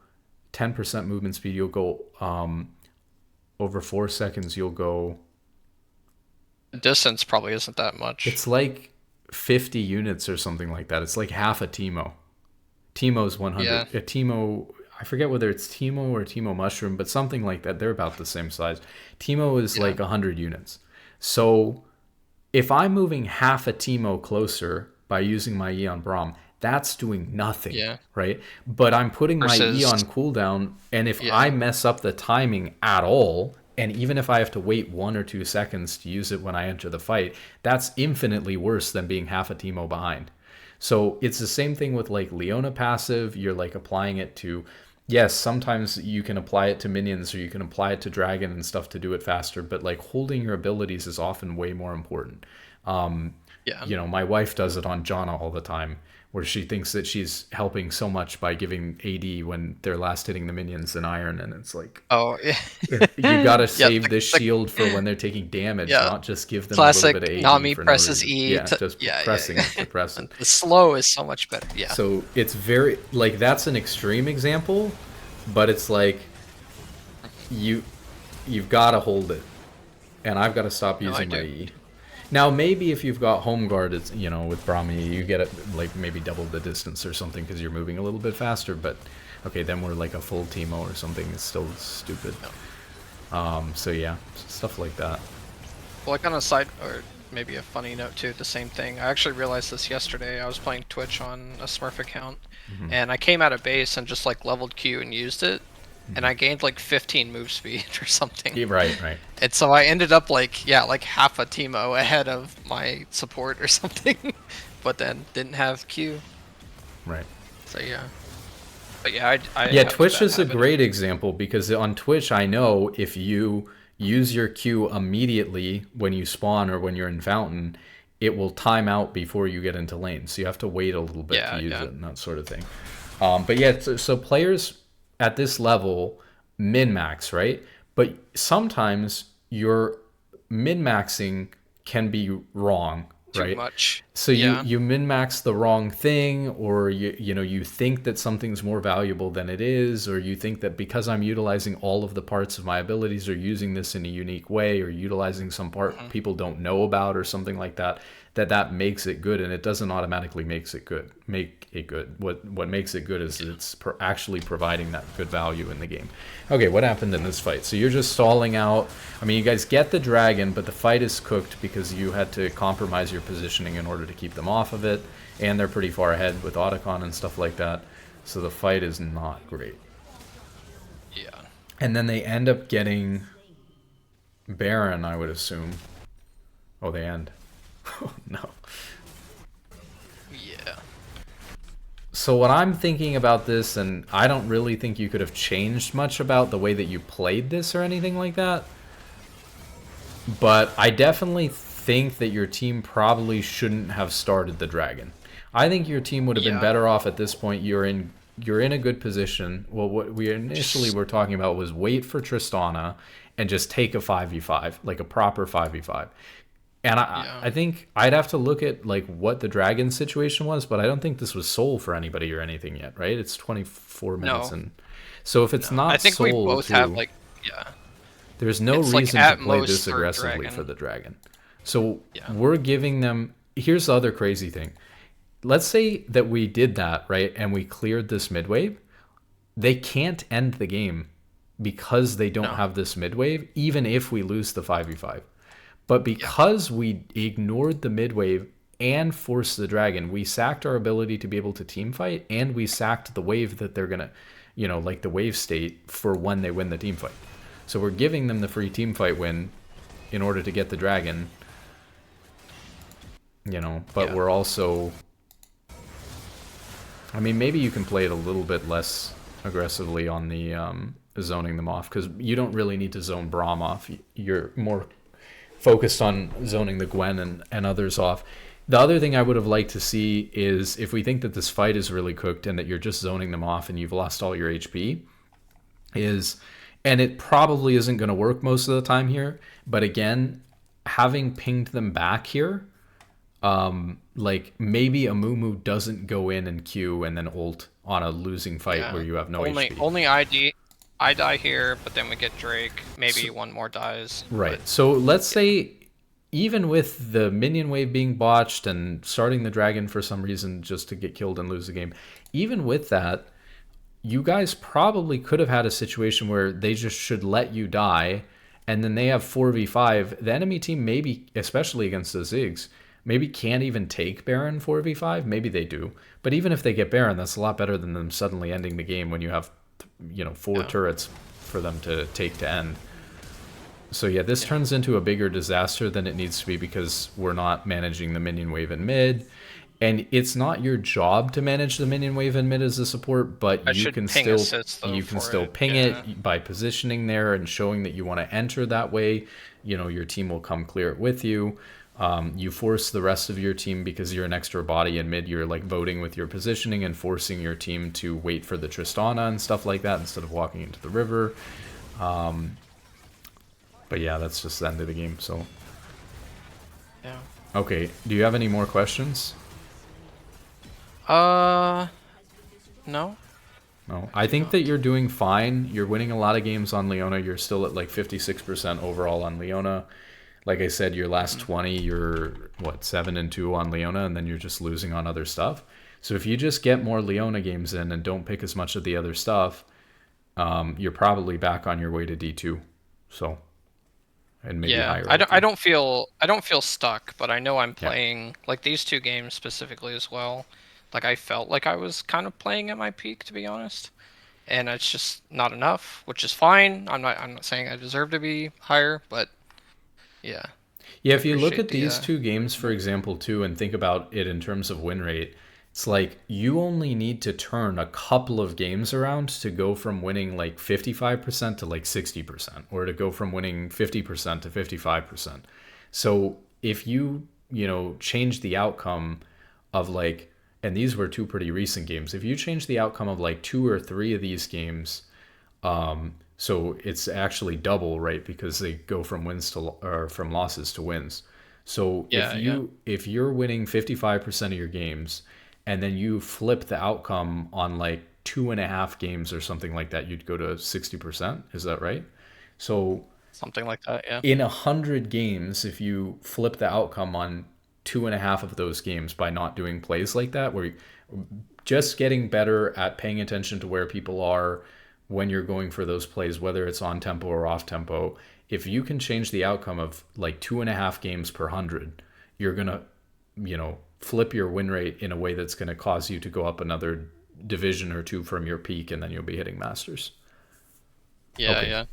10% movement speed. You'll go, over 4 seconds, you'll go. The distance probably isn't that much. It's like 50 units or something like that. It's like half a Teemo. Teemo's 100. Yeah. A Teemo, I forget whether it's Teemo or Teemo Mushroom, but something like that. They're about the same size. Teemo is Yeah. like 100 units. So if I'm moving half a Teemo closer by using my E on Braum, that's doing nothing, Yeah. right? But I'm putting my E Versus, on cooldown, and if I yeah. mess up the timing at all, and even if I have to wait 1 or 2 seconds to use it when I enter the fight, that's infinitely worse than being half a Teemo behind. So it's the same thing with like Leona passive. You're like applying it to, yes, sometimes you can apply it to minions or you can apply it to dragon and stuff to do it faster, but like holding your abilities is often way more important. Yeah. My wife does it on Janna all the time, where she thinks that she's helping so much by giving AD when they're last hitting the minions in Iron, and it's like, Oh, you gotta yeah. save this shield for when they're taking damage, Yeah. not just give them a little Classic bit of AD Nami for no presses reason. E Yeah, to, just yeah, pressing yeah. it to press it. The slow is so much better. Yeah. So it's very like that's an extreme example, but it's like you you've got to hold it, and I've got to stop No, I using my do. E. Now maybe if you've got home guard, it's with Brahmi you get it like maybe double the distance or something because you're moving a little bit faster. But okay, then we're like a full Teemo or something. It's still stupid. So yeah, stuff like that. Well, like on a side, or maybe a funny note too, the same thing. I actually realized this yesterday. I was playing Twitch on a Smurf account, and I came out of base and just like leveled Q and used it, and I gained like 15 move speed or something. Yeah, right, right. And so I ended up like, yeah, like half a Teemo ahead of my support or something, but then didn't have Q. Right. So yeah. But yeah, I Yeah, have the Twitch bad is a habit of- great example because on Twitch, I know if you use your Q immediately when you spawn or when you're in Fountain, it will time out before you get into lane. So you have to wait a little bit Yeah, to use yeah. it and that sort of thing. But yeah, so players at this level min max, right? But sometimes your min maxing can be wrong, Too right? much. So you Yeah. you min max the wrong thing, or you think that something's more valuable than it is, or you think that because I'm utilizing all of the parts of my abilities or using this in a unique way or utilizing some part people don't know about or something like that, that makes it good, and it doesn't automatically make it good. What makes it good is it's actually providing that good value in the game. Okay, what happened in this fight? So you're just stalling out. I mean, you guys get the dragon, but the fight is cooked because you had to compromise your positioning in order to keep them off of it, and they're pretty far ahead with Otacon and stuff like that. So the fight is not great. Yeah. And then they end up getting Baron, I would assume. Oh, they end. Oh, no. Yeah. So what I'm thinking about this, and I don't really think you could have changed much about the way that you played this or anything like that, but I definitely think that your team probably shouldn't have started the dragon. I think your team would have been Yeah. better off at this point. You're in a good position. Well, what we initially were talking about was wait for Tristana and just take a 5v5, like a proper 5v5. And Yeah. I think I'd have to look at like what the dragon situation was, but I don't think this was soul for anybody or anything yet, right? It's 24 minutes, No. and so if it's not I think we soul both too, have like, yeah. there's no It's, like, reason to at play most this third aggressively dragon. for the dragon. So Yeah. we're giving them. Here's the other crazy thing. Let's say that we did that, right, and we cleared this mid wave. They can't end the game because they don't No. have this mid wave, even if we lose the 5v5. But because we ignored the mid wave and forced the dragon, we sacked our ability to be able to team fight, and we sacked the wave that they're gonna, like the wave state for when they win the team fight. So we're giving them the free team fight win in order to get the dragon, but Yeah. we're also, I mean, maybe you can play it a little bit less aggressively on the zoning them off, because you don't really need to zone Braum off. You're more focused on zoning the Gwen and others off. The other thing I would have liked to see is if we think that this fight is really cooked and that you're just zoning them off and you've lost all your HP, and it probably isn't going to work most of the time here, but again, having pinged them back here, like maybe a Moo doesn't go in and Q and then ult on a losing fight Yeah. where you have no HP. Only I die here, but then we get Drake. Maybe one more dies. Right. So let's say even with the minion wave being botched and starting the dragon for some reason just to get killed and lose the game, even with that, you guys probably could have had a situation where they just should let you die, and then they have 4v5. The enemy team, maybe, especially against the Ziggs, maybe can't even take Baron 4v5. Maybe they do. But even if they get Baron, that's a lot better than them suddenly ending the game when you have, four Yeah. turrets for them to take to end. So yeah, this Yeah. turns into a bigger disaster than it needs to be because we're not managing the minion wave in mid. And it's not your job to manage the minion wave in mid as a support, but I should ping assists though you can for still it. ping Yeah. it by positioning there and showing that you want to enter that way. Your team will come clear it with you. You force the rest of your team because you're an extra body in mid. You're like voting with your positioning and forcing your team to wait for the Tristana and stuff like that instead of walking into the river. But yeah, that's just the end of the game. So Yeah. okay, do you have any more questions? Uh, no. No, I I do think that not. you're doing fine. You're winning a lot of games on Leona. You're still at like 56% overall on Leona. Like I said, your last Mhm. 20, you're what, 7-2 on Leona, and then you're just losing on other stuff. So if you just get more Leona games in and don't pick as much of the other stuff, you're probably back on your way to D2. So, and maybe Yeah, higher I don't. I ulti. don't feel. I don't feel stuck, but I know I'm Yeah. playing like these two games specifically as well. Like I felt like I was kind of playing at my peak, to be honest, and it's just not enough, which is fine. I'm not. I'm not saying I deserve to be higher, but yeah, Yeah, I if you look appreciate at the these two games, for compliment. example, too, and think about it in terms of win rate, it's like you only need to turn a couple of games around to go from winning like 55% to like 60%, or to go from winning 50% to 55%. So if change the outcome of like, and these were two pretty recent games, if you change the outcome of like two or three of these games, so it's actually double, right? Because they go from wins to or from losses to wins. So if Yeah, yeah. you're winning 55% of your games, and then you flip the outcome on like 2.5 games or something like that, you'd go to 60%. Is that right? So Something like that. Yeah. in 100 games, if you flip the outcome on 2.5 of those games by not doing plays like that, where just getting better at paying attention to where people are when you're going for those plays, whether it's on tempo or off tempo. If you can change the outcome of like 2.5 games per 100, you're gonna, flip your win rate in a way that's gonna cause you to go up another division or two from your peak, and then you'll be hitting masters. Yeah, Okay, yeah.